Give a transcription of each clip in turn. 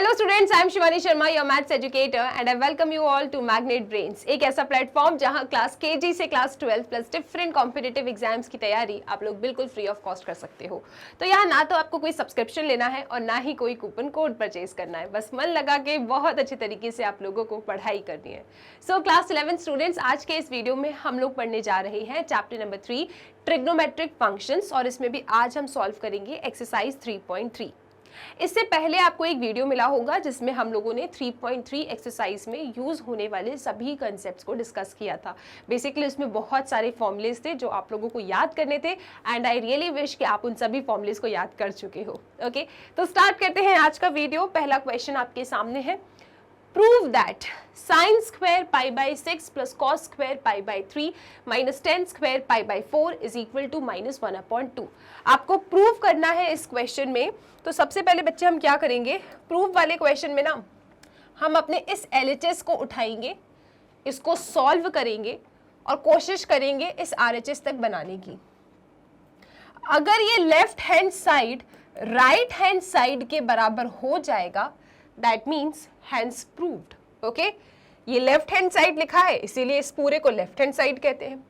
Hello students, I am Shivani Sharma, your maths educator and I welcome you all to Magnet Brains, एक ऐसा platform जहां class KG से class 12 plus different competitive exams की तैयारी आप लोग बिल्कुल फ्री ऑफ कॉस्ट कर सकते हो। तो यहाँ ना तो आपको कोई सब्सक्रिप्शन लेना है और ना ही कोई कूपन कोड परचेज करना है, बस मन लगा के बहुत अच्छे तरीके से आप लोगों को पढ़ाई करनी है। सो क्लास 11 स्टूडेंट्स, आज के इस वीडियो में हम लोग पढ़ने जा रहे हैं चैप्टर नंबर 3 ट्रिग्नोमेट्रिक फंक्शंस, और इसमें भी आज हम सॉल्व करेंगे एक्सरसाइज 3.3। इससे पहले आपको एक वीडियो मिला होगा जिसमें हम लोगों ने 3.3 एक्सरसाइज में यूज होने वाले सभी कॉन्सेप्ट्स को डिस्कस किया था। बेसिकली उसमें बहुत सारे फॉर्मूलेज थे जो आप लोगों को याद करने थे एंड आई रियली विश कि आप उन सभी फॉर्मूलेज को याद कर चुके हो। ओके, तो स्टार्ट करते हैं आज का वीडियो। पहला क्वेश्चन आपके सामने है, prove that sin square pi by 6 plus cos square pi by 3 minus tan square pi by 4 is equal to minus 1/2। आपको प्रूव करना है इस क्वेश्चन में। तो सबसे पहले बच्चे हम क्या करेंगे, प्रूव वाले क्वेश्चन में ना हम अपने इस LHS को उठाएंगे, इसको सॉल्व करेंगे और कोशिश करेंगे इस RHS तक बनाने की। अगर ये left hand side right hand side के बराबर हो जाएगा, that means hence proved. Okay, ये लेफ्ट हैंड साइड लिखा है इसीलिए इस पूरे को लेफ्ट हैंड साइड कहते हैं।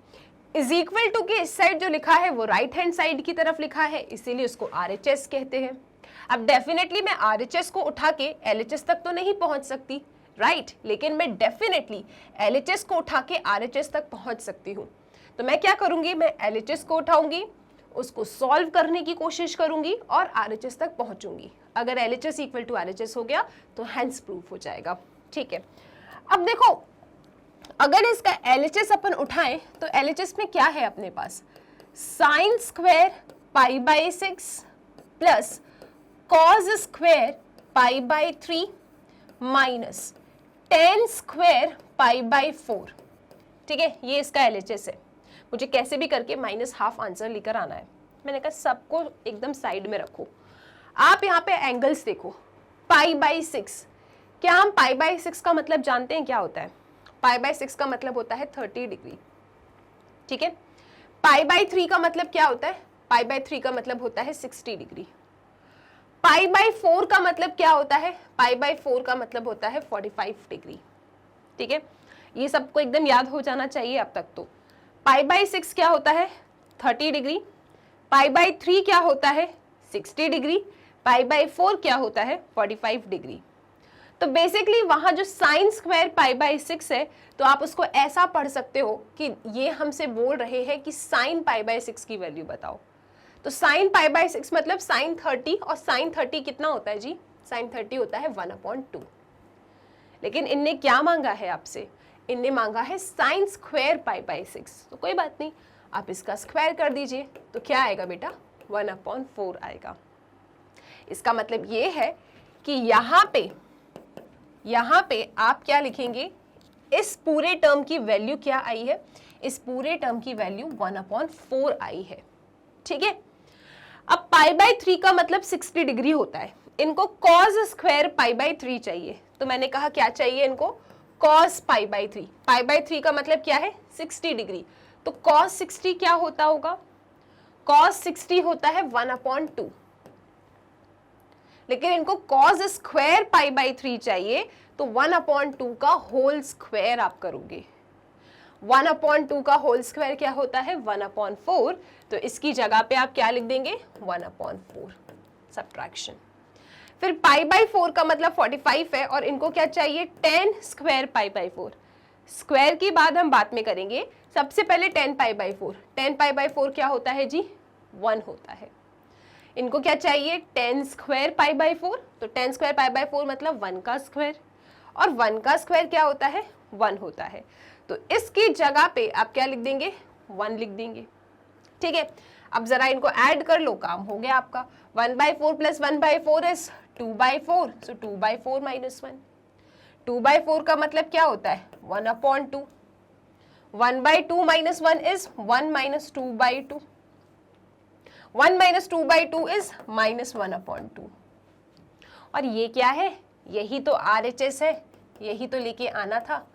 इज इक्वल टू के इस साइड जो लिखा है वो राइट हैंड साइड की तरफ लिखा है इसीलिए उसको RHS कहते हैं। अब डेफिनेटली मैं RHS को उठा के LHS तक तो नहीं पहुंच सकती, राइट, लेकिन मैं डेफिनेटली LHS को उठा के RHS तक पहुंच सकती हूँ। तो मैं क्या करूंगी, मैं LHS को उठाऊंगी, उसको सॉल्व करने की कोशिश करूंगी और RHS तक पहुंचूंगी। अगर LHS इक्वल टू RHS हो गया तो हैंस प्रूफ हो जाएगा। ठीक है, अब देखो अगर इसका LHS अपन उठाएं तो LHS में क्या है अपने पास, sine square pi by 6 plus cos square pi by 3 minus ten square pi by 4। ठीक है, ये इसका LHS है। मुझे कैसे भी करके -½ आंसर लेकर आना है। मैंने कहा सबको एकदम साइड में रखो। आप यहाँ पे एंगल्स देखो, पाई बाई 6, क्या हम पाई बाई 6 का मतलब जानते हैं क्या होता है? पाई बाई 6 का मतलब होता है 30 डिग्री। ठीक है, पाई बाई 3 का मतलब क्या होता है? पाई बाई 3 का मतलब होता है 60 डिग्री। पाई बाई 4 का मतलब क्या होता है? पाई बाई 4 का मतलब होता है 45 डिग्री। ठीक है, ये सबको एकदम याद हो जाना चाहिए अब तक। तो पाई बाई 6 क्या होता है? 30 डिग्री। पाई बाई 3 क्या होता है? 60 डिग्री। पाई बाई 4 क्या होता है? 45 डिग्री। तो बेसिकली वहां जो साइन स्क्वायर पाई बाई 6 है, तो आप उसको ऐसा पढ़ सकते हो कि ये हमसे बोल रहे हैं कि साइन पाई बाई 6 की वैल्यू बताओ। तो साइन पाई बाई 6 मतलब साइन 30, और साइन 30 कितना होता है जी? साइन 30 होता है 1/2। लेकिन इनने क्या मांगा है आपसे? इनने मांगा है साइन स्क्वायर पाई बाई 6। तो कोई बात नहीं, आप इसका स्क्वायर कर दीजिए तो क्या आएगा बेटा? 1/4 आएगा। इसका मतलब ये है कि यहाँ पे आप क्या लिखेंगे, इस पूरे टर्म की वैल्यू क्या आई है? इस पूरे टर्म की वैल्यू 1/4 आई है। ठीक है, अब पाई बाई 3 का मतलब 60 डिग्री होता है। इनको कॉस स्क्वायर पाई बाई 3 चाहिए, तो मैंने कहा क्या चाहिए इनको? Cos pi by 3। Pi by 3 का मतलब क्या है? 60 डिग्री। तो कॉस 60 क्या होता होगा? कॉस 60 होता है 1/2। लेकिन इनको कॉस स्क्वायर पाई बाई 3 चाहिए, तो 1/2 का होल स्क्वायर आप करोगे। 1/2 का होल स्क्वायर क्या होता है? 1/4। तो इसकी जगह पे आप क्या लिख देंगे? 1/4 सब्ट्रैक्शन। फिर पाई बाई 4 का मतलब 45 है, और इनको क्या चाहिए? 10 स्क्वायर पाई बाई 4। स्क्वायर की बात हम बाद में करेंगे, सबसे पहले 10 पाई बाई 4। 10 पाई बाई 4 क्या होता है जी? 1 होता है। इनको क्या चाहिए? 10 स्क्वायर पाई बाई 4। तो 10 स्क्वायर पाई बाई 4 मतलब 1 का स्क्वायर, और 1 का स्क्वायर क्या होता है? 1 होता है। तो इसकी जगह पे आप क्या लिख देंगे? 1 लिख देंगे। ठीक है, अब जरा इनको ऐड कर लो, काम हो गया आपका। 1/4 प्लस 1/4 इज 2/4, सो 2/4 माइनस 1। 2/4 का मतलब क्या होता है? 1/2। 1/2 minus 1 is 1 minus 2/2। 1 minus 2/2 is minus 1/2। और ये क्या है? यही तो RHS है, यही तो लेके आना था।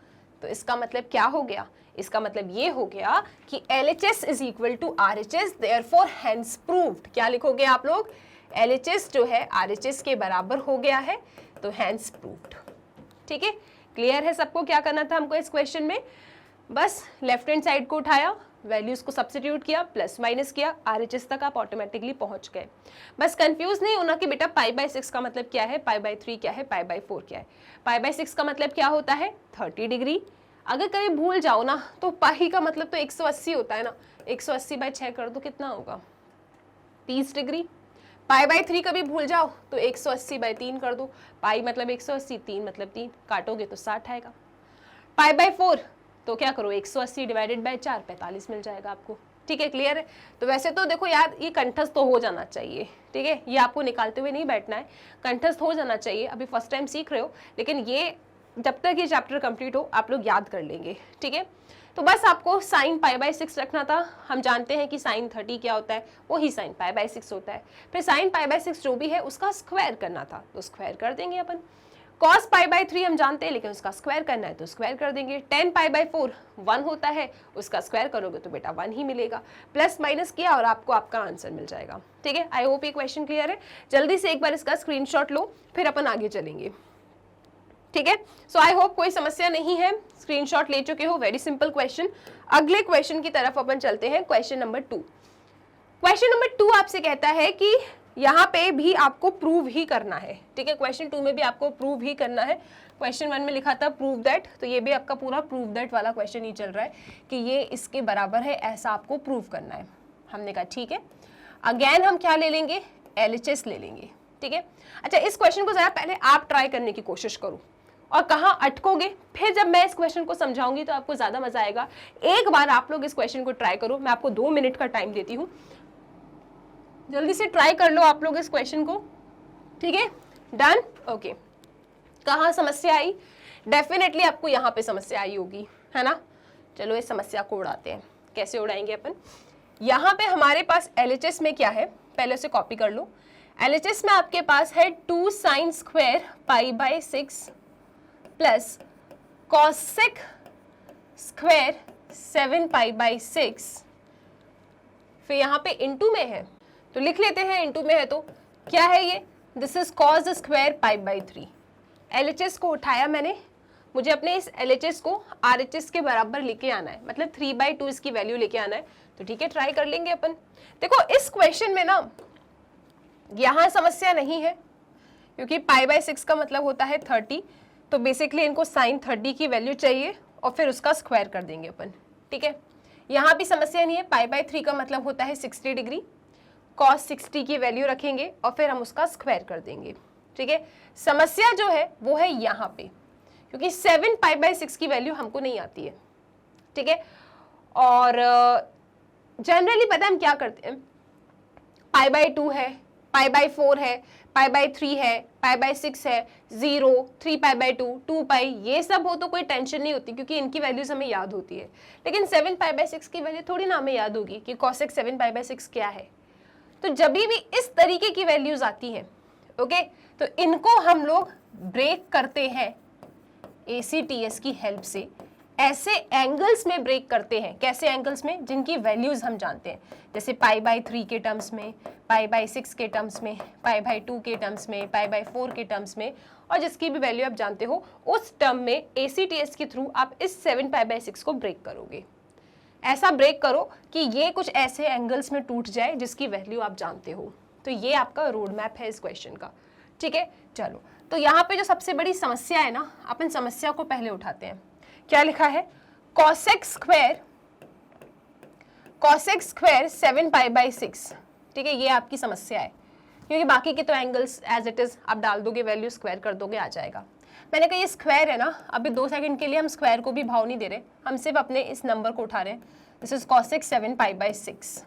तो इसका मतलब क्या हो गया? इसका मतलब ये हो गया कि LHS is equal to RHS, therefore hence proved. क्या लिखोगे आप लोग? LHS जो है RHS के बराबर हो गया है, तो हैंस प्रूव्ड। ठीक है, क्लियर है सबको क्या करना था हमको इस क्वेश्चन में? बस लेफ्ट हैंड साइड को उठाया, वैल्यूज को सब्स्टिट्यूट किया, प्लस माइनस किया, RHS तक आप ऑटोमेटिकली पहुंच गए। बस कंफ्यूज नहीं होना कि बेटा π/6 का मतलब क्या है, π/3 क्या है, π/4 क्या है। π/6 का मतलब क्या होता है? 30 डिग्री। अगर कभी भूल जाओ ना तो पाई का मतलब तो 180 होता है ना, 180/6 कर दो, कितना होगा? 30 डिग्री। π/3 कभी भूल जाओ तो 180/3 कर दो, पाई मतलब 180, 3 मतलब 3, काटोगे तो 60 आएगा। π/4 तो क्या करो, 180 डिवाइडेड बाय 4, 45 मिल जाएगा आपको। ठीक है, क्लियर है? तो वैसे तो देखो यार, ये कंठस्थ तो हो जाना चाहिए। ठीक है, ये आपको निकालते हुए नहीं बैठना है, कंठस्थ हो जाना चाहिए। अभी फर्स्ट टाइम सीख रहे हो, लेकिन ये जब तक ये चैप्टर कंप्लीट हो आप लोग याद कर लेंगे। ठीक है, तो बस आपको साइन π/6 रखना था। हम जानते हैं कि साइन 30 क्या होता है, वही साइन π/6 होता है। फिर साइन π/6 जो भी है उसका स्क्वायर करना था, तो स्क्वायर कर देंगे अपन। cos π/3 हम जानते हैं, लेकिन उसका स्क्वायर करना है तो स्क्वायर कर देंगे। tan π/4 1 होता है, उसका स्क्वायर करोगे तो बेटा 1 ही मिलेगा। प्लस माइनस किया और आपको आपका आंसर मिल जाएगा। ठीक है, आई होप ये क्वेश्चन क्लियर है। जल्दी से एक बार इसका स्क्रीनशॉट लो, फिर अपन आगे चलेंगे। ठीक है, सो आई होप कोई समस्या नहीं है, स्क्रीनशॉट ले चुके हो। Very simple question. अगले क्वेश्चन की तरफ अपन चलते हैं, क्वेश्चन नंबर 2। क्वेश्चन नंबर 2 आपसे कहता है कि यहाँ पे भी आपको प्रूव ही करना है। ठीक है, क्वेश्चन 2 में भी आपको प्रूव ही करना है। क्वेश्चन 1 में लिखा था प्रूव दैट, तो ये भी आपका पूरा प्रूव दैट वाला क्वेश्चन ही चल रहा है कि ये इसके बराबर है, ऐसा आपको प्रूव करना है। हमने कहा ठीक है, अगेन हम क्या ले लेंगे, LHS ले लेंगे। ठीक है, अच्छा इस क्वेश्चन को जरा पहले आप ट्राई करने की कोशिश करो, और कहाँ अटकोगे फिर जब मैं इस क्वेश्चन को समझाऊंगी तो आपको ज्यादा मजा आएगा। एक बार आप लोग इस क्वेश्चन को ट्राई करो, मैं आपको 2 मिनट का टाइम देती हूँ, जल्दी से ट्राई कर लो आप लोग इस क्वेश्चन को। ठीक है, डन, ओके। कहाँ समस्या आई? डेफिनेटली आपको यहाँ पे समस्या आई होगी, है ना? चलो इस समस्या को उड़ाते हैं। कैसे उड़ाएंगे अपन? यहाँ पे हमारे पास LHS में क्या है, पहले उसे कॉपी कर लो। LHS में आपके पास है 2 sin square π/6 plus cosec square 7 π/6, फिर यहाँ पे इंटू में है तो लिख लेते हैं, इंटू में है तो क्या है ये, this is cos square π/3। LHS को उठाया मैंने, मुझे अपने इस LHS को RHS के बराबर लेके आना है, मतलब 3/2 इसकी वैल्यू लेके आना है। तो ठीक है, ट्राई कर लेंगे अपन। देखो इस क्वेश्चन में ना यहाँ समस्या नहीं है, क्योंकि π/6 का मतलब होता है 30, तो बेसिकली इनको साइन 30 की वैल्यू चाहिए और फिर उसका स्क्वायर कर देंगे अपन। ठीक है, यहाँ भी समस्या नहीं है। π/3 का मतलब होता है 60 डिग्री, cos 60 की वैल्यू रखेंगे और फिर हम उसका स्क्वायर कर देंगे। ठीक है, समस्या जो है वो है यहाँ पे, क्योंकि 7 π/6 की वैल्यू हमको नहीं आती है। ठीक है, और जनरली पता है हम क्या करते हैं, π/2 है, π/4 है, π/3 है, π/6 है, 0, 3π/2, 2π, ये सब हो तो कोई टेंशन नहीं होती, क्योंकि इनकी वैल्यूज हमें याद होती है। लेकिन 7 π/6 की वैल्यू थोड़ी ना हमें याद होगी कि cosec 7 π/6 क्या है। तो जब भी इस तरीके की वैल्यूज आती हैं, ओके, तो इनको हम लोग ब्रेक करते हैं ACTS की हेल्प से। ऐसे एंगल्स में ब्रेक करते हैं, कैसे एंगल्स में, जिनकी वैल्यूज हम जानते हैं, जैसे π/3 के टर्म्स में, π/6 के टर्म्स में, π/2 के टर्म्स में, π/4 के टर्म्स में, और जिसकी भी वैल्यू आप जानते हो उस टर्म में ACTS के थ्रू आप इस 7 π/6 को ब्रेक करोगे। ऐसा ब्रेक करो कि ये कुछ ऐसे एंगल्स में टूट जाए जिसकी वैल्यू आप जानते हो। तो ये आपका रोड मैप है इस क्वेश्चन का। ठीक है, चलो तो यहाँ पे जो सबसे बड़ी समस्या है ना, अपन समस्या को पहले उठाते हैं। क्या लिखा है, cosec स्क्वायर 7 π/6। ठीक है, ये आपकी समस्या है, क्योंकि बाकी के तो एंगल्स एज इट इज आप डाल दोगे, वैल्यू स्क्वायर कर दोगे, आ जाएगा। मैंने कहा ये स्क्वायर है ना, अभी 2 सेकंड के लिए हम स्क्वायर को भी भाव नहीं दे रहे, हम सिर्फ अपने इस नंबर को उठा रहे हैं। This is cosec 7 π/6।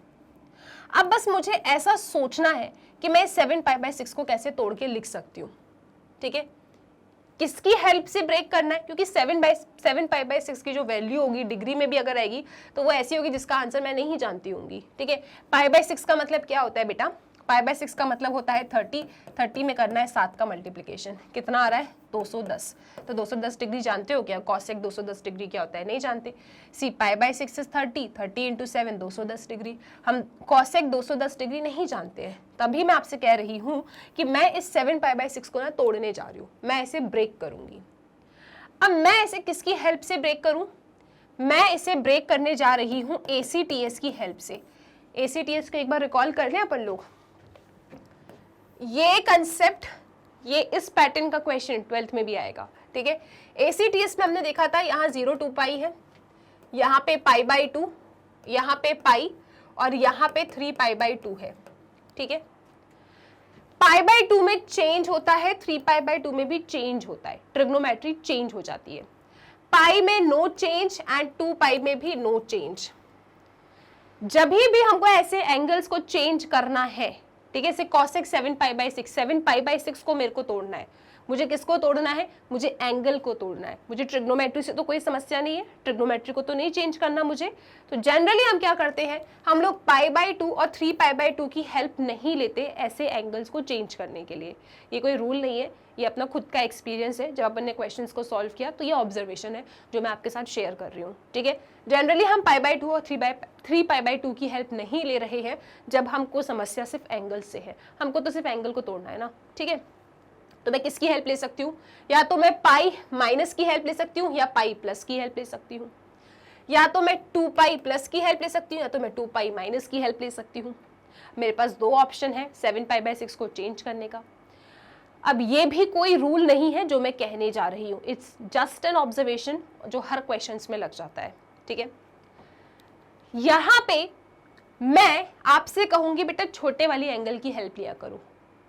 अब बस मुझे ऐसा सोचना है कि मैं 7 π/6 को कैसे तोड़ के लिख सकती हूँ। ठीक है, किसकी हेल्प से ब्रेक करना है, क्योंकि 7 π/6 की जो वैल्यू होगी डिग्री में भी अगर आएगी तो वो ऐसी होगी जिसका आंसर मैं नहीं जानती होंगी। ठीक है, π/6 का मतलब क्या होता है बेटा, पाई बाय 6 का मतलब होता है 30, 30 में करना है 7 का मल्टीप्लीकेशन, कितना आ रहा है 210। तो 210 डिग्री जानते हो क्या, कॉसेक 210 डिग्री क्या होता है, नहीं जानते। सी pi by 6 is 30, 30 into 7 210 degree. हम कॉसेक 210 डिग्री नहीं जानते हैं, तभी मैं आपसे कह रही हूँ कि मैं इस 7 पाई बाय 6 को ना तोड़ने जा रही हूँ, मैं इसे ब्रेक करूंगी। अब मैं इसे किसकी हेल्प से ब्रेक करूं, मैं इसे ब्रेक करने जा रही हूं ACTS की हेल्प से। ACTS को एक बार रिकॉल कर लें अपन लोग। ये कंसेप्ट, ये इस पैटर्न का क्वेश्चन 12th में भी आएगा, ठीक है। ACTS में हमने देखा था यहाँ 0 2 पाई है, यहाँ पे पाई बाई 2, यहाँ पे पाई, और यहाँ पे 3 पाई बाई 2 है, ठीक है। पाई बाई 2 में चेंज होता है, 3 पाई बाई 2 में भी चेंज होता है, ट्रिग्नोमेट्री चेंज हो जाती है। पाई में नो चेंज एंड 2 पाई में भी नो चेंज। जब भी हमको ऐसे एंगल्स को चेंज करना है, ठीक है, जैसे cosec 7 pi by 6, 7 pi by 6 को मेरे को तोड़ना है, मुझे किसको तोड़ना है, मुझे एंगल को तोड़ना है। मुझे ट्रिग्नोमेट्री से तो कोई समस्या नहीं है, ट्रिग्नोमेट्री को तो नहीं चेंज करना मुझे। तो जनरली हम क्या करते हैं, हम लोग पाई बाई 2 और 3 पाई बाई 2 की हेल्प नहीं लेते ऐसे एंगल्स को चेंज करने के लिए। ये कोई रूल नहीं है, ये अपना खुद का एक्सपीरियंस है, जब अपन ने क्वेश्चंस को सॉल्व किया तो ये ऑब्जर्वेशन है जो मैं आपके साथ शेयर कर रही हूँ, ठीक है। जनरली हम पाई बाई 2 और 3 पाई बाई 2 की हेल्प नहीं ले रहे हैं जब हमको समस्या सिर्फ एंगल से है, हमको तो सिर्फ एंगल को तोड़ना है ना, ठीक है। तो मैं किसकी हेल्प ले सकती हूँ, या तो मैं पाई माइनस की हेल्प ले सकती हूँ या पाई प्लस की हेल्प ले सकती हूँ, या तो मैं 2 पाई प्लस की हेल्प ले सकती हूँ या तो मैं 2 पाई माइनस की हेल्प ले सकती हूँ। मेरे पास दो ऑप्शन है 7 पाई बाय 6 को चेंज करने का। अब ये भी कोई रूल नहीं है जो मैं कहने जा रही हूँ, इट्स जस्ट एन ऑब्जर्वेशन जो हर क्वेश्चंस में लग जाता है, ठीक है। यहाँ पे मैं आपसे कहूंगी बेटा छोटे वाली एंगल की हेल्प लिया करो।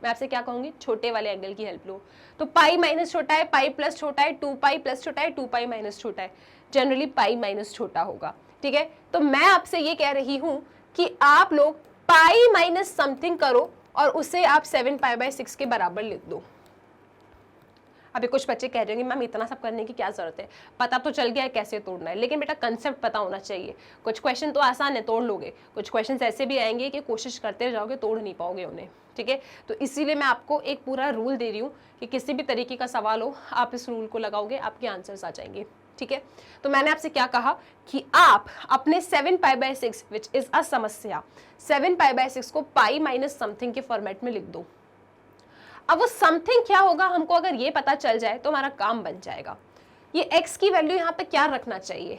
मैं आपसे क्या कहूंगी, छोटे वाले एंगल की हेल्प लो। तो पाई माइनस छोटा है, पाई प्लस छोटा है, 2 पाई प्लस छोटा है, 2 पाई माइनस छोटा है, जनरली पाई माइनस छोटा होगा, ठीक है। तो मैं आपसे ये कह रही हूं कि आप लोग पाई माइनस समथिंग करो और उसे आप 7 पाई बाय 6 के बराबर लिख दो। अभी कुछ बच्चे कह रहे होंगे मैम इतना सब करने की क्या जरूरत है, पता तो चल गया है कैसे तोड़ना है, लेकिन बेटा कंसेप्ट पता होना चाहिए। कुछ क्वेश्चन तो आसान है, तोड़ लोगे, कुछ क्वेश्चन ऐसे भी आएंगे कि कोशिश करते जाओगे तोड़ नहीं पाओगे उन्हें, ठीक है। तो इसीलिए मैं आपको एक पूरा रूल दे रही हूँ कि किसी भी तरीके का सवाल हो आप इस रूल को लगाओगे, आपके आंसर्स आ जाएंगे, ठीक है। तो मैंने आपसे क्या कहा कि आप अपने 7 pi by 6 which is a समस्या, 7 पाई बाय 6 को पाई माइनस समथिंग के फॉर्मेट में लिख दो। अब वो समथिंग क्या होगा हमको अगर ये पता चल जाए तो हमारा काम बन जाएगा। ये x की वैल्यू यहाँ पे क्या रखना चाहिए,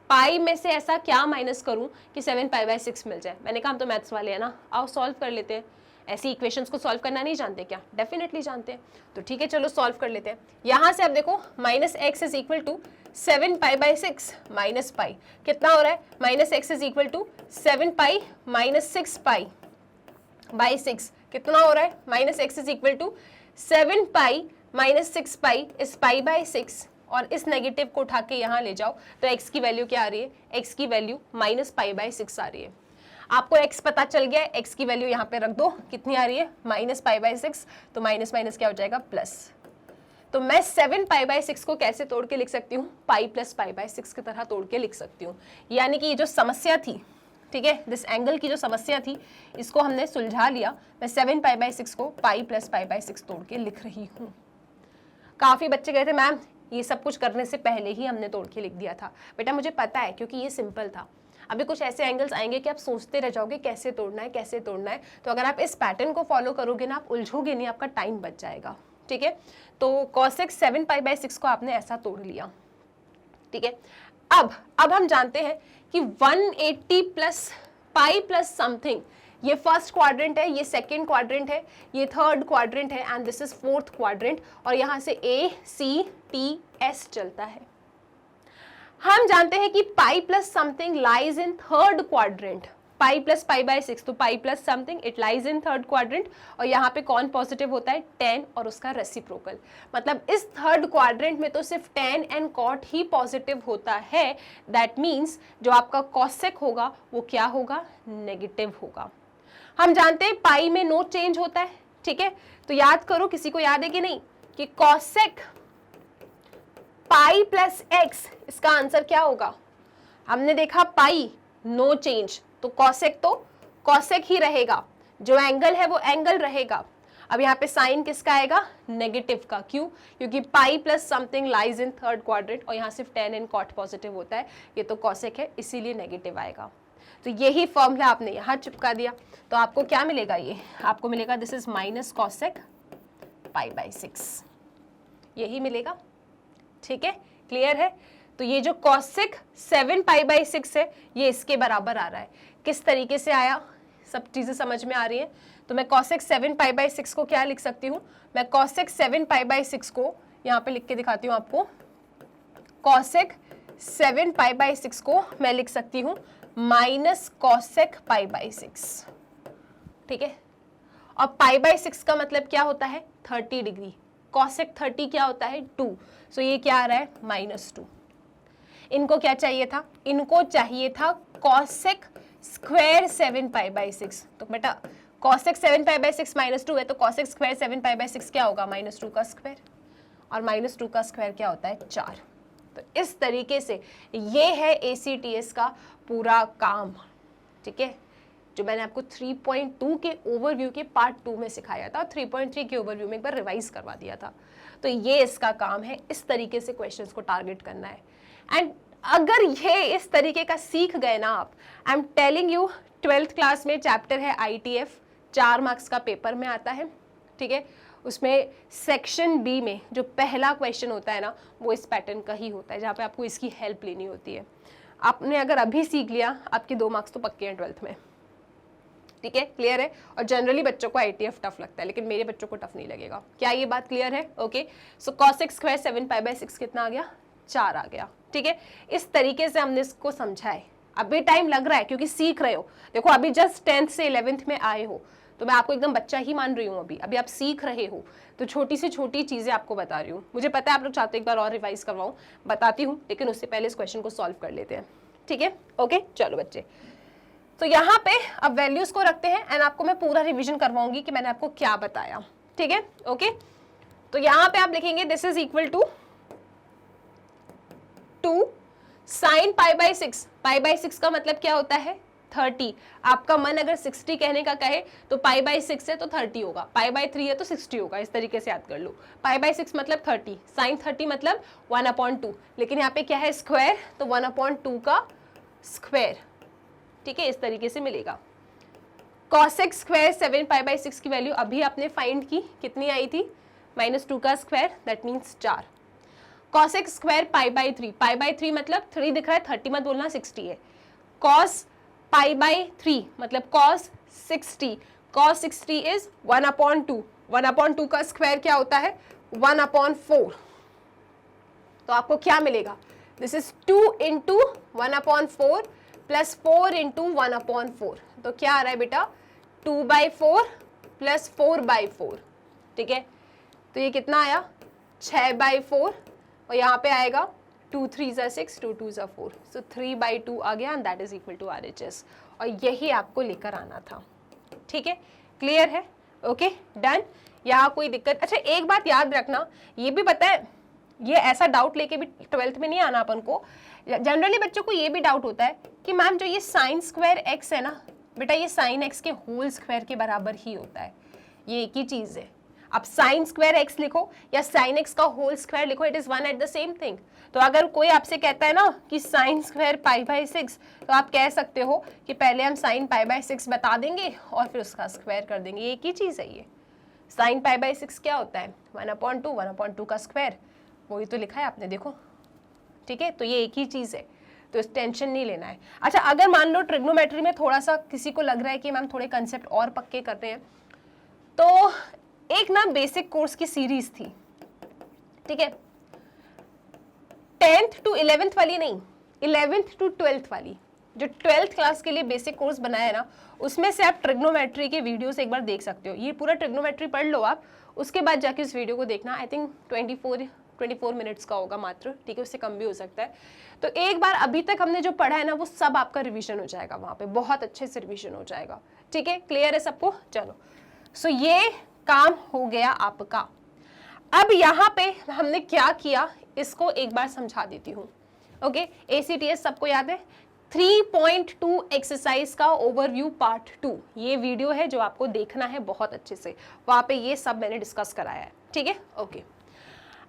पाई में से ऐसा क्या माइनस करूं कि 7 पाई बाय 6 मिल जाए। मैंने कहा हम तो मैथ्स वाले हैं ना, आओ सॉल्व कर लेते हैं। ऐसी इक्वेशंस को सॉल्व करना नहीं जानते क्या, डेफिनेटली जानते हैं। तो ठीक है चलो सॉल्व कर लेते हैं। यहाँ से अब देखो minus x is equal to 7 pi by 6 minus pi, कितना हो रहा है, minus x is equal to 7 pi minus 6 pi by 6, कितना हो रहा है, minus x is equal to 7 pi minus 6 pi is pi by 6, और इस नेगेटिव को उठा के यहाँ ले जाओ तो x की वैल्यू क्या आ रही है, x की वैल्यू माइनस पाई बाय 6 आ रही है। आपको x पता चल गया है, x की वैल्यू यहाँ पे रख दो, कितनी आ रही है, माइनस पाई बाय 6, तो माइनस माइनस क्या हो जाएगा प्लस। तो मैं 7 पाई बाय 6 को कैसे तोड़ के लिख सकती हूँ, पाई प्लस पाई बाय 6 की तरह तोड़ के लिख सकती हूँ। यानी कि ये जो समस्या थी, ठीक है, दिस एंगल की जो समस्या थी इसको हमने सुलझा लिया। मैं 7 पाई बाय 6 को पाई प्लस पाई बाय 6 तोड़ के लिख रही हूँ। काफ़ी बच्चे कहते मैम ये सब कुछ करने से पहले ही हमने तोड़ के लिख दिया था। बेटा मुझे पता है क्योंकि ये सिंपल था। अभी कुछ ऐसे एंगल्स आएंगे कि आप सोचते रह जाओगे कैसे तोड़ना है कैसे तोड़ना है। तो अगर आप इस पैटर्न को फॉलो करोगे ना, आप उलझोगे नहीं, आपका टाइम बच जाएगा, ठीक है। तो कॉसेक 7 पाई बाय 6 को आपने ऐसा तोड़ लिया, ठीक है। अब हम जानते हैं कि 180 प्लस पाई प्लस समथिंग, ये फर्स्ट क्वाड्रेंट है, ये सेकंड क्वाड्रेंट है, ये थर्ड क्वाड्रेंट है and this is fourth quadrant, और यहाँ से A C T S चलता है। हम जानते हैं कि पाई plus something lies in third quadrant, pi plus pi by 6, तो पाई plus something it lies in third quadrant, और यहाँ पे कौन पॉजिटिव होता है, tan और उसका रेसिप्रोकल। मतलब इस थर्ड क्वाड्रेंट में तो सिर्फ tan and cot he positive होता है। दैट मीन्स जो आपका कॉसेक होगा वो क्या होगा, नेगेटिव होगा। हम जानते हैं पाई में नो चेंज होता है, ठीक है। तो याद करो, किसी को याद है कि नहीं, कि कॉसेक पाई प्लस एक्स, इसका आंसर क्या होगा। हमने देखा पाई नो चेंज, तो कॉसेक ही रहेगा। जो एंगल है वो एंगल रहेगा। अब यहाँ पे साइन किसका आएगा, नेगेटिव का। क्यों, क्योंकि पाई plus something lies in third quadrant और यहाँ सिर्फ tan एंड cot पॉजिटिव होता है, ये तो कॉसेक है इसीलिए नेगेटिव आएगा। तो यही फॉर्मूला आपने यहाँ चिपका दिया, तो आपको क्या मिलेगा, ये आपको मिलेगा दिस इज माइनस कॉसेक π/6, यही मिलेगा। ठीक है, क्लियर है। तो ये जो कॉसेक 7 π/6 है ये इसके बराबर आ रहा है। किस तरीके से आया, सब चीजें समझ में आ रही हैं। तो मैं कॉसेक 7 π/6 को क्या लिख सकती हूँ, मैं कॉसेक 7 π/6 को यहाँ पे लिख के दिखाती हूँ आपको। कॉसेक 7 π/6 को मैं लिख सकती हूँ माइनस कॉसेक π/6। ठीक है, और π/6 का मतलब क्या होता है, 30 डिग्री। कॉसेक 30 क्या होता है, 2। सो ये क्या आ रहा है, -2। इनको क्या चाहिए था, इनको चाहिए था कॉसेक स्क्वायर 7 π/6। तो बेटा कॉसेक 7 π/6 -2 है, तो कॉसेक स्क्वायर 7 π/6 क्या होगा, -2 का स्क्वायर, और -2 का स्क्वायर क्या होता है, 4। तो इस तरीके से ये है ACTS का पूरा काम। ठीक है, जो मैंने आपको 3.2 के ओवरव्यू के पार्ट 2 में सिखाया था, 3.3 के ओवरव्यू में एक बार रिवाइज करवा दिया था। तो ये इसका काम है, इस तरीके से क्वेश्चंस को टारगेट करना है। एंड अगर ये इस तरीके का सीख गए ना आप, I am telling you, 12th class में चैप्टर है ITF, 4 मार्क्स का पेपर में आता है। ठीक है, उसमें सेक्शन बी में जो पहला क्वेश्चन होता है ना, वो इस पैटर्न का ही होता है, जहाँ पे आपको इसकी हेल्प लेनी होती है। आपने अगर अभी सीख लिया, आपके 2 मार्क्स तो पक्के हैं 12th में। ठीक है, क्लियर है। और जनरली बच्चों को ITF टफ लगता है, लेकिन मेरे बच्चों को टफ नहीं लगेगा। क्या ये बात क्लियर है? ओके, सो कॉसेक स्क्वायर 7 π/6 कितना आ गया, 4 आ गया। ठीक है, इस तरीके से हमने इसको समझा है। अभी टाइम लग रहा है क्योंकि सीख रहे हो। देखो अभी जस्ट 10th से 11th में आए हो, तो मैं आपको एकदम बच्चा ही मान रही हूँ। अभी आप सीख रहे हो, तो छोटी से छोटी चीजें आपको बता रही हूँ। मुझे पता है आप लोग चाहते एक बार और रिवाइज करवाऊँ, बताती हूँ, लेकिन उससे पहले इस क्वेश्चन को सॉल्व कर लेते हैं। ठीक है, ओके, चलो बच्चे। तो यहाँ पे अब वैल्यूज को रखते हैं एंड आपको मैं पूरा रिवीजन करवाऊंगी कि मैंने आपको क्या बताया। ठीक है, ओके। तो यहाँ पे आप लिखेंगे this is equal to 2 sine π/6। π/6 का मतलब क्या होता है, 30। आपका मन अगर 60 कहने का कहे तो π/6 है तो 30 होगा, π/3 है तो 60 होगा। इस तरीके से याद कर लो। π/6 मतलब 30, साइन 30 मतलब 1/2। लेकिन यहाँ पे क्या है, स्क्वायर, तो 1/2 का स्क्वायर। ठीक है, इस तरीके से मिलेगा। कॉसेक स्क्वायर 7 π/6 की वैल्यू अभी आपने फाइंड की, कितनी आई थी, -2 का square, that means 4। Cosec square π/3, π/3 मतलब 3 दिख रहा है, 30 मत बोलना, 60 है। कॉस π/3 मतलब कॉस 60, कॉस 60 इज 1/2। 1/2 का स्क्वायर क्या होता है, 1/4। तो आपको क्या मिलेगा, दिस इज 2 × 1/4 प्लस 4 × 1/4। तो क्या आ रहा है बेटा, 2/4 प्लस 4/4। ठीक है, तो ये कितना आया, 6/4, और यहाँ पे आएगा 2 3 = 6, 2 2 = 4, सो 3/2 आ गया and that is equal to RHS। और यही आपको लेकर आना था। ठीक है, क्लियर है, ओके, डन। यहाँ कोई दिक्कत? अच्छा एक बात याद रखना, ये भी पता है, ये ऐसा डाउट लेके भी 12th में नहीं आना अपन को। जनरली बच्चों को ये भी डाउट होता है कि मैम जो ये साइन स्क्वायर x है ना बेटा, ये साइन x के होल स्क्वायर के बराबर ही होता है, ये एक ही चीज है। आप साइन स्क्वायर x लिखो या साइन x का होल स्क्वायर लिखो, it is one at the same thing. तो अगर कोई आपसे कहता है ना कि साइन स्क्वायर π/6, तो आप कह सकते हो कि पहले हम साइन π/6 बता देंगे और फिर उसका स्क्वायर कर देंगे, एक ही चीज है ये। साइन π/6 क्या होता है, 1/2, 1/2 का स्क्वायर, वही तो लिखा है आपने, देखो। ठीक है, तो ये एक ही चीज है, तो इस टेंशन नहीं लेना है। अच्छा अगर मान लो ट्रिग्नोमेट्री में थोड़ा सा किसी को लग रहा है कि मैम थोड़े कंसेप्ट और पक्के करते हैं, तो एक ना बेसिक कोर्स की सीरीज थी। ठीक है, 10th to 11th वाली नहीं, 11th to 12th वाली, जो 12th क्लास के लिए बेसिक कोर्स बनाया है ना, उसमें से आप ट्रिग्नोमेट्री के वीडियोस एक बार देख सकते हो। ये पूरा ट्रिग्नोमेट्री पढ़ लो आप, उसके बाद जाके उस वीडियो को देखना। आई थिंक 24 मिनट्स का होगा मात्र। ठीक है, उससे कम भी हो सकता है। तो एक बार अभी तक हमने जो पढ़ा है ना, वो सब आपका रिवीजन हो जाएगा, वहां पे बहुत अच्छे से रिवीजन हो जाएगा। ठीक है, क्लियर है सबको? चलो, सो ये काम हो गया आपका। अब यहाँ पे हमने क्या किया, इसको एक बार समझा देती हूँ। ओके, ACTS सबको याद है, 3.2 एक्सरसाइज का ओवरव्यू पार्ट 2 ये वीडियो है जो आपको देखना है बहुत अच्छे से, वहां पे ये सब मैंने डिस्कस कराया है, ठीक है, ओके।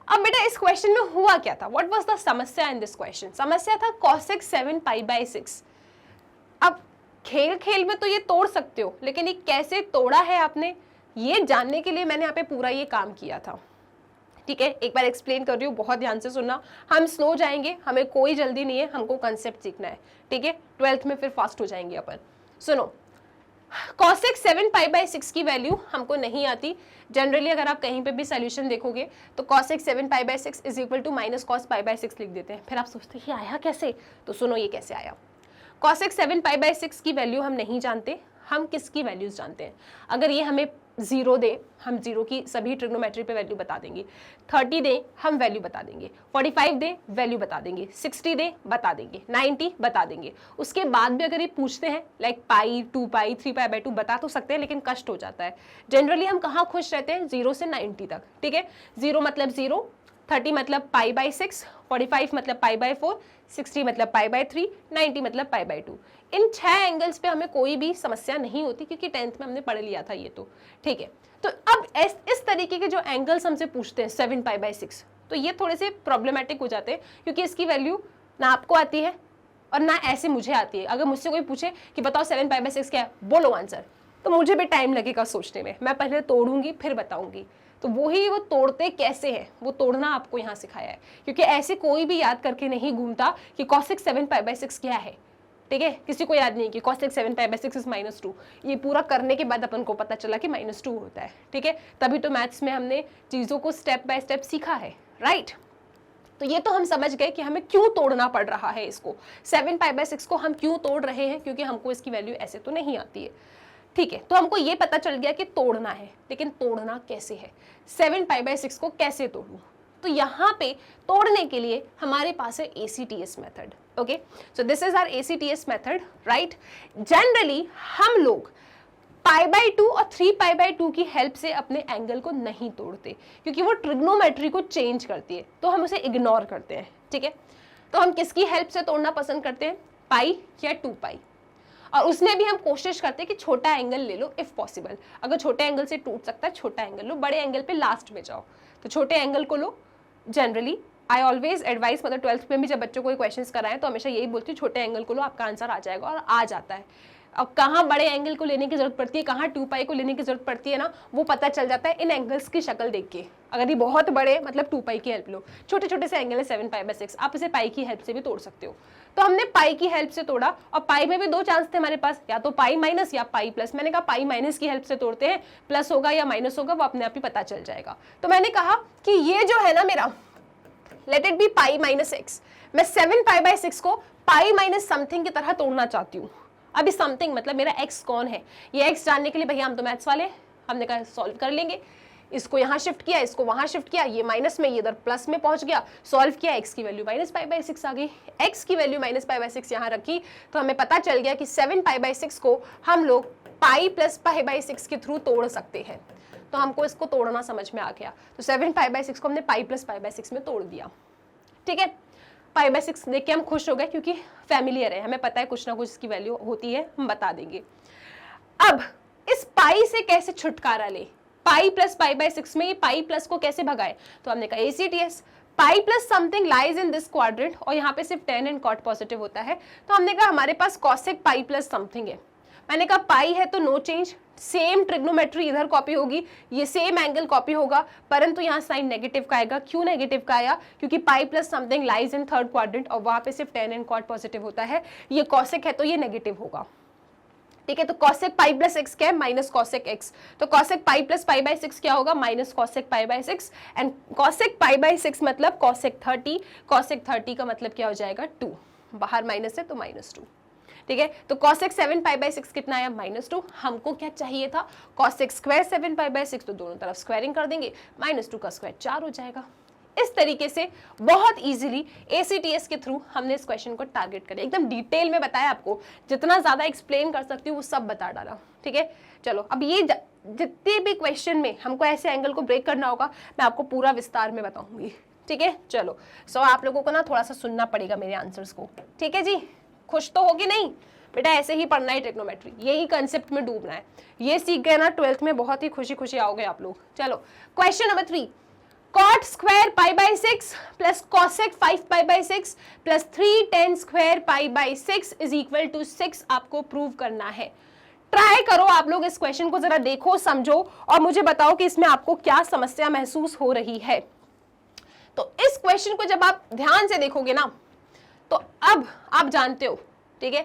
अब बेटा इस क्वेश्चन में हुआ क्या था, व्हाट वाज द समस्या इन दिस क्वेश्चन? समस्या था cosec 7 π/6। अब खेल खेल में तो ये तोड़ सकते हो, लेकिन ये कैसे तोड़ा है आपने, ये जानने के लिए मैंने यहाँ पे पूरा ये काम किया था, ठीक है। एक बार एक्सप्लेन कर रही हूँ, बहुत ध्यान से सुनना, हम स्लो जाएंगे, हमें कोई जल्दी नहीं है, हमको कंसेप्ट सीखना है, ठीक है। 12th में फिर फास्ट हो जाएंगे अपन। सुनो, cosec 7 π/6 की वैल्यू हमको नहीं आती। जनरली अगर आप कहीं पे भी सोल्यूशन देखोगे तो cosec 7 π/6 is equal to minus cos π/6 लिख देते हैं। फिर आप सोचते हैं ये आया कैसे, तो सुनो ये कैसे आया। cosec 7 π/6 की वैल्यू हम नहीं जानते, हम किसकी वैल्यूज जानते हैं। अगर ये हमें 0 दे, हम 0 की सभी ट्रिग्नोमेट्री पे वैल्यू बता देंगे। 30 दे, हम वैल्यू बता देंगे। 45 दे, वैल्यू बता देंगे। 60 दे, बता देंगे। 90 बता देंगे। उसके बाद भी अगर ये पूछते हैं लाइक पाई, 2 पाई, 3π/2 बता तो सकते हैं, लेकिन कष्ट हो जाता है। जनरली हम कहाँ खुश रहते हैं, 0 से 90 तक, ठीक है। 0 मतलब 0, 30 मतलब π/6, 45 मतलब π/4, 60 मतलब π/3, 90 मतलब π/2। इन 6 एंगल्स पे हमें कोई भी समस्या नहीं होती, क्योंकि 10th में हमने पढ़ लिया था ये तो, ठीक है। तो अब इस तरीके के जो एंगल्स हमसे पूछते हैं 7 π/6, तो ये थोड़े से प्रॉब्लमेटिक हो जाते हैं, क्योंकि इसकी वैल्यू ना आपको आती है और ना ऐसे मुझे आती है। अगर मुझसे कोई पूछे कि बताओ 7 π/6 क्या है, बोलो आंसर, तो मुझे भी टाइम लगेगा सोचने में। मैं पहले तोड़ूंगी फिर बताऊंगी। तो वो तोड़ते कैसे हैं, वो तोड़ना आपको यहाँ सिखाया है, क्योंकि ऐसे कोई भी याद करके नहीं घूमता कि cosec 7 π/6 क्या है, ठीक है। किसी को याद नहीं कि cosec 7 π/6 इज -2। ये पूरा करने के बाद अपन को पता चला कि -2 होता है, ठीक है। तभी तो मैथ्स में हमने चीज़ों को स्टेप बाय स्टेप सीखा है, राइट। तो ये तो हम समझ गए कि हमें क्यों तोड़ना पड़ रहा है इसको। 7 π/6 को हम क्यों तोड़ रहे हैं, क्योंकि हमको इसकी वैल्यू ऐसे तो नहीं आती है, ठीक है। तो हमको ये पता चल गया कि तोड़ना है, लेकिन तोड़ना कैसे है, 7 π/6 को कैसे तोड़ूं। तो यहाँ पे तोड़ने के लिए हमारे पास है ACTS method, okay. So this is our ACTS method, right. Generally हम लोग π/2 और 3π/2 की हेल्प से अपने एंगल को नहीं तोड़ते, क्योंकि वो ट्रिग्नोमेट्री को चेंज करती है, तो हम उसे इग्नोर करते हैं, ठीक है। तो हम किसकी हेल्प से तोड़ना पसंद करते हैं, पाई या 2π। और उसमें भी हम कोशिश करते हैं कि छोटा एंगल ले लो इफ पॉसिबल। अगर छोटे एंगल से टूट सकता है, छोटा एंगल लो, बड़े एंगल पे लास्ट में जाओ। तो छोटे एंगल को लो। जनरली आई ऑलवेज एडवाइस, मतलब 12th में भी जब बच्चों को क्वेश्चंस कराएं तो हमेशा यही बोलती हूँ, छोटे एंगल को लो, आपका आंसर आ जाएगा, और आ जाता है। अब कहाँ बड़े एंगल को लेने की जरूरत पड़ती है, कहाँ 2π को लेने की जरूरत पड़ती है ना, वो पता चल जाता है इन एंगल्स की शक्ल देख के। अगर ये बहुत बड़े, मतलब 2π की हेल्प लो, छोटे छोटे से एंगल है 7 π/6, आप इसे पाई की हेल्प से भी तोड़ सकते हो। तो हमने पाई की हेल्प से तोड़ा, और पाई में भी 2 चांस थे हमारे पास, या तो पाई माइनस या पाई प्लस। मैंने कहा पाई माइनस की हेल्प से तोड़ते हैं, प्लस होगा या माइनस होगा वो अपने आप ही पता चल जाएगा। तो मैंने कहा कि ये जो है ना मेरा, let it be pi -x, मैं 7 π/6 को पाई माइनस समथिंग की तरह तोड़ना चाहती हूँ। अभी समथिंग मतलब मेरा x कौन है, ये x जानने के लिए भैया हम तो मैथ्स वाले, हमने कहा सॉल्व कर लेंगे। इसको यहाँ शिफ्ट किया, इसको वहाँ शिफ्ट किया, ये माइनस में, ये इधर प्लस में पहुंच गया, सॉल्व किया, x की वैल्यू -π/6 आ गई। x की वैल्यू -π/6 यहाँ रखी, तो हमें पता चल गया कि 7 π/6 को हम लोग पाई प्लस π/6 के थ्रू तोड़ सकते हैं। तो हमको इसको तोड़ना समझ में आ गया। तो 7 π/6 को हमने पाई प्लस π/6 में तोड़ दिया, ठीक है। π/6 देख के हम खुश हो गए, क्योंकि फैमिलियर है, हमें पता है कुछ ना कुछ इसकी वैल्यू होती है, हम बता देंगे। अब इस पाई से कैसे छुटकारा ले, पाई प्लस π/6 में ये पाई प्लस को कैसे भगाए, तो हमने कहा ACTS, pi plus something lies in this quadrant, और यहाँ पे सिर्फ tan एंड cot पॉजिटिव होता है। तो हमने कहा हमारे पास cosec पाई प्लस समथिंग है। मैंने कहा पाई है तो नो चेंज, सेम ट्रिग्नोमेट्री इधर कॉपी होगी, ये सेम एंगल कॉपी होगा, परंतु यहाँ साइन नेगेटिव का आएगा। क्यों नेगेटिव का आया, क्योंकि पाई plus something lies in third quadrant, और वहाँ पे सिर्फ tan एंड cot पॉजिटिव होता है। ये cosec है तो ये नेगेटिव होगा, ठीक है। तो cosec पाई प्लस x क्या है, माइनस cosec x। तो cosec पाई प्लस π/6 क्या होगा, माइनस cosec π/6, एंड cosec π/6 मतलब cosec 30, cosec 30 का मतलब क्या हो जाएगा 2, बाहर माइनस है तो -2, ठीक है। तो cosec 7 π/6 कितना आया, -2। हमको क्या चाहिए था, cosec स्क्वायर 7 π/6, तो दोनों तरफ स्क्वायरिंग कर देंगे, -2 का स्क्वायर 4 हो जाएगा। इस तरीके से बहुत इजीली ACTS के थ्रू हमने इस क्वेश्चन को टारगेट करें, एकदम डिटेल में बताया आपको, जितना ज्यादा एक्सप्लेन कर सकती हूँ वो सब बता डाला, ठीक है। चलो अब ये जितने भी क्वेश्चन में हमको ऐसे एंगल को ब्रेक करना होगा, मैं आपको पूरा विस्तार में बताऊंगी, ठीक है। चलो सो आप लोगों को ना थोड़ा सा सुनना पड़ेगा मेरे आंसर्स को, ठीक है जी, खुश तो होगी नहीं बेटा, ऐसे ही पढ़ना है ट्रिग्नोमेट्री, यही कंसेप्ट में डूबना है। ये सीख गए ना 12th में, बहुत ही खुशी खुशी आओगे आप लोग। चलो question number 3, cot square pi by 6 plus cosec 5 pi by 6 plus 3 tan square pi by 6 is equal to 6 आपको प्रूव करना है। ट्राई करो आप लोग, इस क्वेश्चन को जरा देखो, समझो और मुझे बताओ कि इसमें आपको क्या समस्या महसूस हो रही है। तो इस क्वेश्चन को जब आप ध्यान से देखोगे ना, तो अब आप जानते हो, ठीक है,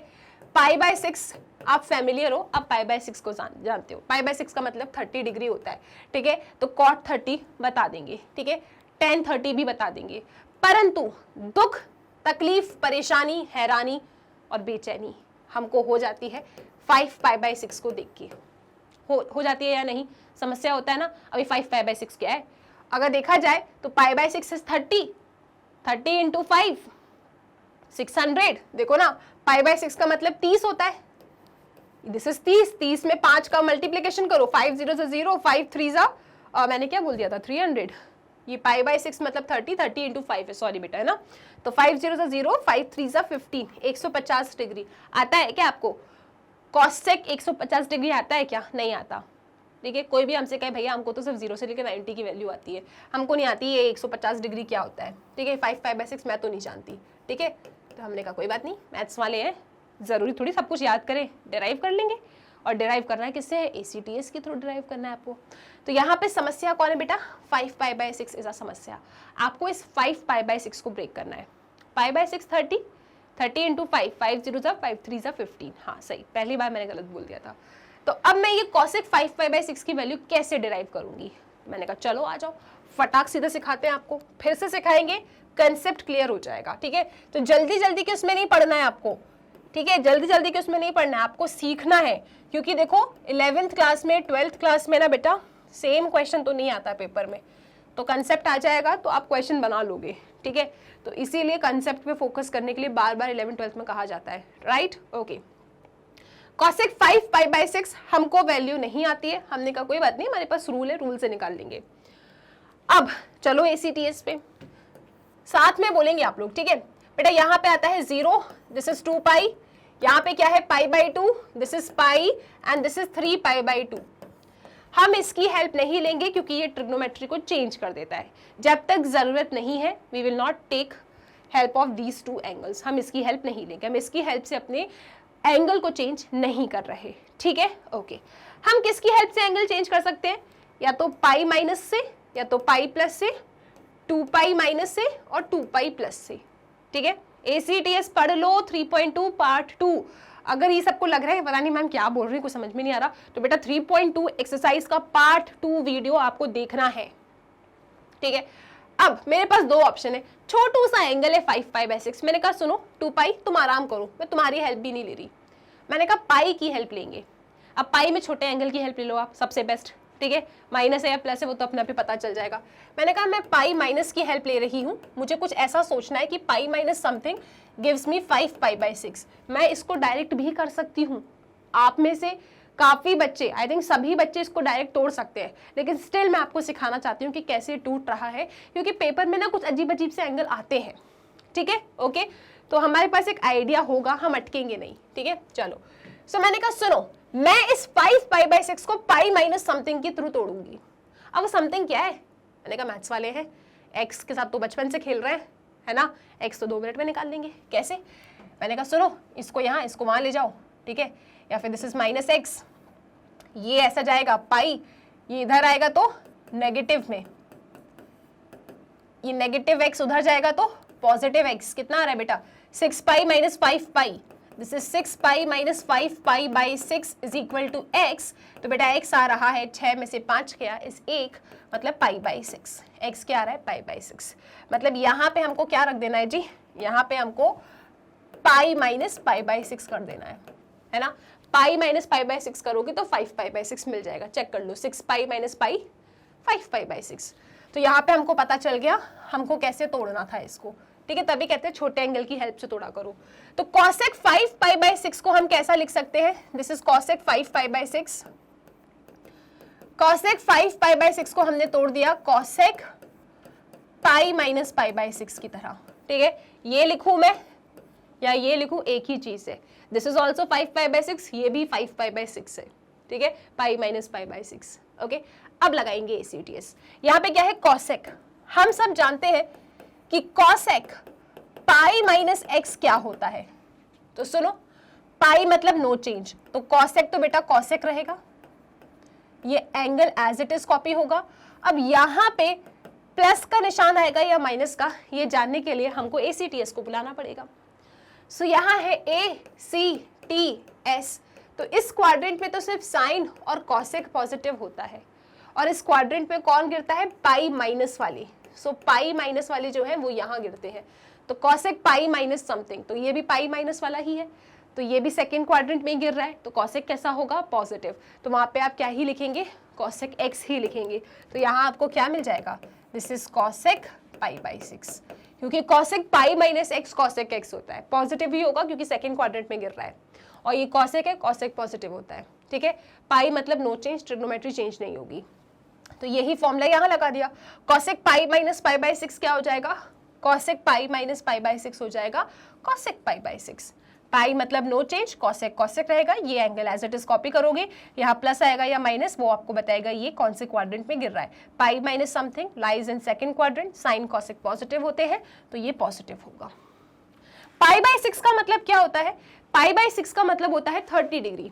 पाई बाय 6 आप फैमिलियर हो, अब पाई बाय 6 को जानते हो। पाई बाय 6 का मतलब 30 डिग्री होता है, ठीक है, तो cot 30 बता देंगे, ठीक है, tan 30 भी बता देंगे। परंतु दुख, तकलीफ, परेशानी, हैरानी और बेचैनी हमको हो जाती है 5 पाई बाय 6 को देख के। हो जाती है या नहीं, समस्या होता है ना। अभी 5 पाई बाय 6 क्या है, अगर देखा जाए तो पाई बाय 6 इज 30 इंटू 5 600। देखो ना, पाई बाय 6 का मतलब 30 होता है, दिस इज 30 में 5 का मल्टीप्लीकेशन करो, 5 0 0, 5 3 मैंने क्या बोल दिया था 300। ये पाई बाय 6 मतलब 30 इंटू 5 है, सॉरी बेटा, है ना। तो 5 0 0, 5 3 15, 150 डिग्री आता है क्या आपको? कॉसेक 150 डिग्री आता है क्या? नहीं आता, ठीक है। कोई भी हमसे कहे भैया हमको तो सिर्फ 0 से लेकर 90 की वैल्यू आती है, हमको नहीं आती ये 150 डिग्री क्या होता है, ठीक है। 5 पाई बाय 6 मैं तो नहीं जानती, ठीक है। तो हमने कहा कोई बात नहीं, मैथ्स वाले हैं, ज़रूरी थोड़ी सब कुछ याद करें, डिराइव कर लेंगे। और डिराइव करना है किससे? ACTS के थ्रू डिराइव करना है आपको। तो यहाँ पे समस्या कौन है बेटा? 5 पाई बाय 6 इज अ समस्या। आपको इस 5 पाई बाय 6 को ब्रेक करना है। पाई बाय 6 30 इंटू 5, 5 0 5 3 15। हाँ सही, पहली बार मैंने गलत बोल दिया था। तो अब मैं ये कॉसेक 5 पाई बाय 6 की वैल्यू कैसे डिराइव करूंगी? मैंने कहा चलो आ जाओ, फटाक सीधे सिखाते हैं आपको, फिर से सिखाएंगे, कंसेप्ट क्लियर हो जाएगा, ठीक है। तो जल्दी जल्दी के उसमें नहीं पढ़ना है आपको, ठीक है, जल्दी जल्दी के उसमें नहीं पढ़ना है, आपको सीखना है। क्योंकि देखो 11th क्लास में 12th क्लास में ना बेटा सेम क्वेश्चन तो नहीं आता पेपर में, तो कंसेप्ट आ जाएगा तो आप क्वेश्चन बना लोगे, ठीक है। तो इसीलिए कंसेप्ट पे फोकस करने के लिए बार बार 11th 12th में कहा जाता है, right, okay. Cosec 5 pi by 6 हमको वैल्यू नहीं आती है, हमने कहा कोई बात नहीं, हमारे पास रूल है, रूल से निकाल लेंगे। अब चलो ACTS पे साथ में बोलेंगे आप लोग, ठीक है बेटा। यहाँ पे आता है 0, दिस इज 2 पाई, यहाँ पे क्या है pi by 2, this is pi and this is 3 pi by 2। हम इसकी हेल्प नहीं लेंगे क्योंकि ये ट्रिग्नोमेट्री को चेंज कर देता है। जब तक जरूरत नहीं है we will not take help of these 2 angles, हम इसकी हेल्प नहीं लेंगे, हम इसकी हेल्प से अपने एंगल को चेंज नहीं कर रहे, ठीक है, ओके। हम किसकी हेल्प से एंगल चेंज कर सकते हैं? या तो पाई माइनस से, या तो पाई प्लस से, 2 पाई माइनस से और 2 पाई प्लस से, ठीक है। ACTS पढ़ लो 3.2 पार्ट 2। अगर ये सबको लग रहा है पता नहीं मैम क्या बोल रही है, कुछ समझ में नहीं आ रहा, तो बेटा 3.2 एक्सरसाइज का पार्ट 2 वीडियो आपको देखना है, ठीक है। अब मेरे पास 2 ऑप्शन है, छोटू सा एंगल है 5 पाई बाय 6। मैंने कहा सुनो 2 पाई तुम आराम करो, मैं तुम्हारी हेल्प भी नहीं ले रही, मैंने कहा पाई की हेल्प लेंगे। अब पाई में छोटे एंगल की हेल्प ले लो आप, सबसे बेस्ट, ठीक है। माइनस है या प्लस है वो तो अपने आप ही पता चल जाएगा। मैंने कहा मैं पाई माइनस की हेल्प ले रही हूँ, मुझे कुछ ऐसा सोचना है कि pi minus something gives me 5 pi by 6। मैं इसको डायरेक्ट भी कर सकती हूँ, आप में से काफ़ी बच्चे, आई थिंक सभी बच्चे इसको डायरेक्ट तोड़ सकते हैं, लेकिन स्टिल मैं आपको सिखाना चाहती हूँ कि कैसे टूट रहा है, क्योंकि पेपर में ना कुछ अजीब अजीब से एंगल आते हैं, ठीक है, ओके। तो हमारे पास एक आइडिया होगा, हम अटकेंगे नहीं, ठीक है। चलो सो मैंने कहा सुनो मैं इस 5 पाई बाय 6 को पाई माइनस समथिंग के थ्रू तोड़ूंगी। अब वो समथिंग क्या है? मैंने कहा मैथ्स वाले हैं, एक्स के साथ तो बचपन से खेल रहे हैं, है ना, एक्स तो 2 मिनट में निकाल लेंगे, कैसे? मैंने कहा सुनो इसको यहाँ इसको वहाँ ले जाओ, ठीक है, या फिर दिस इज माइनस एक्स, ये ऐसा जाएगा पाई, ये इधर आएगा तो नेगेटिव में, ये नेगेटिव एक्स उधर जाएगा तो पॉजिटिव एक्स। कितना आ रहा है बेटा? 6 pi minus 5 pi, this is 6 pi minus 5 pi by 6 is equal to x. तो बेटा एक्स आ रहा है 6 में से 5 गया इस 1, मतलब पाई बाई 6। एक्स क्या आ रहा है? Pi by 6। मतलब यहाँ पे हमको क्या रख देना है जी? यहाँ पे हमको पाई माइनस पाई बाई 6 कर देना है ना। पाई माइनस पाई बाई 6 करोगे तो 5 पाई बाई 6 मिल जाएगा, चेक कर लो, 6 pi minus pi 5 pi by 6। तो यहाँ पे हमको पता चल गया हमको कैसे तोड़ना था इसको, ठीक है। तभी कहते हैं छोटे एंगल की हेल्प से तोड़ा करो। तो कॉसेक 5 पाई बाई 6 को हम कैसा लिख सकते हैं? This is cosec 5 pi by 6। Cosec 5 pi by 6 को हमने तोड़ दिया cosec pi minus pi by 6 की तरह, ठीक है। ये लिखूं मैं, या ये लिखूं, एक ही चीज है। This is also 5 pi by 6, ये भी 5 पाई बाई 6 है, ठीक है, पाई माइनस पाई बाई 6। ओके, अब लगाएंगे ACTS। यहाँ पे क्या है, कॉसेक। हम सब जानते हैं कि कॉसेक पाई माइनस एक्स क्या होता है। तो सुनो, पाई मतलब नो चेंज, तो कॉसेक तो बेटा कॉसेक रहेगा, ये angle as it is copy होगा। अब यहाँ पे प्लस का निशान आएगा या माइनस का, ये जानने के लिए हमको ACTS को बुलाना पड़ेगा। सो यहाँ है ACTS, तो इस क्वाड्रेंट में तो सिर्फ साइन और कॉसेक पॉजिटिव होता है, और इस क्वाड्रेंट में कौन गिरता है, पाई माइनस वाली। सो पाई माइनस वाले जो है वो यहाँ गिरते हैं, तो कॉसेक पाई माइनस समथिंग, तो ये भी पाई माइनस वाला ही है, तो ये भी सेकेंड क्वाड्रेंट में गिर रहा है, तो कॉसेक कैसा होगा, पॉजिटिव। तो वहाँ पे आप क्या ही लिखेंगे, कॉसेक एक्स ही लिखेंगे। तो यहाँ आपको क्या मिल जाएगा, this is cosec pi by 6, क्योंकि cosec pi minus x cosec x होता है, पॉजिटिव ही होगा क्योंकि सेकेंड क्वाड्रेंट में गिर रहा है, और ये कॉसेक है, कॉसेक पॉजिटिव होता है, ठीक है। पाई मतलब नो चेंज, ट्रिग्नोमेट्री चेंज नहीं होगी, तो यही फॉर्मूला यहाँ लगा दिया। Cosec pi minus pi by 6 क्या हो जाएगा, cosec pi minus pi by 6 हो जाएगा कॉसेक पाई बाई 6। पाई मतलब नो चेंज, कॉसेक कॉसेक रहेगा, ये angle as it is copy करोगे, यहाँ प्लस आएगा या माइनस वो आपको बताएगा ये कौन से क्वाड्रेंट में गिर रहा है। पाई minus something lies in second quadrant, sign cosec positive होते हैं, तो ये पॉजिटिव होगा। पाई बाई 6 का मतलब क्या होता है, पाई बाई 6 का मतलब होता है 30 डिग्री,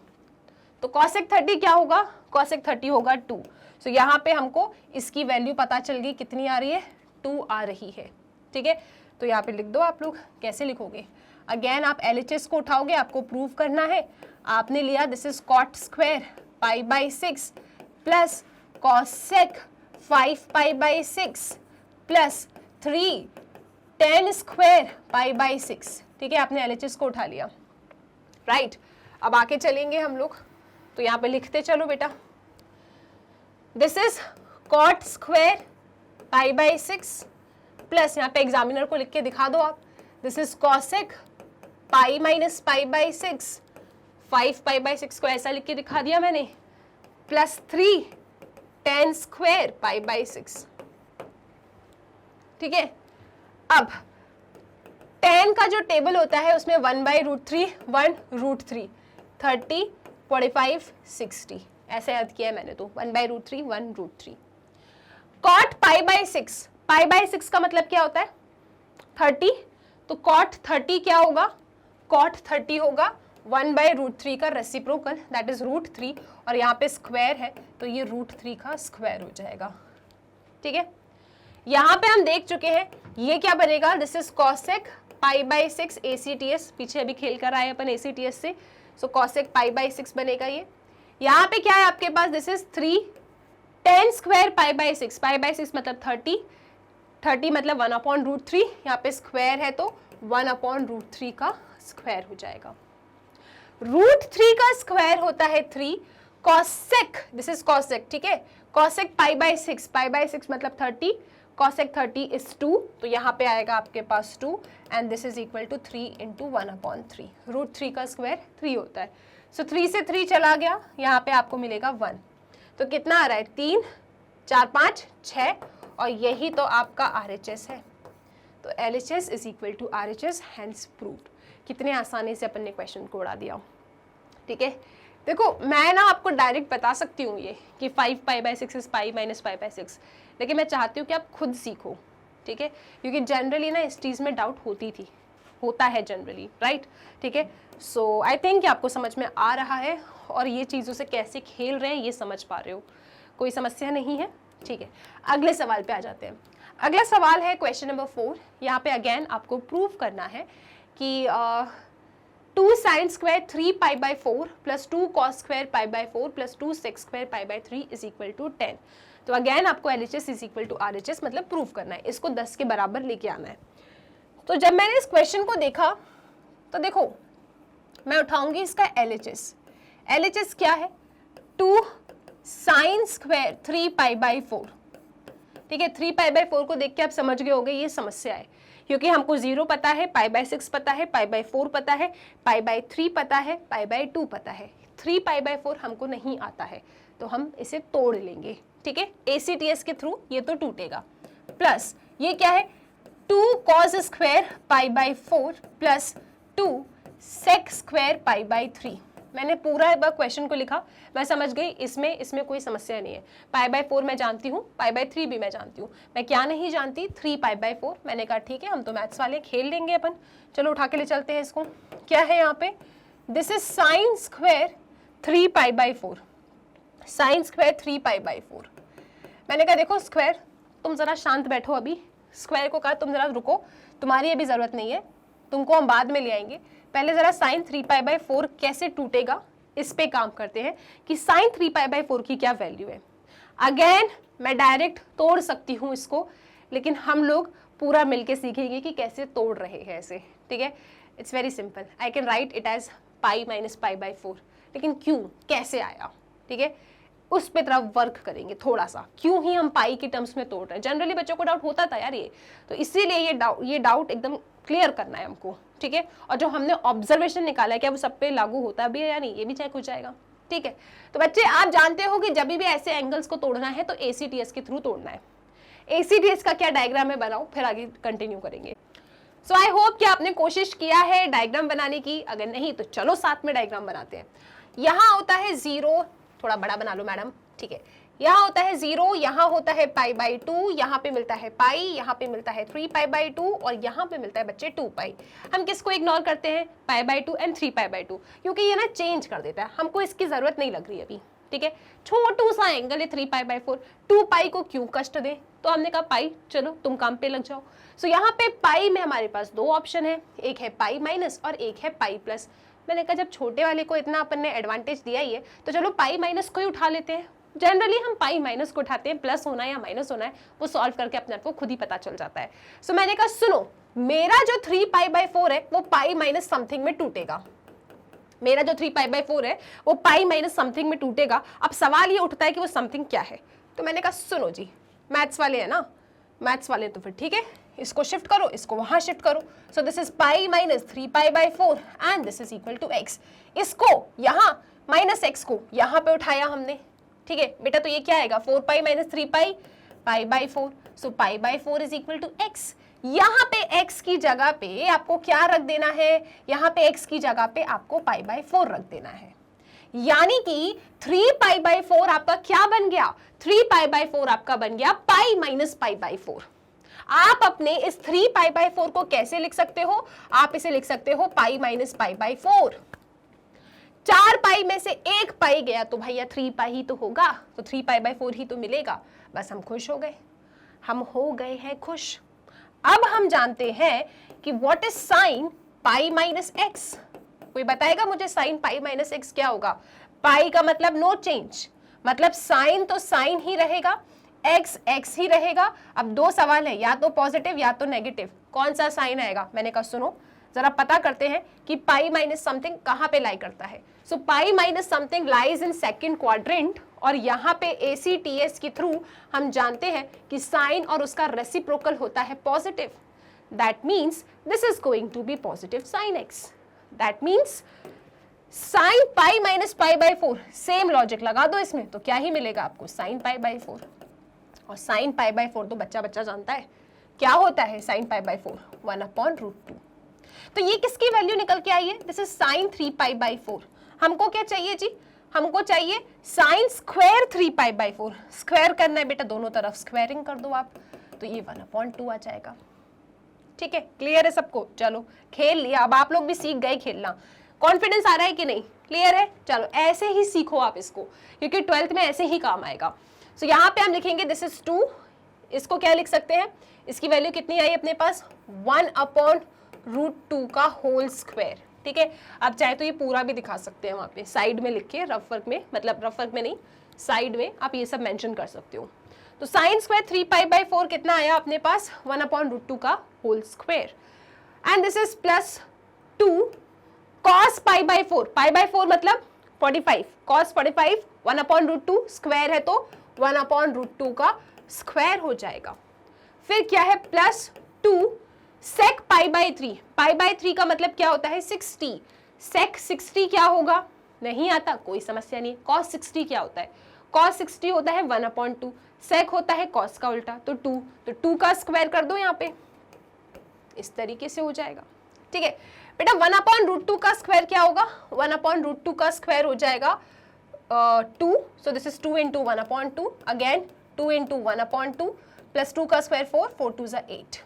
तो कॉसेक 30 क्या होगा, कॉसेक 30 होगा 2। सो यहाँ पे हमको इसकी वैल्यू पता चल गई, कितनी आ रही है, 2 आ रही है, ठीक है। तो यहाँ पे लिख दो आप लोग, कैसे लिखोगे, अगेन आप LHS को उठाओगे, आपको प्रूव करना है। आपने लिया this is cot square pi by 6 plus cosec 5 pi by 6 plus 3 10 square pi by 6, ठीक है, आपने LHS को उठा लिया, राइट। अब आके चलेंगे हम लोग, तो यहाँ पे लिखते चलो बेटा, this is cot square pi by 6 plus, यहाँ पे एग्जामिनर को लिख के दिखा दो आप, this is cosec pi minus pi by 6, 5 pi by 6 को ऐसा लिख के दिखा दिया मैंने, प्लस 3 10 स्क्वायर पाई बाई 6, ठीक है। अब 10 का जो टेबल होता है उसमें 1 बाई रूट 3 1 रूट 3 30 45 60 ऐसे याद किया है मैंने, तो 1 by root 3 1 root 3। Cot pi by 6, pi by 6 का मतलब क्या होता है 30, तो कॉट 30 क्या होगा, कॉट 30 होगा 1 बाई रूट 3 का रेसिप्रोकल, दैट इज रूट 3, और यहाँ पे स्क्वायर है तो ये रूट 3 का स्क्वायर हो जाएगा, ठीक है। यहाँ पे हम देख चुके हैं ये क्या बनेगा, this is cosec pi by 6 ACTS, पीछे अभी खेल कर आए अपन ACTS से, सो कॉसेक पाई बाई 6 बनेगा ये। यहाँ पे क्या है आपके पास, this is 3 10 square pi by 6, pi by 6 मतलब 30, 30 मतलब 1 अपॉन रूट 3, यहाँ पे स्क्वायर है तो 1 अपॉन रूट 3 का स्क्वायर हो जाएगा। रूट 3 का स्क्वायर होता है 3, कॉसेक दिस इज कॉसेक, ठीक है, cosec pi by 6, pi by 6 मतलब 30, कॉसेक 30 इज 2, तो यहाँ पे आएगा आपके पास 2 and this is equal to 3 into 1 upon 3, root 3 का स्क्वायर 3 होता है। सो 3 से 3 चला गया, यहाँ पे आपको मिलेगा 1, तो कितना आ रहा है 3 4 5 6, और यही तो आपका RHS है, तो LHS is equal to RHS, hence proved. कितने आसानी से अपन ने क्वेश्चन को उड़ा दिया, ठीक है। देखो मैं ना आपको डायरेक्ट बता सकती हूँ ये कि 5 pi by 6 is pi minus pi by 6, लेकिन मैं चाहती हूँ कि आप खुद सीखो, ठीक है, क्योंकि जनरली ना इस चीज़ में डाउट होता है जनरली, राइट, ठीक है। सो आई थिंक कि आपको समझ में आ रहा है और ये चीज़ों से कैसे खेल रहे हैं ये समझ पा रहे हो, कोई समस्या नहीं है, ठीक है। अगले सवाल पे आ जाते हैं। अगला सवाल है क्वेश्चन नंबर 4। यहाँ पे अगेन आपको प्रूव करना है कि 2 sine square 3 pi by 4 plus 2 cos square pi by 4 plus 2 sec square pi by 3 is equal to 10। तो अगेन आपको LHS is equal to RHS मतलब प्रूव करना है, इसको 10 के बराबर लेके आना है। तो जब मैंने इस क्वेश्चन को देखा तो देखो मैं उठाऊंगी इसका LHS। LHS क्या है, 2 साइन स्क्वायर 3 पाई बाई 4, ठीक है। 3 पाई बाई 4 को देख के आप समझ गए होंगे ये समस्या है, क्योंकि हमको 0 पता है, पाई बाई 6 पता है, पाई बाई 4 पता है, पाई बाई 3 पता है, पाई बाई 2 पता है, 3 पाई बाई 4 हमको नहीं आता है, तो हम इसे तोड़ लेंगे, ठीक है। ACTS के थ्रू ये तो टूटेगा, प्लस ये क्या है 2 cos square pi by 4 plus 2 sec square pi by 3। मैंने पूरा एक बार क्वेश्चन को लिखा, मैं समझ गई इसमें कोई समस्या नहीं है। पाई बाई 4 मैं जानती हूँ, पाई बाई 3 भी मैं जानती हूँ। मैं क्या नहीं जानती, 3 पाई बाई 4। मैंने कहा ठीक है, हम तो मैथ्स वाले, खेल लेंगे अपन। चलो उठा के ले चलते हैं इसको। क्या है यहाँ पे, this is sign square 3 pi by 4, sign square 3 pi by 4। मैंने कहा देखो स्क्वायर, तुम जरा शांत बैठो अभी। स्क्वायर को कहा तुम जरा रुको, तुम्हारी अभी जरूरत नहीं है, तुमको हम बाद में ले आएंगे। पहले जरा साइन 3 पाई बाई 4 कैसे टूटेगा इस पे काम करते हैं कि साइन 3 पाई बाई 4 की क्या वैल्यू है। अगेन मैं डायरेक्ट तोड़ सकती हूँ इसको, लेकिन हम लोग पूरा मिलके सीखेंगे कि कैसे तोड़ रहे हैं ऐसे, ठीक है। It's very simple, I can write it as pi minus pi by 4। लेकिन क्यों, कैसे आया, ठीक है, उस पे तरफ वर्क करेंगे थोड़ा सा, क्यों ही हम पाई की टर्म्स में तोड़ रहे हैं। जनरली बच्चों को डाउट होता था यार ये, तो इसीलिए ये डाउट एकदम क्लियर करना है हमको, ठीक है। और जो हमने ऑब्जर्वेशन निकाला है क्या वो सब पे लागू होता भी है या नहीं, ये भी चेक हो जाएगा, ठीक है। तो बच्चे आप जानते हो कि जब भी ऐसे एंगल्स को तोड़ना है तो ACTS के थ्रू तोड़ना है। ACTS का क्या डायग्राम है बनाओ, फिर आगे कंटिन्यू करेंगे। सो आई होप कि आपने कोशिश किया है डायग्राम बनाने की, अगर नहीं तो चलो साथ में डायग्राम बनाते हैं। यहाँ होता है 0, थोड़ा बड़ा बना लो मैडम, ठीक है। यहाँ होता है 0, यहाँ होता है पाई बाई 2, यहाँ पे मिलता है पाई, यहाँ पे मिलता है 3 पाई बाई 2 और यहाँ पे मिलता है बच्चे 2 पाई। हम किसको इग्नोर करते हैं, पाई बाई 2 एंड 3 पाई बाई 2, क्योंकि ये ना चेंज कर देता है, हमको इसकी जरूरत नहीं लग रही अभी, ठीक है। छोटू सा एंगल है 3 पाई बाई 4, 2 पाई को क्यों कष्ट दे, तो हमने कहा पाई, चलो तुम काम पे लग जाओ। सो यहाँ पे पाई में हमारे पास 2 ऑप्शन है, एक है पाई माइनस और एक है पाई प्लस। मैंने कहा जब छोटे वाले को इतना अपन ने एडवांटेज दिया ही है तो चलो पाई माइनस को ही उठा लेते हैं। जनरली हम पाई माइनस को उठाते हैं, प्लस होना है या माइनस होना है वो सॉल्व करके अपने आप को खुद ही पता चल जाता है। सो मैंने कहा सुनो, मेरा जो 3 पाई बाई 4 है वो पाई माइनस समथिंग में टूटेगा। मेरा जो 3 पाई बाई 4 है वो पाई माइनस समथिंग में टूटेगा। अब सवाल ये उठता है कि वो समथिंग क्या है। तो मैंने कहा सुनो जी, मैथ्स वाले है ना, मैथ्स वाले तो फिर ठीक है, इसको शिफ्ट करो, इसको वहां शिफ्ट करो। So this is pi minus 3 pi by 4 and this is equal to x। इसको यहाँ माइनस x को यहाँ पे उठाया हमने, ठीक है बेटा। तो ये क्या आएगा, 4 pi minus 3 pi, pi by 4। So pi by 4 is equal to x। यहाँ पे x की जगह पे आपको क्या रख देना है, यहाँ पे x की जगह पे आपको पाई बाई 4 रख देना है। यानी कि 3 पाई बाई 4 आपका क्या बन गया, 3 पाई बाई 4 आपका बन गया पाई माइनस पाई बाई 4। आप अपने इस 3 पाई बाई 4 को कैसे लिख सकते हो, आप इसे लिख सकते हो पाई माइनस पाई बाई 4। 4 पाई में से 1 पाई गया तो भैया 3 पाई ही तो होगा, तो 3 पाई बाई 4 ही तो मिलेगा। बस हम खुश हो गए, हम हो गए हैं खुश। अब हम जानते हैं कि what is sign pi minus x. कोई बताएगा मुझे साइन पाई माइनस एक्स क्या होगा। पाई का मतलब नो चेंज, मतलब साइन तो साइन ही रहेगा, एक्स एक्स ही रहेगा। अब 2 सवाल है, या तो पॉजिटिव या तो नेगेटिव, कौन सा साइन आएगा। मैंने कहा सुनो जरा पता करते हैं कि पाई माइनस समथिंग कहाँ पे लाई करता है। So pi minus something lies in second quadrant, और यहाँ पे ACTS के थ्रू हम जानते हैं कि साइन और उसका रेसिप्रोकल होता है positive. That means this is going to be positive sine x. That means sine pi minus pi by 4, same logic लगा दो इसमें तो क्या ही मिलेगा आपको, साइन पाई बाई 4। और साइन पाई बाई 4 तो बच्चा बच्चा जानता है क्या होता है, साइन पाई बाई 4 1/√2। तो ये किसकी वैल्यू निकल के आई है, this is sign 3 pi by 4। हमको क्या चाहिए जी, हमको चाहिए sign square 3 pi by 4। Square करना है बेटा, दोनों तरफ स्क्वायरिंग कर दो आप, तो ये 1/2 आ जाएगा। ठीक है, क्लियर है सबको। चलो खेल लिया, अब आप लोग भी सीख गए खेलना। कॉन्फिडेंस आ रहा है कि नहीं, क्लियर है। चलो ऐसे ही सीखो आप इसको, क्योंकि 12th में ऐसे ही काम आएगा। सो यहाँ पे हम लिखेंगे दिस इज 2, इसको क्या लिख सकते हैं, इसकी वैल्यू कितनी आई अपने पास 1/√2 का होल स्क्वायर। ठीक है, आप चाहे तो ये पूरा भी दिखा सकते हैं वहाँ पे साइड में लिख के, रफ वर्क में, मतलब रफ वर्क में नहीं, साइड में आप ये सब मेंशन कर सकते हो। तो साइन स्क्वायर 3 पाई बाई 4 कितना आया अपने पास 1/√2 का whole square, and this is plus 2 cos pi by 4, pi by 4 मतलब 45, cos 45 1/√2 स्क्वायर है तो 1/√2 का स्क्वायर हो जाएगा। फिर क्या है plus 2 sec pi by 3, pi by 3 का मतलब क्या होता है 60, sec 60 क्या होगा, नहीं आता कोई समस्या नहीं। cos 60 क्या होता है, cos 60 होता है 1/2, sec होता है cos का उल्टा तो 2, तो 2 का स्क्वायर कर दो यहाँ पे, इस तरीके से हो जाएगा। ठीक है, बेटा 1/√2 का स्क्वायर क्या होगा? 1/√2 का स्क्वायर हो जाएगा 2, सो this is 2 into 1/2, again 2 into 1/2 plus 2 का स्क्वायर 4, 4 2 ज़ा 8।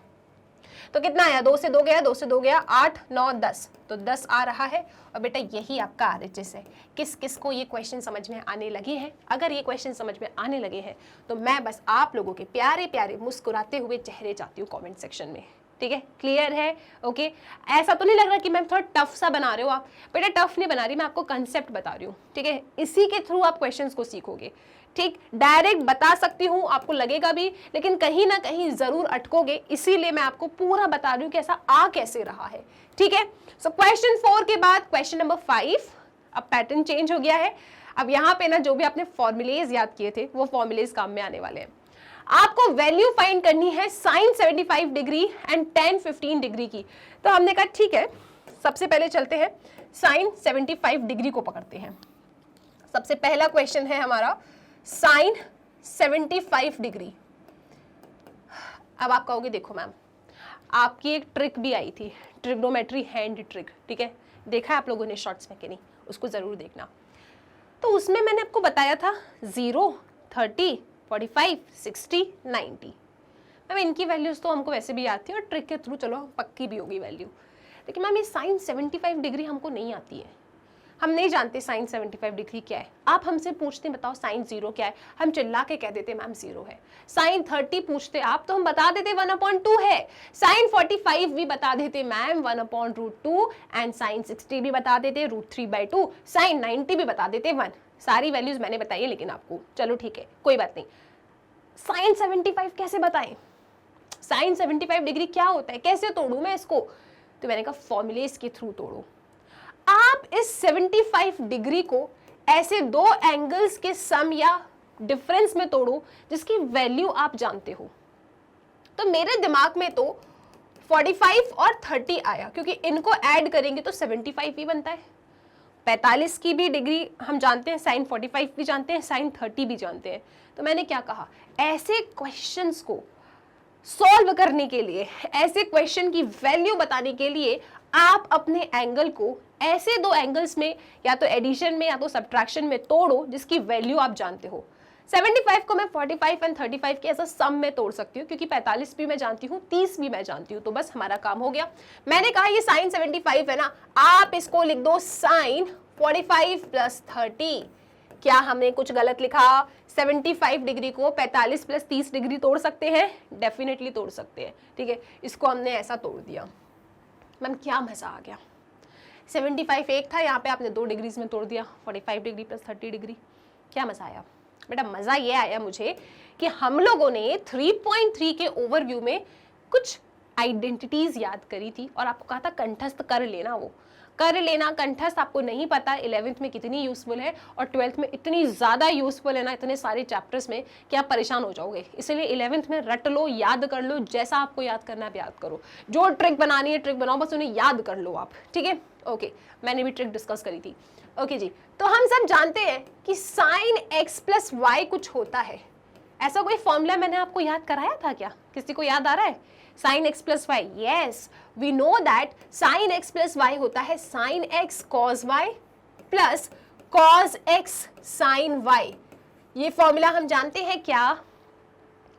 तो कितना आया? 2 से 2 गया, 2 से 2 गया, 8 9 10, तो 10 आ रहा है। और बेटा यही आपका RHS है। किस किस को ये क्वेश्चन समझ में आने लगे हैं? अगर ये क्वेश्चन समझ में आने लगे हैं तो मैं बस आप लोगों के प्यारे प्यारे मुस्कुराते हुए चेहरे चाहती हूँ कमेंट सेक्शन में। ठीक है, क्लियर है? ओके, ऐसा तो नहीं लग रहा कि मैम थोड़ा टफ सा बना रहे हो आप? बेटा टफ नहीं बना रही, मैं आपको कंसेप्ट बता रही हूँ। ठीक है, इसी के थ्रू आप क्वेश्चंस को सीखोगे। ठीक, डायरेक्ट बता सकती हूँ, आपको लगेगा भी, लेकिन कहीं ना कहीं जरूर अटकोगे, इसीलिए मैं आपको पूरा बता रही हूँ कि ऐसा आ कैसे रहा है। ठीक है, सो क्वेश्चन 4 के बाद क्वेश्चन नंबर 5। अब पैटर्न चेंज हो गया है। अब यहाँ पे ना जो भी आपने फॉर्मुलेज याद किए थे वो फॉर्मुलेज काम में आने वाले हैं। आपको वैल्यू फाइंड करनी है sine 75 degree and tan 15 degree की। तो हमने कहा ठीक है, सबसे पहले चलते हैं साइन 75 डिग्री को पकड़ते हैं। सबसे पहला क्वेश्चन है हमारा साइन 75 डिग्री। अब आप कहोगे देखो मैम, आपकी एक ट्रिक भी आई थी, ट्रिग्नोमेट्री हैंड ट्रिक। ठीक है, देखा है आप लोगों ने शॉर्ट्स में कि नहीं? उसको जरूर देखना। तो उसमें मैंने आपको बताया था 0, 30, 45, 60, 90। मैम इनकी वैल्यूज तो हमको वैसे भी आती है और ट्रिक के थ्रू चलो पक्की भी होगी वैल्यू, लेकिन मैम ये साइन 75 डिग्री हमको नहीं आती है। हम नहीं जानते साइन 75 डिग्री क्या है। आप हमसे पूछते बताओ साइन 0 क्या है, हम चिल्ला के कह देते मैम 0 है। साइन 30 पूछते आप तो हम बता देते 1/2 है। साइन 45 भी बता देते मैम 1/√2, एंड साइन 60 भी बता देते √3/2, साइन 90 भी बता देते 1। सारी वैल्यूज मैंने बताई है लेकिन आपको, चलो ठीक है कोई बात नहीं। साइन 75 कैसे बताएं? साइन 75 डिग्री क्या होता है, कैसे तोड़ू मैं इसको? तो मैंने कहा फॉर्मुलेस के थ्रू तोड़ो। आप इस 75 डिग्री को ऐसे दो एंगल्स के सम या डिफरेंस में तोड़ो जिसकी वैल्यू आप जानते हो। तो मेरे दिमाग में तो 45 और 30 आया, क्योंकि इनको ऐड करेंगे तो 75 ही बनता है। 45 की भी डिग्री हम जानते हैं, साइन 45 भी जानते हैं, साइन 30 भी जानते हैं। तो मैंने क्या कहा, ऐसे क्वेश्चंस को सॉल्व करने के लिए, ऐसे क्वेश्चन की वैल्यू बताने के लिए आप अपने एंगल को ऐसे दो एंगल्स में, या तो एडिशन में या तो सब्ट्रैक्शन में तोड़ो जिसकी वैल्यू आप जानते हो। 75 को मैं 45 एंड 35 के ऐसा सम में तोड़ सकती हूँ, क्योंकि 45 भी मैं जानती हूँ, 30 भी मैं जानती हूँ, तो बस हमारा काम हो गया। मैंने कहा ये साइन 75 है ना, आप इसको लिख दो साइन 45 प्लस 30। क्या हमने कुछ गलत लिखा? 75 डिग्री को 45 प्लस 30 डिग्री तोड़ सकते हैं, डेफिनेटली तोड़ सकते हैं। ठीक है, इसको हमने ऐसा तोड़ दिया। मैम क्या मजा आ गया, 75 एक था, यहाँ पे आपने 2 डिग्रीज में तोड़ दिया, 45 डिग्री प्लस 30 डिग्री। क्या मजा आया बेटा? मजा ये आया मुझे कि हम लोगों ने 3.3 के ओवरव्यू में कुछ आइडेंटिटीज याद करी थी और आपको कहा था कंठस्थ कर लेना, वो कर लेना। कंठस्थ आपको नहीं पता 11th में कितनी यूजफुल है और 12th में इतनी ज़्यादा यूजफुल है ना, इतने सारे चैप्टर्स में कि आप परेशान हो जाओगे। इसलिए 11th में रट लो, याद कर लो, जैसा आपको याद करना है याद करो, जो ट्रिक बनानी है ट्रिक बनाओ, बस उन्हें याद कर लो आप। ठीक है, ओके, मैंने भी ट्रिक डिस्कस करी थी। ओके जी, तो हम सब जानते हैं कि साइन x प्लस वाई कुछ होता है। ऐसा कोई फॉर्मूला मैंने आपको याद कराया था क्या? किसी को याद आ रहा है? Sine x plus y, yes we know that sine x plus y होता है sine x cos y plus cos x sine y। ये फॉर्मूला हम जानते हैं क्या?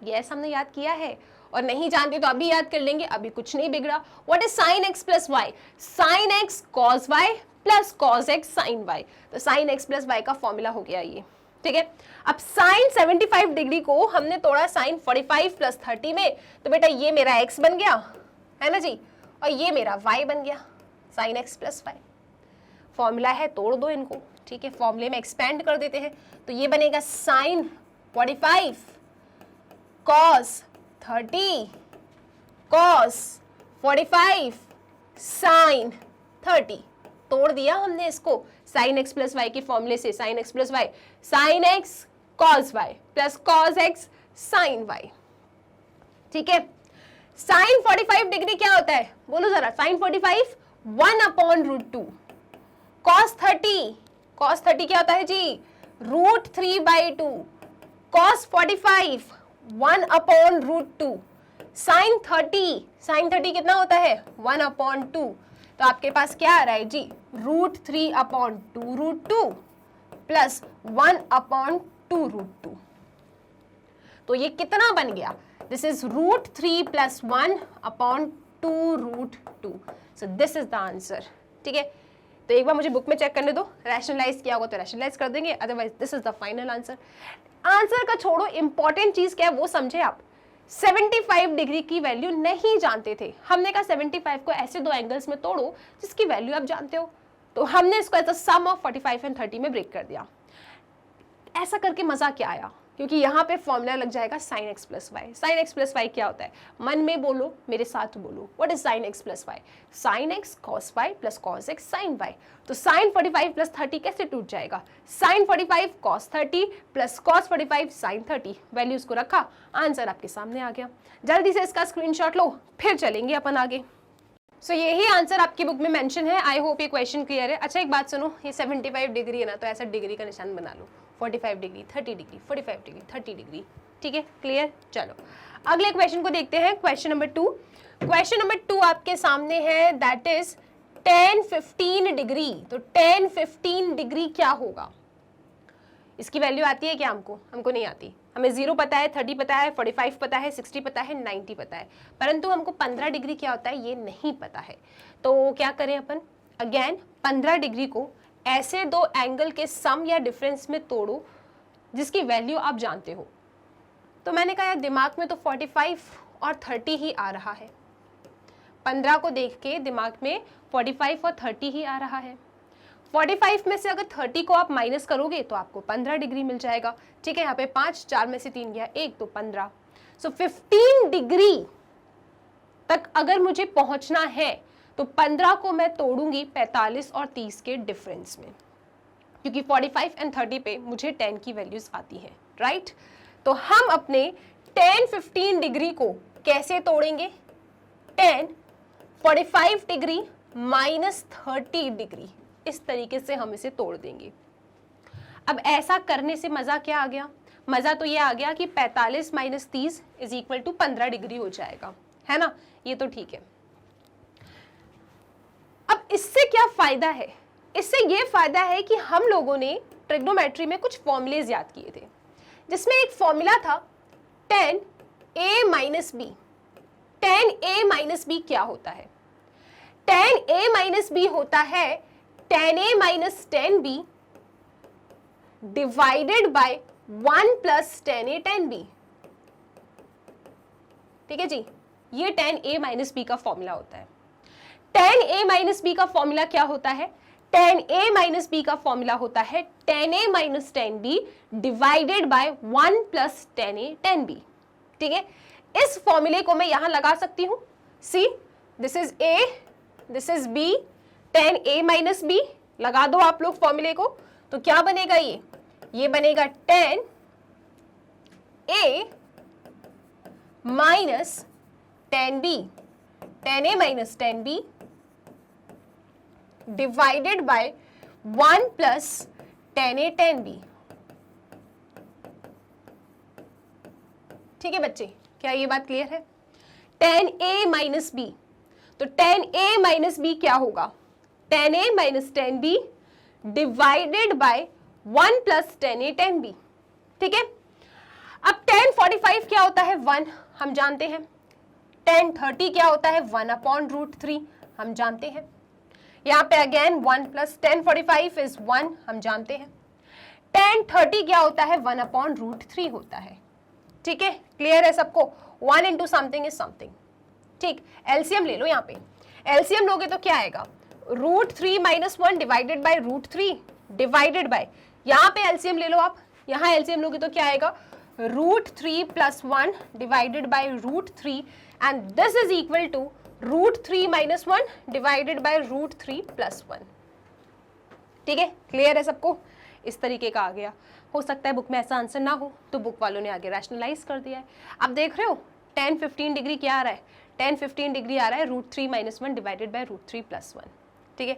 यस हमने याद किया है, और नहीं जानते तो अभी याद कर लेंगे, अभी कुछ नहीं बिगड़ा। What is sine x plus y? Sine x cos y plus cos x sine y। तो साइन x प्लस वाई का फॉर्मूला हो गया ये। ठीक है, अब साइन 75 डिग्री को हमने तोड़ा साइन 45 प्लस 30 में, तो बेटा ये मेरा x बन गया है ना जी, और ये मेरा y बन गया, sine x plus y. Formula है, तोड़ दो इनको। ठीक है, फॉर्मूले में एक्सपेंड कर देते हैं, तो ये बनेगा साइन 45 कॉस 30 कॉस 45 साइन 30। तोड़ दिया हमने इसको साइन x प्लस वाई के फॉर्मूले से। Sine x plus y sine x cos y plus cos x sine y। ठीक है, साइन 45 डिग्री क्या होता है बोलो जरा? साइन 45 1/√2, कॉस 30 क्या होता है जी? √3/2, कॉस 45 1/√2, साइन 30 कितना होता है? 1/2। तो आपके पास क्या आ रहा है जी, √3/2√2 प्लस 1/2√2। तो ये कितना बन गया, this is √3 plus 1/2√2। So this is the answer. ठीक है, तो एक बार मुझे बुक में चेक करने दो, रैशनलाइज किया होगा तो रैशनलाइज कर देंगे, otherwise this is the final answer. Answer का छोड़ो, इंपॉर्टेंट चीज क्या है वो समझे आप। 75 डिग्री की वैल्यू नहीं जानते थे, हमने कहा 75 को ऐसे दो एंगल्स में तोड़ो जिसकी वैल्यू आप जानते हो, तो हमने इसको as a sum of 45 and 30 में ब्रेक कर दिया। ऐसा करके मजा क्या आया, क्योंकि यहाँ पे फॉर्मूला लग जाएगा sin x plus y. Sine x plus y क्या होता है, मन में बोलो, मेरे साथ बोलो, what is sin x plus y, sin x cos y plus cos x sin y। तो sin 45 प्लस 30 कैसे टूट जाएगा, sin 45 cos 30 plus cos 45 sin 30। Values को रखा, आंसर आपके सामने आ गया। जल्दी से इसका स्क्रीनशॉट लो, फिर चलेंगे अपन आगे। सो यही आंसर आपकी बुक में मेंशन है। आई होप ये क्वेश्चन क्लियर है। अच्छा एक बात सुनो, ये 75 डिग्री है ना, तो ऐसा डिग्री का निशान बना लो, 45 डिग्री, 30 डिग्री, 45 डिग्री, 30 डिग्री। ठीक है, क्लियर। चलो अगले क्वेश्चन को देखते हैं, क्वेश्चन नंबर 2। क्वेश्चन नंबर 2 आपके सामने है, दैट इज 10-15 डिग्री। तो 10-15 डिग्री क्या होगा, इसकी वैल्यू आती है क्या हमको, हमको नहीं आती। हमें 0 पता है, 30 पता है, 45 पता है, 60 पता है, 90 पता है, परंतु हमको 15 डिग्री क्या होता है ये नहीं पता है। तो क्या करें अपन, अगेन 15 डिग्री को ऐसे दो एंगल के सम या डिफरेंस में तोड़ो जिसकी वैल्यू आप जानते हो। तो मैंने कहा यार दिमाग में तो 45 और 30 ही आ रहा है, 15 को देख के दिमाग में 45 और 30 ही आ रहा है। 45 में से अगर 30 को आप माइनस करोगे तो आपको 15 डिग्री मिल जाएगा। ठीक है, यहाँ पे 5, 4 में से 3 गया 1, तो 15। सो 15 डिग्री तक अगर मुझे पहुंचना है तो 15 को मैं तोड़ूंगी 45 और 30 के डिफरेंस में, क्योंकि 45 एंड 30 पे मुझे 10 की वैल्यूज आती है, राइट। तो हम अपने 10-15 डिग्री को कैसे तोड़ेंगे, 10 45 डिग्री माइनस 30 डिग्री, इस तरीके से हम इसे तोड़ देंगे। अब ऐसा करने से मजा क्या आ गया, मजा तो ये आ गया कि 45 minus 30 is equal to 15 degree हो जाएगा, है ना, ये तो ठीक है। अब इससे क्या फायदा है, इससे ये फायदा है कि हम लोगों ने ट्रिग्नोमेट्री में कुछ फॉर्मूलेज याद किए थे, जिसमें एक फॉर्मूला था 10a minus B. 10a minus B क्या होता है, 10a माइनस बी होता है 10a minus 10b divided by 1 plus 10a 10b। ठीक है जी, ये 10a माइनस बी का फॉर्मूला होता है। 10a माइनस बी का फॉर्मूला क्या होता है, 10a माइनस बी का फॉर्मूला होता है 10a minus 10b divided by 1 plus 10a 10b। ठीक है, इस फॉर्मूले को मैं यहां लगा सकती हूं, see this is a, this is b, 10a minus b लगा दो आप लोग फॉर्मूले को, तो क्या बनेगा, ये बनेगा 10a minus 10b, 10a minus 10b divided by 1 plus 10a 10b। ठीक है बच्चे, क्या ये बात क्लियर है, 10a माइनस b, तो 10a माइनस b क्या होगा, 10a minus 10b divided by 1 plus 10a 10b। ठीक है, अब 1045 क्या होता है 1, हम जानते हैं। 1030 क्या होता है 1/√3, हम जानते हैं। यहाँ पे अगेन 1 प्लस 1045 इज 1, हम जानते हैं। 1030 क्या होता है 1/√3 होता है। ठीक है, क्लियर है सबको, 1 इंटू समथिंग इज समथिंग। ठीक, एलसीएम ले लो, यहाँ पे एलसीएम लोगे तो क्या आएगा, √3 minus 1 divided by √3 divided by, यहाँ पे एलसीएम ले लो आप, यहाँ एलसीएम लोगे तो क्या आएगा, √3 plus 1 divided by √3 and this is equal to √3 minus 1 divided by √3 plus 1। ठीक है, क्लियर है सबको, इस तरीके का आ गया। हो सकता है बुक में ऐसा आंसर ना हो, तो बुक वालों ने आगे रैशनलाइज कर दिया है। आप देख रहे हो 10-15 डिग्री क्या आ रहा है, 10-15 डिग्री आ रहा है √3 माइनस 1 डिवाइडेड बाय √3 प्लस 1। ठीक है,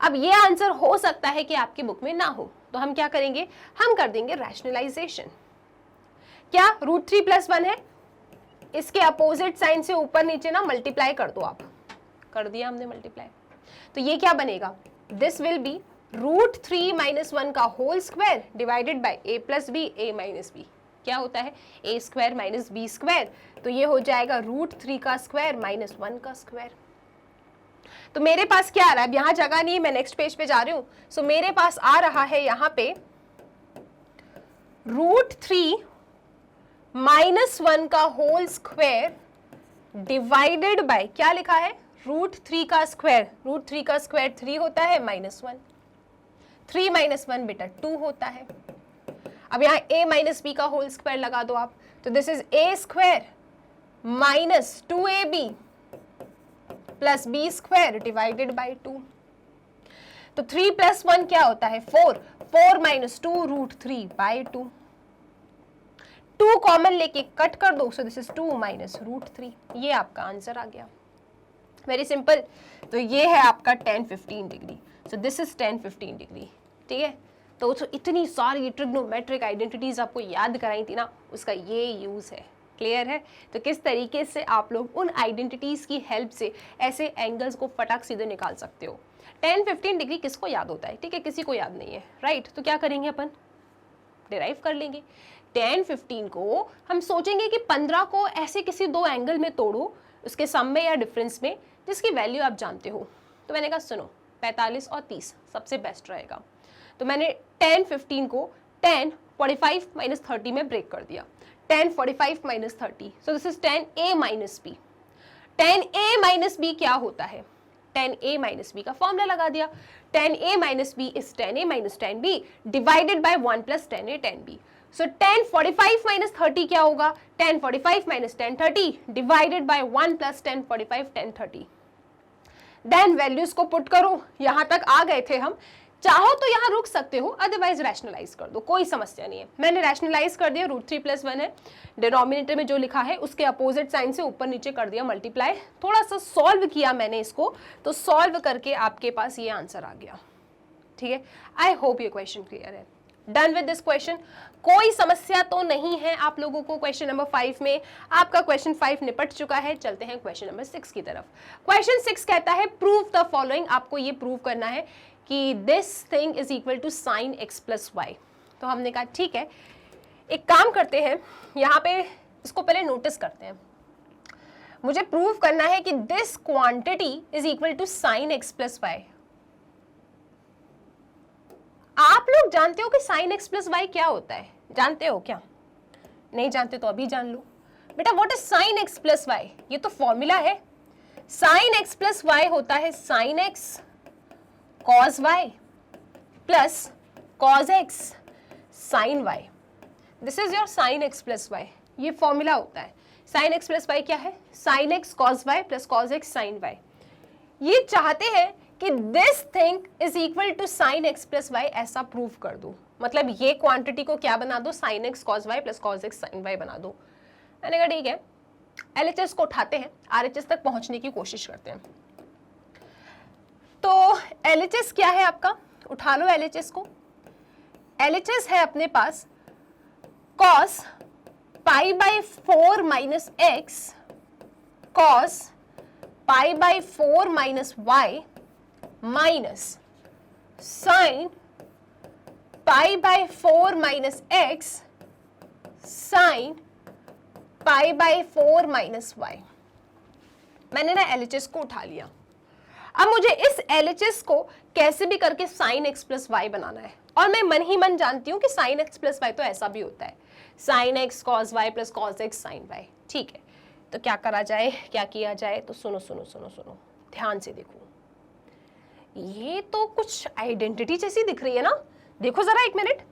अब ये आंसर हो सकता है कि आपकी बुक में ना हो, तो हम क्या करेंगे, हम कर देंगे रैशनलाइजेशन। क्या √3 प्लस 1 है, इसके अपोजिट साइन से ऊपर नीचे ना मल्टीप्लाई कर दो आप, कर दिया हमने मल्टीप्लाई, तो ये क्या बनेगा, दिस विल बी √3 - 1 का whole square divided by a + b a - b। क्या होता है, a² - b², तो ये हो जाएगा √3 का स्क्वायर - 1 का स्क्वायर। तो मेरे पास क्या आ रहा है, अब यहाँ जगह नहीं है, मैं नेक्स्ट पेज पे जा रही हूँ। सो मेरे पास आ रहा है यहाँ पे √3 - 1 का होल स्क्वायर डिवाइडेड बाय, क्या लिखा है, √3 का स्क्वायर। √3 का स्क्वायर 3 होता है, -1, 3 - 1 बेटा 2 होता है। अब यहाँ a - b का होल स्क्वायर लगा दो आप, तो this is a² - 2ab + b² divided by 2। तो 3 + 1 क्या होता है, 4, 4 - 2 √3/2। 2 कॉमन लेके कट कर दो, सो दिस इज 2 - √3। ये आपका आंसर आ गया, वेरी सिंपल। तो ये है आपका 10 15 degree. So this is 10 15 degree, ठीक है। तो इतनी सारी ट्रिग्नोमेट्रिक आइडेंटिटीज आपको याद कराई थी ना, उसका ये यूज है, क्लियर है। तो किस तरीके से आप लोग उन आइडेंटिटीज की हेल्प से ऐसे एंगल्स को फटाक सीधे निकाल सकते हो। 10 15 डिग्री किसको याद होता है, ठीक है, किसी को याद नहीं है, राइट। तो क्या करेंगे अपन, डिराइव कर लेंगे। 10 15 को हम सोचेंगे कि 15 को ऐसे किसी दो एंगल में तोड़ो, उसके सम में या डिफरेंस में, जिसकी वैल्यू आप जानते हो। तो मैंने कहा सुनो, 45 और 30 सबसे बेस्ट रहेगा। तो मैंने 10 15 को 10 45 - 30 में ब्रेक कर दिया। 10 45 - 30, सो this is 10a - b। 10a - b क्या होता है, 10a - b का फॉर्मूला लगा दिया। 10a - b is 10a - 10b divided by 1 + 10a 10b। सो 10 45 - 30 क्या होगा, 10 45 - 10 30 डिवाइडेड बाय 1 + 10 45 10 30। देन वैल्यूज को पुट करो, यहां तक आ गए थे हम। चाहो तो यहां रुक सकते हो, अदरवाइज रैशनलाइज कर दो, कोई समस्या नहीं है। मैंने रैशनलाइज कर दिया, √3 + 1 है, डिनोमिनेटर में जो लिखा है उसके अपोजिट साइन से ऊपर नीचे कर दिया मल्टीप्लाई। थोड़ा सा सॉल्व किया मैंने इसको, तो सॉल्व करके आपके पास ये आंसर आ गया, ठीक है। आई होप ये क्वेश्चन क्लियर है। डन विद दिस क्वेश्चन, कोई समस्या तो नहीं है आप लोगों को। क्वेश्चन नंबर 5 में आपका क्वेश्चन 5 निपट चुका है। चलते हैं क्वेश्चन नंबर 6 की तरफ। क्वेश्चन 6 कहता है प्रूव द फॉलोइंग। आपको ये प्रूव करना है कि this thing is equal to sin x + y। तो हमने कहा ठीक है, एक काम करते हैं, यहाँ पे इसको पहले नोटिस करते हैं। मुझे प्रूव करना है कि this quantity is equal to sin x + y। आप लोग जानते हो कि sin x + y क्या होता है, जानते हो क्या? नहीं जानते तो अभी जान लो बेटा। What is sin x + y? ये तो फॉर्मूला है। sin x + y होता है sin x cos y plus cos x sin y। This is your sin x + y। ये फॉर्मूला होता है। sin x + y क्या है, sin x cos y plus cos x sin y। ये चाहते हैं कि this thing is equal to sin x + y, ऐसा प्रूव कर दो। मतलब ये क्वांटिटी को क्या बना दो, sin x cos y plus cos x sin y बना दो। मैंने कहा ठीक है, LHS को उठाते हैं, RHS तक पहुंचने की कोशिश करते हैं। तो LHS क्या है आपका, उठा लो LHS को। LHS है अपने पास cos π/4 - x cos π/4 - y minus sin π/4 - x sin π/4 - y। मैंने ना LHS को उठा लिया। अब मुझे इस LHS को कैसे भी करके sin x + y बनाना है। और मैं मन ही मन जानती हूँ कि sin x + y तो ऐसा भी होता है, sin x cos y plus cos x sin y। ठीक है, तो क्या करा जाए, क्या किया जाए? तो सुनो सुनो सुनो सुनो, ध्यान से देखो। ये तो कुछ आइडेंटिटी जैसी दिख रही है ना, देखो जरा एक मिनट।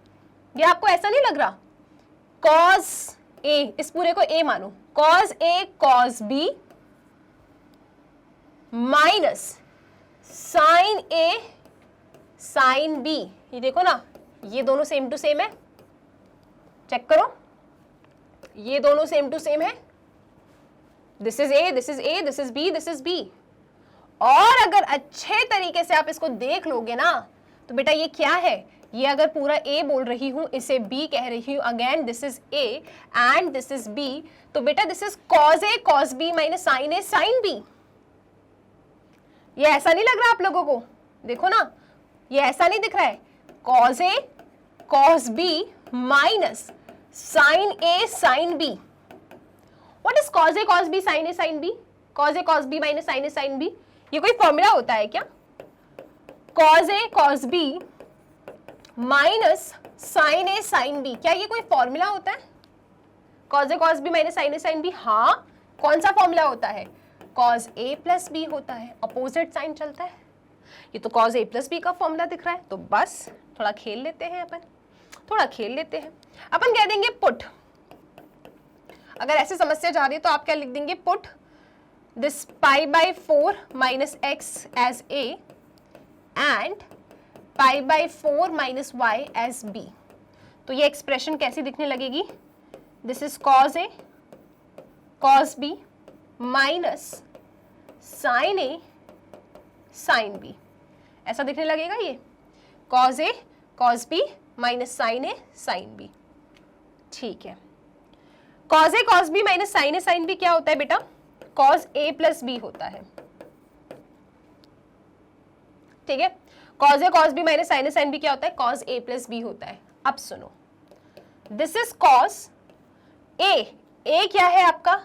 ये आपको ऐसा नहीं लग रहा, cos a, इस पूरे को a मानो, cos a cos b minus sin a sin b। ये देखो ना, ये दोनों सेम टू सेम है, चेक करो, ये दोनों सेम टू सेम है। This is a, this is a, this is b, this is b। और अगर अच्छे तरीके से आप इसको देख लोगे ना, तो बेटा ये क्या है, ये अगर पूरा a बोल रही हूं, इसे b कह रही हूं, again this is a and this is b, तो बेटा this is cos a cos b minus sin a sin b। ये ऐसा नहीं लग रहा आप लोगों को? देखो ना, ये ऐसा नहीं दिख रहा है, cos A cos B minus sin A sin B. What is cos A cos B sin A sin B? cos A cos B minus sin A sin B, ये कोई फॉर्मूला होता है क्या? cos A cos B minus sin A sin B, क्या ये कोई formula होता है? cos A cos B minus sin A sin B, हाँ, कौन सा फॉर्मूला होता है? cos A प्लस B होता है, अपोजिट साइन चलता है। ये तो cos A प्लस B का फॉर्मूला दिख रहा है, तो बस थोड़ा खेल लेते हैं अपन, थोड़ा खेल लेते हैं। अपन कह देंगे पुट, अगर ऐसे समस्या जा रही है तो आप क्या लिख देंगे? Put this pi by 4 minus x as A and pi by 4 minus y as B. तो ये एक्सप्रेशन कैसी दिखने लगेगी? This is cos A cos B minus sin A sin B, ऐसा दिखने लगेगा ये, cos A cos B minus sin A sin B। ठीक है, cos A cos B minus sin A sin B क्या होता है बेटा? cos A प्लस B होता है, ठीक है। cos A cos B minus sin A sin B क्या होता है? cos A प्लस B होता है। अब सुनो, this is cos A, A क्या है आपका?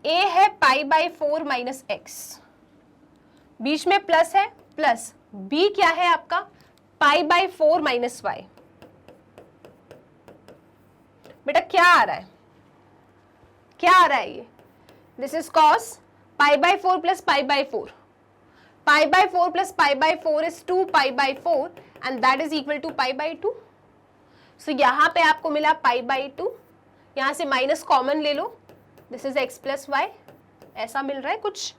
A है पाई बाई 4 माइनस एक्स, बीच में प्लस है, प्लस B क्या है आपका? Pi by 4 minus y. बेटा क्या आ रहा है? क्या आ रहा है ये? This is cos pi by 4 plus pi by 4, pi by 4 plus pi by 4 is 2 pi by 4 and that is equal to pi by 2। So यहां पे आपको मिला पाई बाई 2, यहां से माइनस कॉमन ले लो, this is x plus y, ऐसा मिल रहा है कुछ,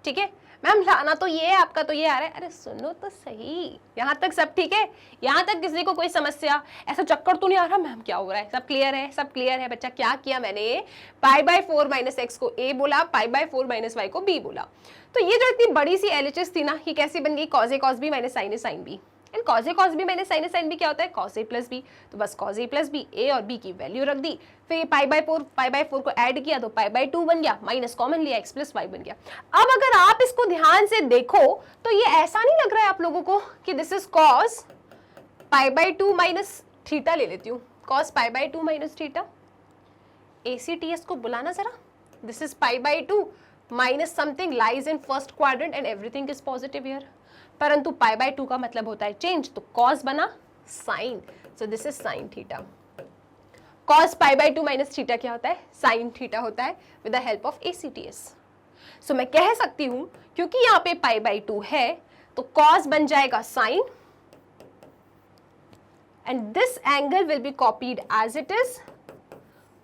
ठीक है। मैम लाना तो ये है आपका, तो ये आ रहा है, अरे सुनो तो सही, यहाँ तक सब ठीक है? यहाँ तक किसी को कोई समस्या, ऐसा चक्कर तो नहीं आ रहा मैम क्या हो रहा है? सब क्लियर है? सब क्लियर है बच्चा? क्या किया मैंने? पाई बाई 4 माइनस एक्स को a बोला, पाई बाई 4 माइनस वाई को b बोला। तो ये जो इतनी बड़ी सी LHS थी ना, ये कैसी बन गई? cos A cos B minus sin A sin B। And cos A cos B minus sin A sin B क्या होता है? cos A plus B। तो बस cos A plus B, A और B की वैल्यू रख दी, फिर पाई बाई 4 को ऐड किया तो पाई बाई 2 बन गया, माइनस कॉमन लिया, x प्लस वाई बन गया। अब अगर आप इसको ध्यान से देखो तो ये ऐसा नहीं लग रहा है आप लोगों को कि this is cos pi by 2 minus theta, ले लेती हूँ, cos pi by 2 minus theta. ACTS को बुलाना जरा, this is pi by 2 minus something lies in first quadrant and everything is positive here, परंतु पाई बाई 2 का मतलब होता है चेंज, तो cos बना sin, so this is sin theta. cos pi by 2 minus theta क्या होता है? sin थीटा होता है with the help of ACTS। सो मैं कह सकती हूं क्योंकि यहाँ पे पाई बाई 2 है तो cos बन जाएगा sin and this angle will be copied as it is,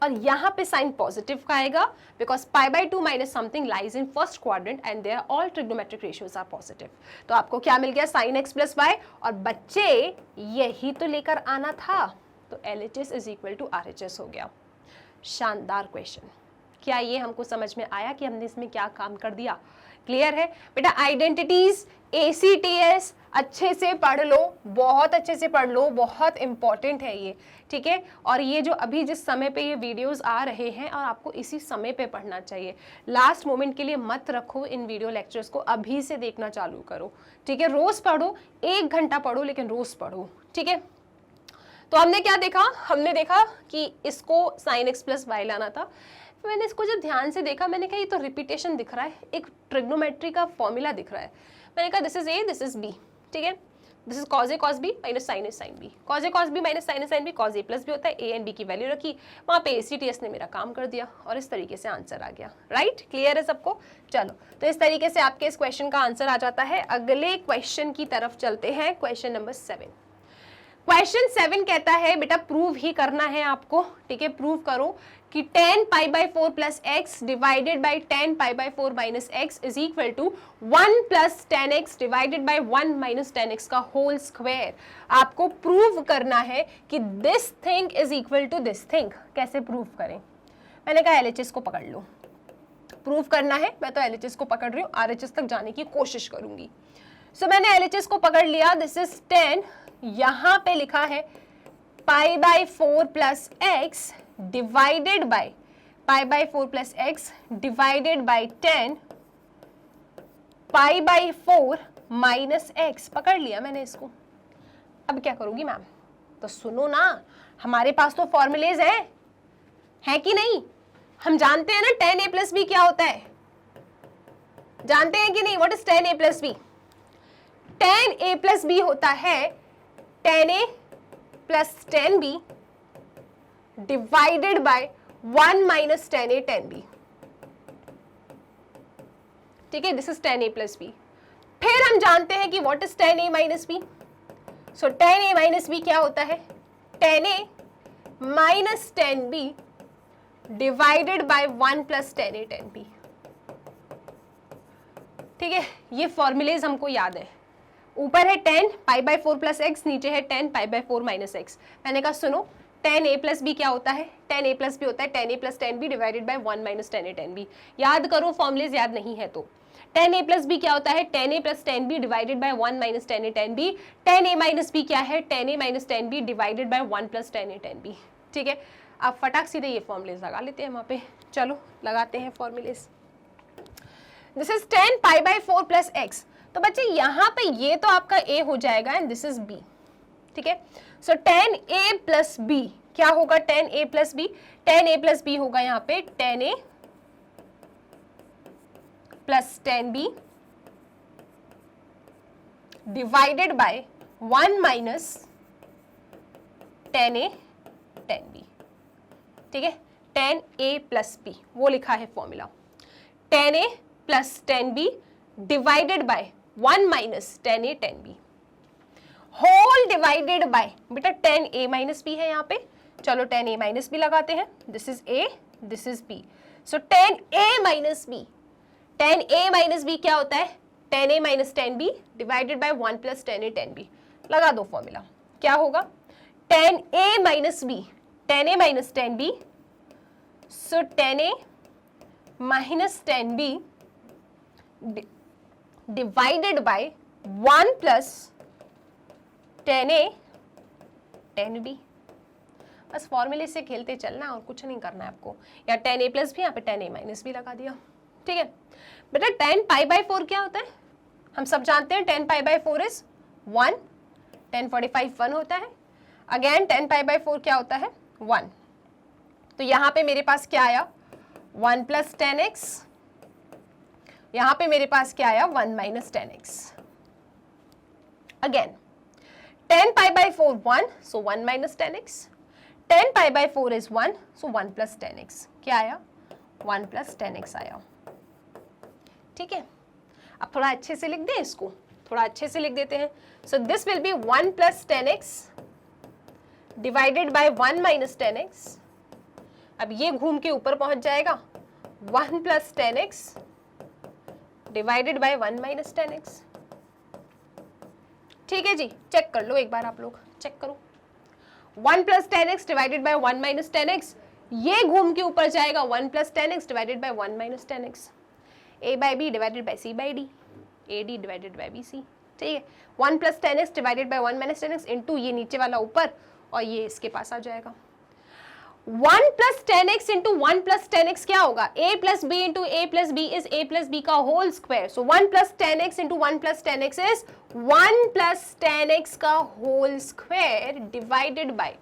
और यहाँ पे साइन पॉजिटिव का आएगा because pi by 2 minus something lies in first quadrant and there all trigonometric ratios are positive. तो आपको क्या मिल गया? साइन एक्स प्लस वाई, और बच्चे यही तो लेकर आना था, तो LHS is equal to RHS हो गया। शानदार क्वेश्चन। क्या ये हमको समझ में आया कि हमने इसमें क्या काम कर दिया? क्लियर है बेटा? आइडेंटिटीज ACTS अच्छे से पढ़ लो, बहुत अच्छे से पढ़ लो, बहुत इंपॉर्टेंट है ये, ठीक है। और ये जो अभी जिस समय पे ये वीडियोस आ रहे हैं और आपको इसी समय पे पढ़ना चाहिए, लास्ट मोमेंट के लिए मत रखो इन वीडियो लेक्चर्स को, अभी से देखना चालू करो, ठीक है। रोज पढ़ो, 1 घंटा पढ़ो, लेकिन रोज पढ़ो, ठीक है। तो हमने क्या देखा? हमने देखा कि इसको sin x प्लस वाई लाना था। मैंने इसको जब ध्यान से देखा, मैंने कहा ये तो रिपीटेशन दिख रहा है, एक ट्रिग्नोमेट्री का फॉर्मूला दिख रहा है। मैंने कहा this is A, this is B, ठीक है। This is cos A cos B minus sin A sin B, cos A cos B minus sin A sin B, cos A plus B होता है, A and B की value रखी, वहाँ पे ACTS ने मेरा काम कर दिया और इस तरीके से आंसर आ गया। राइट? क्लियर है सबको? चलो, तो इस तरीके से आपके इस क्वेश्चन का आंसर आ जाता है। अगले क्वेश्चन की तरफ चलते हैं, क्वेश्चन नंबर 7। क्वेश्चन 7 कहता है बेटा प्रूव ही करना है आपको, ठीक है। प्रूव करो कि 10 pi by 4 plus x divided by 10 pi by 4 minus x is equal to 1 plus 10x divided by 1 minus 10x का होल स्क्वायर। आपको प्रूव करना है कि this thing is equal to this thing. कैसे प्रूव करें? मैंने कहा LHS को पकड़ लो, प्रूव करना है। मैं तो LHS को पकड़ रही हूँ, RHS तक जाने की कोशिश करूंगी। सो मैंने LHS को पकड़ लिया, दिस इज 10, यहां पे लिखा है pi by 4 plus x divided by pi by 4 plus x divided by 10 pi by 4 minus x, पकड़ लिया मैंने इसको। अब क्या करूंगी मैम? तो सुनो ना, हमारे पास तो फॉर्मूलेज है कि नहीं? हम जानते हैं ना tan a प्लस बी क्या होता है, जानते हैं कि नहीं? What is tan a plus b? tan a plus b होता है tan a plus tan b divided by 1 minus tan a tan b। ठीक है, this is tan a plus b. फिर हम जानते हैं कि what is tan a minus b। So tan a minus b क्या होता है? tan a minus tan b divided by 1 plus tan a tan b। ठीक है, ये फॉर्मूलेज हमको याद है। ऊपर है tan pi by 4 plus x, नीचे है tan pi by 4 minus x. मैंने कहा सुनो, tan a प्लस बी क्या होता है? tan a प्लस बी होता है tan a plus tan b divided by 1 minus tan a tan b। याद करो, फॉर्मूलेज याद नहीं है तो। tan a प्लस बी क्या होता है? tan a plus tan b divided by 1 minus tan a tan b। tan a minus b क्या है? tan a minus tan b divided by 1 plus tan a tan b। ठीक है, आप फटाक सीधे ये फॉर्मूलेज लगा लेते हैं वहाँ पे। चलो लगाते हैं formulas. This is tan pi by 4 plus x. तो बच्चे यहाँ पे ये तो आपका a हो जाएगा एंड दिस इज b। ठीक है, सो tan a प्लस b क्या होगा? tan a plus b, tan a plus b होगा यहाँ पे tan a plus tan b divided by 1 minus tan a tan b। ठीक है, tan a प्लस b वो लिखा है formula, tan a plus tan b divided by 1 minus tan a tan b whole divided by, बेटा tan a minus b है यहाँ पे। चलो tan a माइनस b लगाते हैं। This is a, this is b। So tan a minus b, tan a minus b क्या होता है? tan a minus tan b divided by 1 plus tan a tan b। लगा दो formula, क्या होगा? tan a minus b, tan a minus tan b, so tan a minus tan b divided by 1 plus tan a tan b। बस फॉर्मूले से खेलते चलना और कुछ नहीं करना है आपको। या tan a प्लस भी, यहाँ पे tan a माइनस भी लगा दिया। ठीक है बेटा, tan पाई बाय 4 क्या होता है? हम सब जानते हैं tan pi by 4 is 1, tan 45 1 होता है। अगेन tan पाई बाय 4 क्या होता है? 1। तो यहाँ पे मेरे पास क्या आया? 1 प्लस tan x। यहाँ पे मेरे पास क्या आया? 1 minus tan x। Again tan pi by 4 1, so 1 minus tan x। tan pi by 4 is 1, so 1 plus tan x। क्या आया? 1 प्लस tan x आया। ठीक है, अब थोड़ा अच्छे से लिख दें इसको, थोड़ा अच्छे से लिख देते हैं। So this will be 1 plus tan x divided by 1 minus tan x। अब ये घूम के ऊपर पहुंच जाएगा, 1 plus tan x divided by 1 minus tan x। ठीक है जी, चेक कर लो एक बार, आप लोग चेक करो। 1 plus tan x divided by 1 minus tan x, ये घूम के ऊपर जाएगा 1 plus tan x divided by 1 minus tan x। a by b divided by c by d, ad divided by bc। ठीक है, 1 plus tan x divided by 1 minus tan x into ये नीचे वाला ऊपर और ये इसके पास आ जाएगा। 1 plus tan x into 1 plus tan x क्या होगा? a plus b into a plus b is a plus b का whole square. So 1 plus tan x into 1 plus tan x is 1 plus tan x का whole square divided by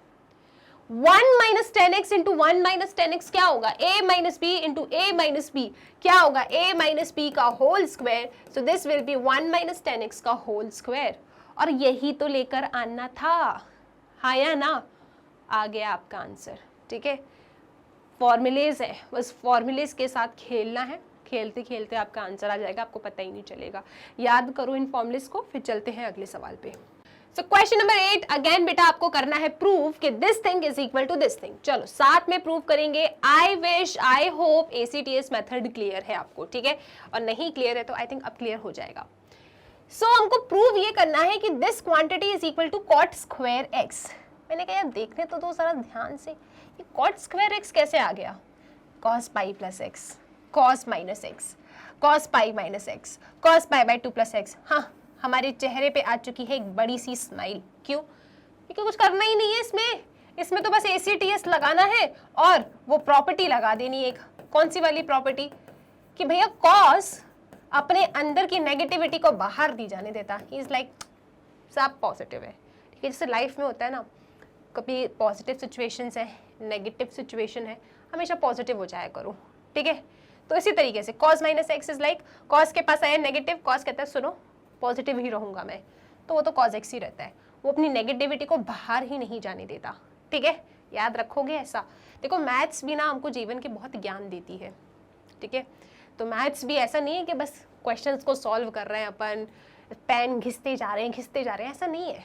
1 minus tan x into 1 minus tan x क्या होगा? a minus b into a minus b क्या होगा? a minus b का whole square. So this will be 1 minus tan x का whole square. और यही तो लेकर आना था, हाँ या ना? आ गया आपका आंसर। ठीक है, फॉर्मूलेज है, बस फॉर्मूलेज के साथ खेलना है, खेलते खेलते आपका आंसर आ जाएगा, आपको पता ही नहीं चलेगा। याद करो इन फॉर्मूलेज को, फिर चलते हैं अगले सवाल पे। सो क्वेश्चन नंबर 8, अगेन बेटा आपको करना है प्रूव कि this thing is equal to this thing. चलो साथ में प्रूव करेंगे। I wish, I hope ACTS method clear है आपको, ठीक है, और नहीं क्लियर है तो आई थिंक अब क्लियर हो जाएगा। सो हमको प्रूव ये करना है कि this quantity is equal to cot square x. मैंने कहा यार देखने तो दो जरा ध्यान से, ये कॉट स्क्वायर एक्स कैसे आ गया? Cos pi plus x, cos minus x, cos pi minus x, cos pi by 2 plus x. हाँ, हमारे चेहरे पे आ चुकी है एक बड़ी सी स्माइल। क्यों? क्योंकि कुछ करना ही नहीं है इसमें तो बस ACTS लगाना है और वो प्रॉपर्टी लगा देनी एक। कौन सी वाली प्रॉपर्टी? कि भैया कॉस अपने अंदर की नेगेटिविटी को बाहर दी जाने देता। ही इज लाइक सब पॉजिटिव है, ठीक है। जैसे लाइफ में होता है ना, कभी पॉजिटिव सिचुएशंस है, नेगेटिव सिचुएशन है, हमेशा पॉजिटिव हो जाया करो, ठीक है। तो इसी तरीके से cos minus x is like, cos के पास आया नेगेटिव, कॉस कहता है सुनो पॉजिटिव ही रहूंगा मैं, तो वो तो कॉस एक्स ही रहता है, वो अपनी नेगेटिविटी को बाहर ही नहीं जाने देता, ठीक है। याद रखोगे ऐसा। देखो मैथ्स भी ना हमको जीवन के बहुत ज्ञान देती है, ठीक है। तो मैथ्स भी ऐसा नहीं है कि बस क्वेश्चंस को सॉल्व कर रहे हैं अपन, पेन घिसते जा रहे हैं, ऐसा नहीं है।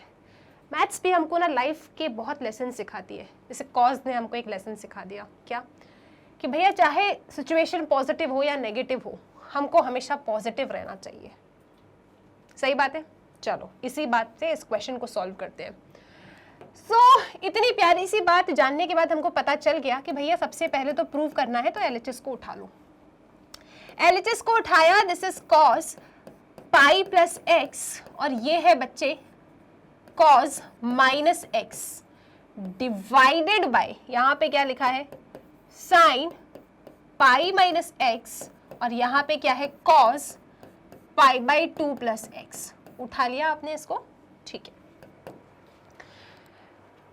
मैथ्स भी हमको ना लाइफ के बहुत लेसन सिखाती है। जैसे कॉज ने हमको एक लेसन सिखा दिया, क्या कि भैया चाहे सिचुएशन पॉजिटिव हो या नेगेटिव हो, हमको हमेशा पॉजिटिव रहना चाहिए। सही बात है। चलो इसी बात से इस क्वेश्चन को सॉल्व करते हैं। इतनी प्यारी सी बात जानने के बाद हमको पता चल गया कि भैया सबसे पहले तो प्रूव करना है, तो LHS को उठा लो। LHS को उठाया, this is cos pi plus x, और ये है बच्चे cos minus x divided bye, यहाँ पे क्या लिखा है साइन पाई माइनस एक्स, और यहाँ पे क्या है cos pi by 2 plus x. उठा लिया आपने इसको, ठीक है।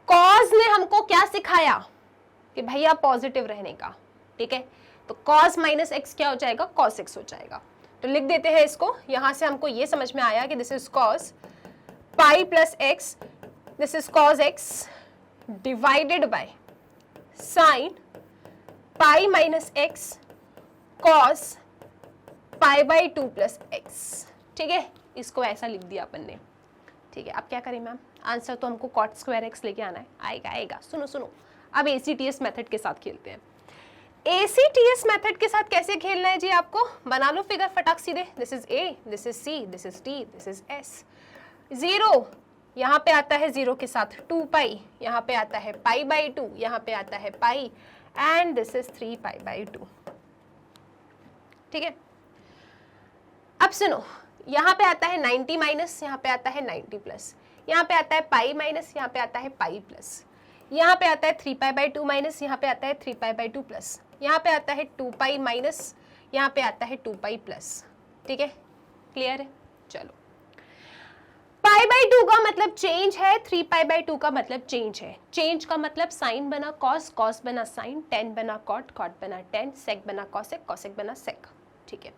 कॉस ने हमको क्या सिखाया कि भैया पॉजिटिव रहने का, ठीक है। तो कॉस माइनस एक्स क्या हो जाएगा, कॉस एक्स हो जाएगा। तो लिख देते हैं इसको। यहां से हमको ये समझ में आया कि this is cos pi plus x, this is cos x divided by sign pi minus x cos pi by 2 plus x, ठीक है। इसको ऐसा लिख दिया अपन ने, ठीक है। अब क्या करें मैम, आंसर तो हमको कॉट स्क्वायर एक्स लेके आना है, आएगा। सुनो अब ACTS मेथड के साथ खेलते हैं। ACTS मेथड के साथ कैसे खेलना है जी, आपको बना लो फिगर फटाक सीधे। This is A, this is C, this is T, this is S। 0 यहाँ पे आता है 0 के साथ 2 पाई, यहाँ पे आता है पाई बाई 2, यहाँ पे आता है pi, and this is 3 pi by 2, ठीक है। अब सुनो, यहाँ पे आता है 90 माइनस, यहाँ पे आता है 90 प्लस, यहाँ पे आता है पाई माइनस, यहाँ पे आता है पाई प्लस, यहाँ पे आता है 3 पाई बाई 2 माइनस, यहाँ पे आता है 3 पाई बाई 2 प्लस, यहाँ पे आता है 2 पाई माइनस, यहाँ पे आता है 2 पाई प्लस, ठीक है। क्लियर है। चलो पाई बाई 2 का मतलब चेंज है, 3 पाई बाई 2 का मतलब चेंज है। चेंज का मतलब साइन बना कॉस, कॉस बना साइन, टेन बना कॉट, कॉट बना टेन, सेक बना कॉसेक, कॉसेक बना सेक, ठीक है।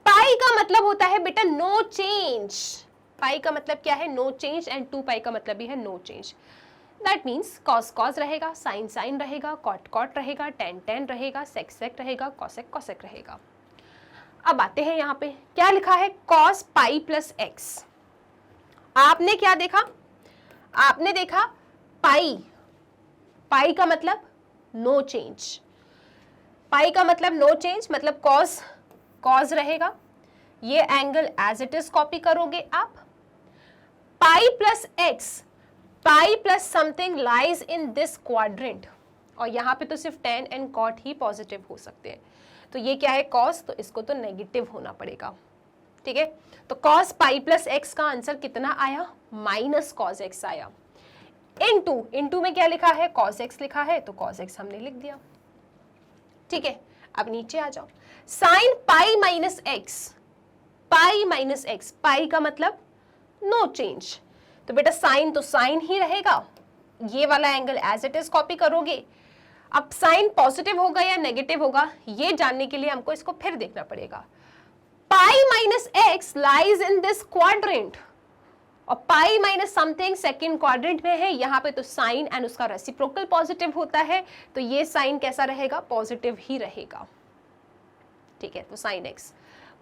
पाई का मतलब होता है बेटा नो चेंज। पाई का मतलब क्या है, नो चेंज, एंड 2 पाई का मतलब भी है no change. That means cos cos रहेगा, साइन साइन रहेगा, कॉट कॉट रहेगा, टेन टेन रहेगा, सेक सेक रहेगा, कॉसेक कॉसेक रहेगा। अब आते हैं यहाँ पे, क्या लिखा है कॉस पाई प्लस एक्स। आपने क्या देखा, आपने देखा पाई, पाई का मतलब नो चेंज, पाई का मतलब नो चेंज, मतलब कॉस कॉस रहेगा, ये angle as it is copy करोगे आप। Pi plus x, pi plus something lies in this quadrant, और यहाँ पे तो सिर्फ टेन एंड कॉट ही पॉजिटिव हो सकते हैं। तो ये क्या है कॉस, तो इसको तो नेगेटिव होना पड़ेगा, ठीक है। तो कॉस पाई प्लस एक्स का आंसर कितना आया, माइनस कॉस एक्स आया। इनटू में क्या लिखा है, कॉस एक्स लिखा है, तो कॉस एक्स हमने लिख दिया, ठीक है। अब नीचे आ जाओ, sine pi minus x, pi minus x, pi का मतलब नो चेंज, तो बेटा साइन तो साइन ही रहेगा, ये वाला angle as it is copy करोगे। अब साइन पॉजिटिव होगा या नेगेटिव होगा, ये जानने के लिए हमको इसको फिर देखना पड़ेगा। Pi minus x lies in this quadrant, और pi minus something second quadrant में है, यहाँ पे तो साइन एंड उसका रेसिप्रोकल पॉजिटिव होता है, तो ये साइन कैसा रहेगा, पॉजिटिव ही रहेगा, ठीक है। तो sine x,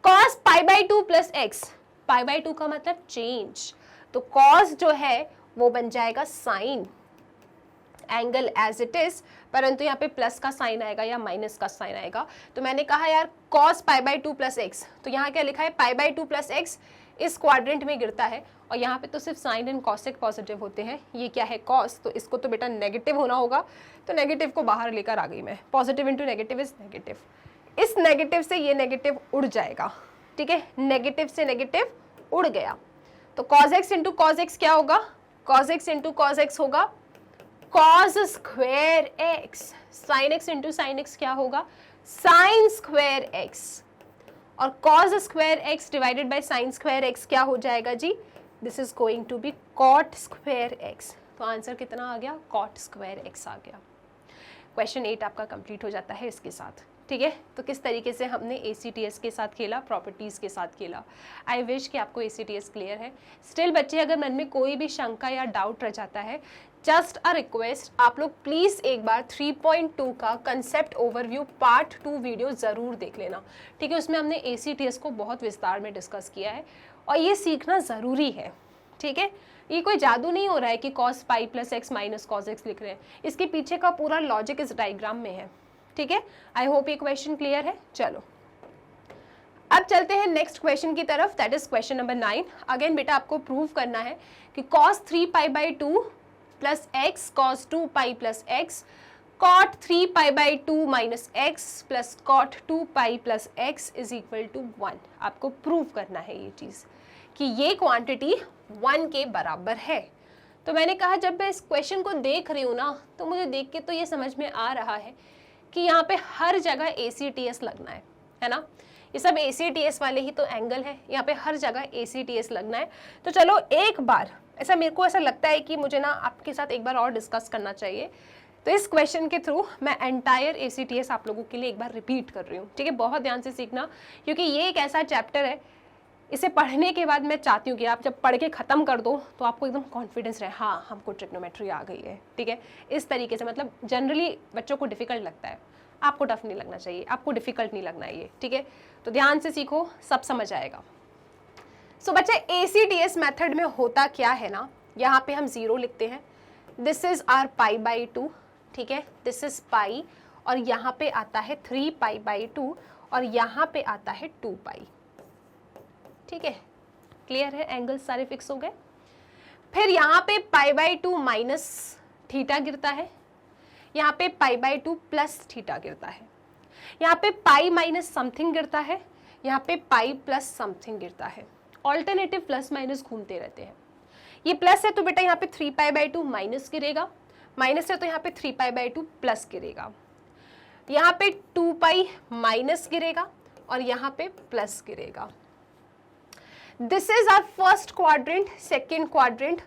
cos pi by 2 plus x, pi by 2 का मतलब चेंज, तो कॉस जो है वो बन जाएगा sine, angle as it is, परंतु यहाँ पे प्लस का साइन आएगा या माइनस का साइन आएगा। तो मैंने कहा यार cos pi by 2 plus x, तो यहाँ क्या लिखा है पाई बाई 2 प्लस एक्स इस क्वाड्रेंट में गिरता है, और यहाँ पे तो सिर्फ साइन एंड कॉसेक पॉजिटिव होते हैं। ये क्या है कॉस, तो इसको तो बेटा नेगेटिव होना होगा, तो नेगेटिव को बाहर लेकर आ गई मैं, positive into negative is negative, इस नेगेटिव से ये नेगेटिव उड़ जाएगा, ठीक है। नेगेटिव से नेगेटिव उड़ गया, तो cos x into cos x क्या होगा, cos x into cos x होगा cos square x, sine x into sine x क्या होगा, साइन स्क्वायर एक्स, और cos square x divided by sine square x क्या हो जाएगा जी, this is going to be cot square x. तो answer कितना आ गया, कॉट स्क्वायर एक्स आ गया। क्वेश्चन 8 आपका कंप्लीट हो जाता है इसके साथ। ठीक है, तो किस तरीके से हमने ACTS के साथ खेला, प्रॉपर्टीज़ के साथ खेला। आई विश कि आपको ACTS क्लियर है। स्टिल बच्चे अगर मन में कोई भी शंका या डाउट रह जाता है, जस्ट अ रिक्वेस्ट, आप लोग प्लीज़ एक बार 3.2 का कंसेप्ट ओवरव्यू पार्ट 2 वीडियो ज़रूर देख लेना। ठीक है, उसमें हमने ACTS को बहुत विस्तार में डिस्कस किया है और ये सीखना ज़रूरी है। ठीक है, ये कोई जादू नहीं हो रहा है कि cos पाई plus x minus cos x लिख रहे हैं, इसके पीछे का पूरा लॉजिक इस डायग्राम में है। ठीक है, आई होप ये क्वेश्चन क्लियर है। चलो अब चलते हैं नेक्स्ट क्वेश्चन की तरफ, that is question number 9। Again बेटा आपको प्रूव करना है कि cos 3 pi by 2 plus x cos 2 pi plus x cot 3 pi by 2 minus x plus cot 2 pi plus x is equal to 1। आपको प्रूव करना है ये चीज़ कि ये क्वांटिटी 1 के बराबर है। तो मैंने कहा जब मैं इस क्वेश्चन को देख रही हूँ ना, तो मुझे देख के तो ये समझ में आ रहा है कि यहाँ पे हर जगह ACTS लगना है ना। ये सब ACTS वाले ही तो एंगल है, यहाँ पे हर जगह ACTS लगना है। तो चलो एक बार ऐसा मेरे को ऐसा लगता है कि मुझे ना आपके साथ एक बार और डिस्कस करना चाहिए। तो इस क्वेश्चन के थ्रू मैं एंटायर ACTS आप लोगों के लिए एक बार रिपीट कर रही हूँ। ठीक है, बहुत ध्यान से सीखना, क्योंकि ये एक ऐसा चैप्टर है, इसे पढ़ने के बाद मैं चाहती हूँ कि आप जब पढ़ के ख़त्म कर दो तो आपको एकदम कॉन्फिडेंस रहे, हाँ हमको ट्रिग्नोमेट्री आ गई है। ठीक है, इस तरीके से, मतलब जनरली बच्चों को डिफ़िकल्ट लगता है, आपको टफ नहीं लगना चाहिए, आपको डिफ़िकल्ट नहीं लगना है ये। ठीक है, तो ध्यान से सीखो, सब समझ आएगा। सो बच्चे ACTS मेथड में होता क्या है ना, यहाँ पे हम 0 लिखते हैं, this is are pi by 2। ठीक है, दिस इज़ पाई, और यहाँ पे आता है 3 पाई बाई 2 और यहाँ पे आता है 2 पाई। ठीक है, क्लियर है, एंगल सारे फिक्स हो गए। फिर यहाँ पे पाई बाई 2 माइनस थीटा गिरता है, यहाँ पे पाई बाई 2 प्लस थीटा गिरता है, यहाँ पे पाई माइनस समथिंग गिरता है, यहाँ पे पाई प्लस समथिंग गिरता है। ऑल्टरनेटिव प्लस माइनस घूमते रहते हैं। ये प्लस है तो बेटा यहाँ पे 3 पाई बाई 2 माइनस गिरेगा, माइनस है तो यहाँ पे 3 पाई बाई 2 प्लस गिरेगा, यहाँ पे 2 पाई माइनस गिरेगा और यहाँ पे प्लस गिरेगा। This is our first quadrant, second quadrant,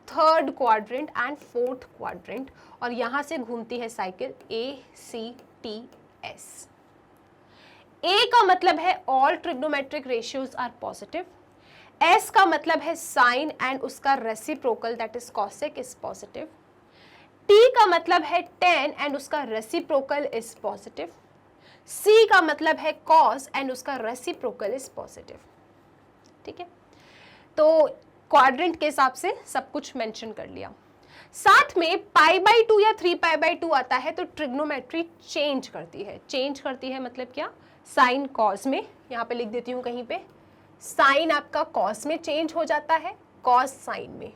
third quadrant and fourth quadrant, और यहाँ से घूमती है साइकिल ACTS। A का मतलब है all trigonometric ratios are positive, S का मतलब है sin and उसका reciprocal that is cosec is positive, T का मतलब है tan and उसका reciprocal is positive, C का मतलब है cos and उसका reciprocal is positive। ठीक है, तो क्वाड्रेंट के हिसाब से सब कुछ मेंशन कर लिया। साथ में पाई बाई 2 या 3 पाई बाई 2 आता है तो ट्रिग्नोमेट्री चेंज करती है। चेंज करती है मतलब क्या, साइन कॉस में, यहाँ पे लिख देती हूँ कहीं पे, साइन आपका कॉस में चेंज हो जाता है, कॉस साइन में।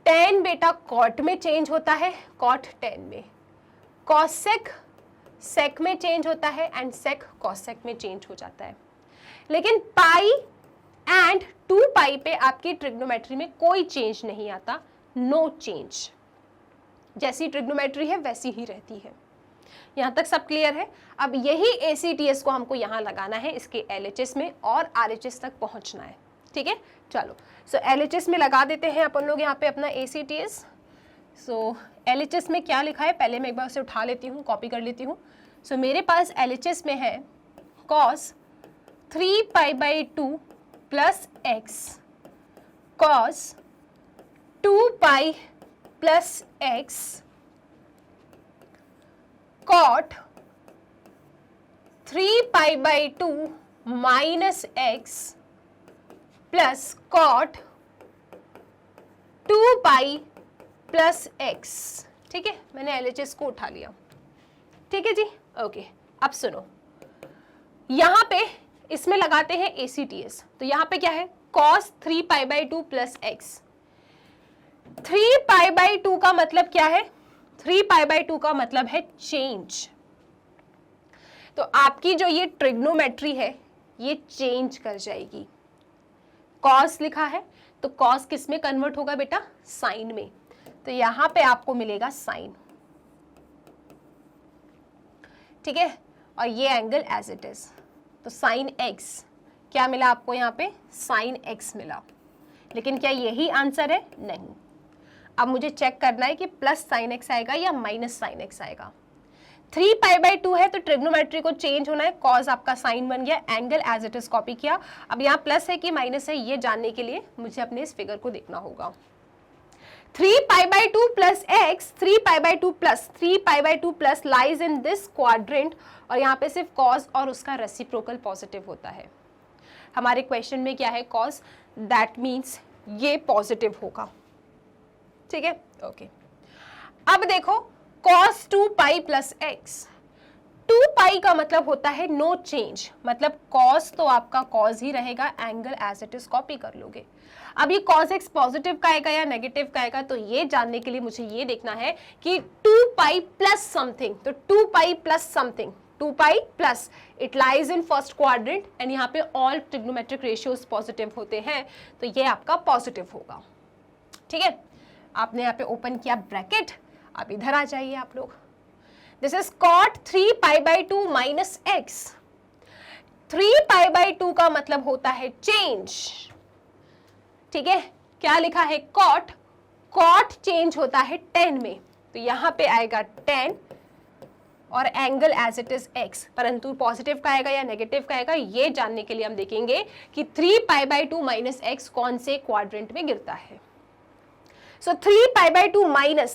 टेन बेटा कॉट में चेंज होता है, कॉट टेन में। कॉसेक सेक में चेंज होता है एंड सेक कॉसेक में चेंज हो जाता है। लेकिन पाई एंड 2 पाई पे आपकी ट्रिग्नोमेट्री में कोई चेंज नहीं आता, नो चेंज। जैसी ट्रिग्नोमेट्री है वैसी ही रहती है। यहाँ तक सब क्लियर है। अब यही ACTS को हमको यहाँ लगाना है इसके LHS में और RHS तक पहुँचना है। ठीक है, चलो सो LHS में लगा देते हैं अपन लोग यहाँ पे अपना ACTS। सो LHS में क्या लिखा है, पहले मैं एक बार उसे उठा लेती हूँ, कॉपी कर लेती हूँ। सो मेरे पास LHS में है cos 3 pi by 2 plus x cos 2 pi plus x cot 3 pi by 2 minus x plus cot 2 pi plus x. ठीक है, मैंने LHS को उठा लिया। ठीक है जी, ओके। अब सुनो, यहाँ पे इसमें लगाते हैं ACTS। तो यहाँ पे क्या है, cos 3 pi by 2 plus x. 3 pi by 2 का मतलब क्या है, 3 पाई बाई 2 का मतलब है चेंज। तो आपकी जो ये ट्रिग्नोमेट्री है ये चेंज कर जाएगी। cos लिखा है तो cos किस में कन्वर्ट होगा बेटा, साइन में। तो यहाँ पे आपको मिलेगा साइन। ठीक है, और ये एंगल एज इट इज। तो साइन एक्स, क्या मिला आपको यहाँ पे? साइन एक्स मिला। लेकिन क्या यही आंसर है? नहीं। अब मुझे चेक करना है कि प्लस साइन एक्स आएगा या माइनस साइन एक्स आएगा। 3π/2 है तो ट्रिग्नोमेट्री को चेंज होना है, कॉज आपका साइन बन गया, angle as it is copy किया। अब यहाँ प्लस है कि माइनस है ये जानने के लिए मुझे अपने इस फिगर को देखना होगा। 3π/2 plus x, 3π/2 plus lies in this quadrant, और यहाँ पे सिर्फ कॉज और उसका रेसिप्रोकल पॉजिटिव होता है। हमारे क्वेश्चन में क्या है? कॉज, दैट मीन्स ये पॉजिटिव होगा। ठीक है, ओके। अब देखो cos 2π प्लस एक्स, 2π का मतलब होता है नो चेंज, मतलब cos तो आपका cos ही रहेगा, angle as it is copy कर लोगे। अब ये cos x पॉजिटिव का आएगा या नेगेटिव का आएगा, तो ये जानने के लिए मुझे ये देखना है कि 2π प्लस समथिंग, तो 2π plus something, 2π plus, it lies in first quadrant and यहाँ पे ऑल ट्रिग्नोमेट्रिक रेशियोज पॉजिटिव होते हैं, तो ये आपका पॉजिटिव होगा। ठीक है, आपने यहाँ पे ओपन किया ब्रैकेट, अब इधर आ जाइए आप लोग। This is cot 3π/2 minus x. 3π/2 का मतलब होता है चेंज। ठीक है, क्या लिखा है? cot चेंज होता है 10 में, तो यहां पे आएगा 10 और angle as it is x, परंतु पॉजिटिव का आएगा या नेगेटिव का आएगा ये जानने के लिए हम देखेंगे कि 3π/2 माइनस एक्स कौन से क्वाड्रेंट में गिरता है। So 3π/2 minus,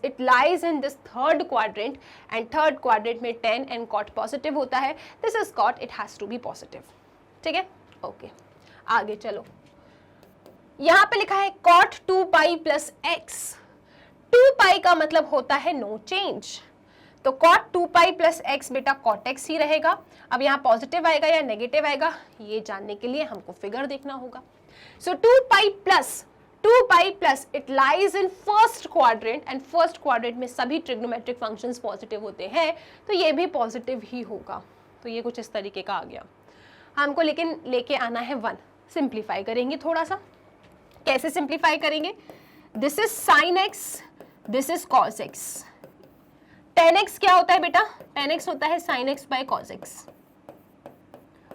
it lies in this third quadrant and third quadrant में 10 and cot positive होता है। This is cot, it has to be positive। ठीक है, ओके, आगे चलो। यहाँ पे लिखा है cot 2π प्लस एक्स, 2π का मतलब होता है नो चेंज, तो cot 2π प्लस एक्स बेटा cot x ही रहेगा। अब यहाँ पॉजिटिव आएगा या नेगेटिव आएगा ये जानने के लिए हमको फिगर देखना होगा। So 2π plus it lies in first quadrant and first quadrant में सभी ट्रिग्नोमेट्रिक फंक्शंस पॉजिटिव होते हैं, तो ये भी पॉजिटिव ही होगा। तो ये कुछ इस तरीके का आ गया। हमको लेकिन लेके आना है 1, सिंप्लीफाई करेंगे थोड़ा सा। कैसे सिंप्लीफाई करेंगे? This is sine x, this is cos x. 10x क्या होता है बेटा? 10x होता है sine x by cos x.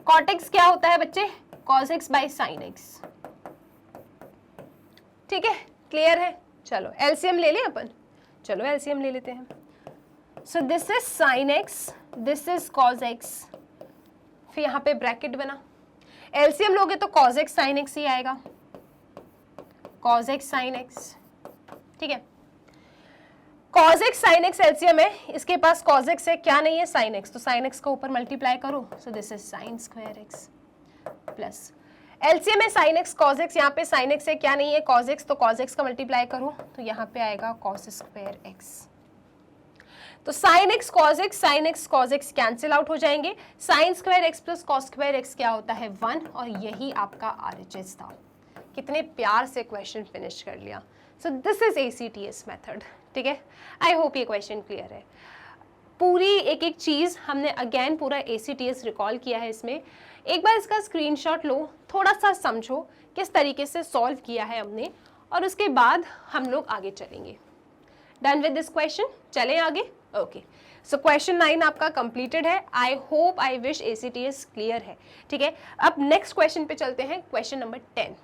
Cot x क्या होता है बच्चे? Cos x by sine x. ठीक है, क्लियर है? चलो एलसीएम ले लें अपन, चलो एलसीएम ले लेते हैं। So this is sine x, this is cos x, फिर यहाँ पे ब्रैकेट बना। एलसीएम लोगे तो कॉस एक्स साइन एक्स ही आएगा, कॉस एक्स साइन एक्स। ठीक है, cos x sine x LCM है, इसके पास कॉस एक्स है, क्या नहीं है? साइन एक्स, तो साइन एक्स का ऊपर मल्टीप्लाई करो, so this is sign square x plus LCM है साइन एक्स कॉस एक्स, यहाँ पे साइन एक्स है, क्या नहीं है? कॉस एक्स, तो कॉस एक्स का मल्टीप्लाई करो तो यहाँ पे आएगा कॉस स्क्वायर एक्स। तो sine x cos x cancel out हो जाएंगे। Sign square x plus cos square x क्या होता है? 1, और यही आपका आरएचएस था। कितने प्यार से क्वेश्चन फिनिश कर लिया। सो दिस इज ACTS मेथड। ठीक है, आई होप ये क्वेश्चन क्लियर है। पूरी एक एक चीज़ हमने अगेन पूरा ACTS रिकॉल किया है इसमें। एक बार इसका स्क्रीनशॉट लो, थोड़ा सा समझो किस तरीके से सॉल्व किया है हमने, और उसके बाद हम लोग आगे चलेंगे। डन विद दिस क्वेश्चन, चलें आगे। ओके, सो क्वेश्चन 9 आपका कंप्लीटेड है। I hope, I wish ACTS clear है। ठीक है, अब नेक्स्ट क्वेश्चन पे चलते हैं, क्वेश्चन नंबर 10।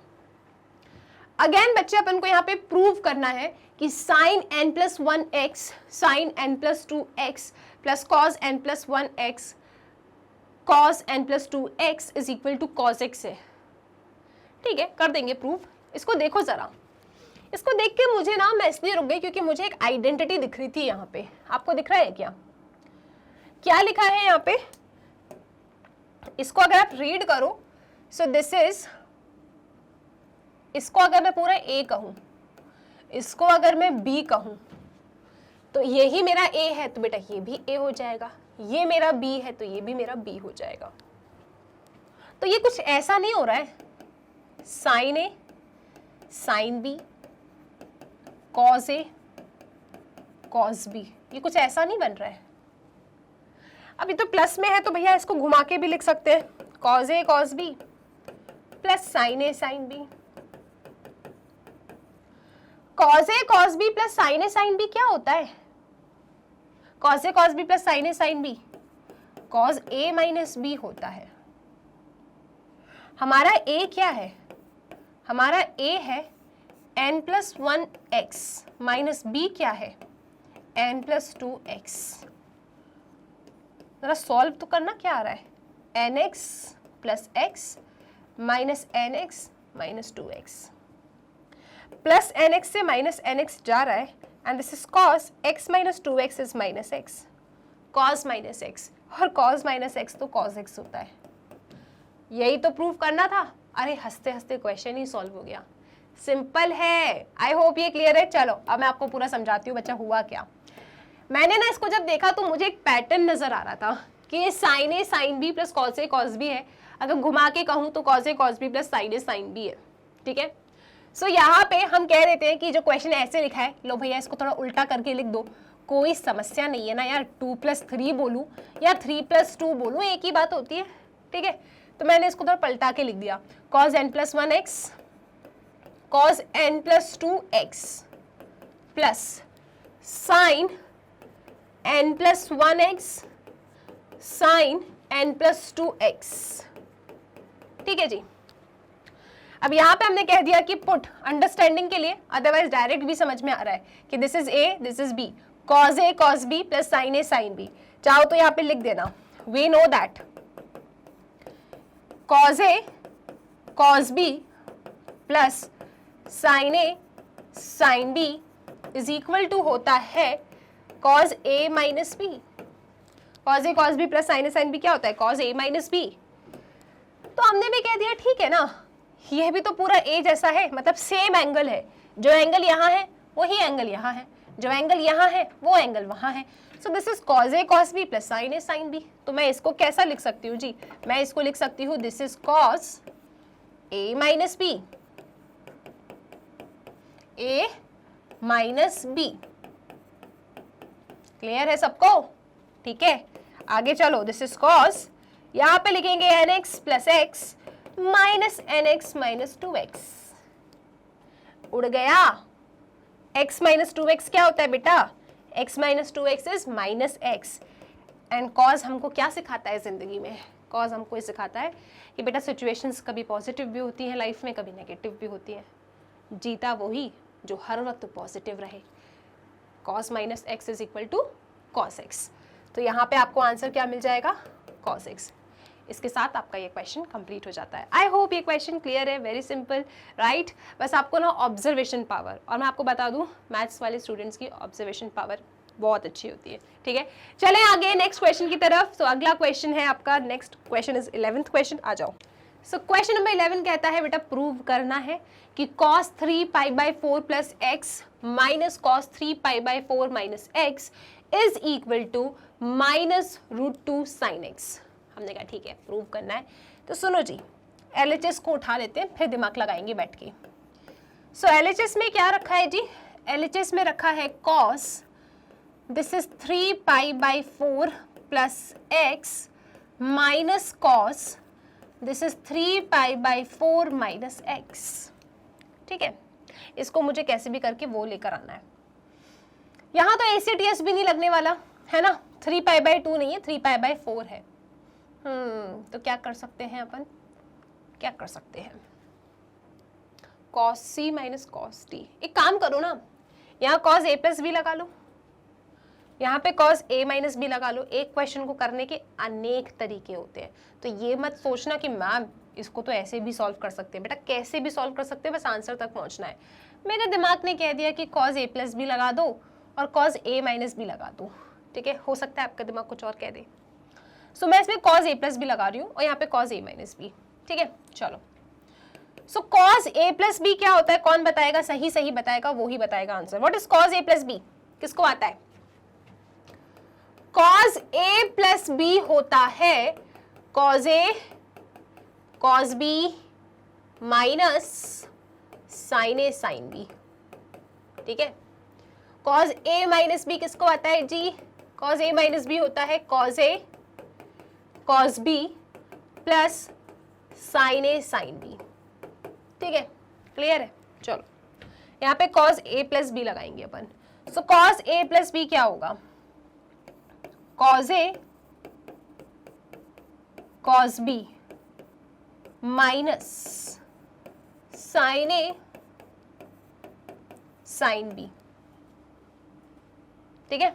अगेन बच्चे अपन को यहाँ पे प्रूव करना है कि sine n plus 1x, sine n plus 2x plus cos n plus 1x, cos n plus 2x is equal to cos x है। ठीक है, कर देंगे प्रूफ। इसको देखो जरा, इसको देख के मुझे ना, मैं इसलिए रुक गई क्योंकि मुझे एक आइडेंटिटी दिख रही थी यहाँ पे। आपको दिख रहा है क्या? क्या लिखा है यहाँ पे? इसको अगर आप रीड करो, सो दिस इज, इसको अगर मैं पूरा A कहूं, इसको अगर मैं B कहूं, तो ये ही मेरा A है, तो बेटा ये भी A हो जाएगा। ये मेरा B है, तो ये भी मेरा B हो जाएगा। तो ये कुछ ऐसा नहीं हो रहा है, sine A, sine B, cos A, cos B, ये कुछ ऐसा नहीं बन रहा है। अभी तो प्लस में है, तो भैया इसको घुमा के भी लिख सकते हैं, cos A cos B plus sine A sine B। Cos A cos B plus sine A sine B क्या होता है? Cos A cos B plus sine A sine B, cos a minus b होता है। हमारा ए क्या है? हमारा ए है n+1x माइनस बी क्या है? n+2x। जरा सॉल्व तो करना, क्या आ रहा है? nx + x minus nx minus 2x plus nx से माइनस nx जा रहा है and this is cos x minus 2x is minus x, cos minus x, और cos माइनस x तो cos x होता है। यही तो प्रूव करना था। अरे हंसते हंसते क्वेश्चन ही सॉल्व हो गया, सिंपल है। आई होप ये क्लियर है। चलो अब मैं आपको पूरा समझाती हूँ बच्चा हुआ क्या। मैंने ना इसको जब देखा तो मुझे एक पैटर्न नजर आ रहा था कि ये sin a sin b plus cos a cos b है। अगर घुमा के कहूँ तो cos a cos b प्लस sin a sin b है, ठीक है। सो यहाँ पे हम कह देते हैं कि जो क्वेश्चन ऐसे लिखा है, लो भैया इसको थोड़ा उल्टा करके लिख दो, कोई समस्या नहीं है ना यार। 2+3 बोलूँ या 3+2 बोलूँ, एक ही बात होती है, ठीक है। तो मैंने इसको थोड़ा पलटा के लिख दिया, cos n+1x cos n+2x plus sin n+1x sin n+2x, ठीक है जी। अब यहाँ पे हमने कह दिया कि पुट अंडरस्टैंडिंग के लिए, अदरवाइज डायरेक्ट भी समझ में आ रहा है कि this is a this is b, cos a cos b प्लस sin a sin b। चाहो तो यहाँ पे लिख देना, we know that cos a cos b प्लस sin a sin b is equal to होता है cos a minus b। cos a cos b प्लस sin a sin b क्या होता है? cos a minus b। तो हमने भी कह दिया ठीक है ना, यह भी तो पूरा a जैसा है, मतलब सेम एंगल है। जो एंगल यहाँ है वही एंगल यहाँ है, जो एंगल यहाँ है वो एंगल वहाँ है। सो this is cos a cos b प्लस sin a sin b। तो मैं इसको कैसा लिख सकती हूँ जी? मैं इसको लिख सकती हूँ this is cos a minus b, a minus b। Clear है सबको? ठीक है, आगे चलो। दिस इज cos, यहाँ पे लिखेंगे nx plus x minus nx minus 2x। उड़ गया। x माइनस 2x क्या होता है बेटा? x minus 2x is minus x। And cos हमको क्या सिखाता है जिंदगी में? cos हमको ये सिखाता है कि बेटा सिचुएशंस कभी पॉजिटिव भी होती हैं लाइफ में, कभी नेगेटिव भी होती हैं। जीता वही जो हर वक्त पॉजिटिव रहे। cos minus x is equal to cos x। तो यहाँ पे आपको आंसर क्या मिल जाएगा? cos x। इसके साथ आपका ये क्वेश्चन कंप्लीट हो जाता है। आई होप ये क्वेश्चन क्लियर है, वेरी सिंपल, राइट। बस आपको ना ऑब्जर्वेशन पावर, और मैं आपको बता दूं मैथ्स वाले स्टूडेंट्स की ऑब्जर्वेशन पावर बहुत अच्छी होती है, ठीक है। चलें आगे नेक्स्ट क्वेश्चन की तरफ। तो अगला क्वेश्चन है आपका, next question is 11th question. आ जाओ। सो क्वेश्चन नंबर 11 कहता है बेटा प्रूव करना है कि cos 3π/4 plus x minus cos 3π/4 minus x is equal to minus √2 sin x। हमने कहा ठीक है प्रूव करना है। तो सुनो जी, LHS को उठा लेते हैं, फिर दिमाग लगाएंगे बैठ के। सो LHS में क्या रखा है जी? LHS में रखा है cos, this is 3π/4 plus x minus cos, this is 3π/4 minus x, ठीक है। इसको मुझे कैसे भी करके वो लेकर आना है। यहाँ तो ACTS भी नहीं लगने वाला है ना, 3π/2 नहीं है, 3π/4 है। तो क्या कर सकते हैं अपन? क्या कर सकते हैं? cos c minus cos t। एक काम करो ना, यहाँ cos a प्लस b लगा लो, यहाँ पे cos a माइनस b लगा लो। एक क्वेश्चन को करने के अनेक तरीके होते हैं, तो ये मत सोचना कि मैम इसको तो ऐसे भी सॉल्व कर सकते हैं। बेटा कैसे भी सॉल्व कर सकते हैं, बस आंसर तक पहुंचना है। मेरे दिमाग ने कह दिया कि cos a प्लस b लगा दो और cos a माइनस b लगा दो, ठीक है। हो सकता है आपका दिमाग कुछ और कह दे। सो मैं इसमें cos a प्लस b लगा रही हूँ और यहाँ पे cos a माइनस b, ठीक है। चलो, सो cos a प्लस b क्या होता है? कौन बताएगा? सही सही बताएगा वो ही बताएगा answer. What is cos a plus b? किसको आता है? cos a प्लस b होता है cos a cos b minus sin a sin b, ठीक है। cos a माइनस b किसको आता है जी? cos a माइनस b होता है cos a cos b प्लस sin a sin b, ठीक है। क्लियर है? चलो यहाँ पे cos a प्लस b लगाएंगे अपन। So cos a plus b क्या होगा? cos a cos B minus sine A sine B. ठीक है,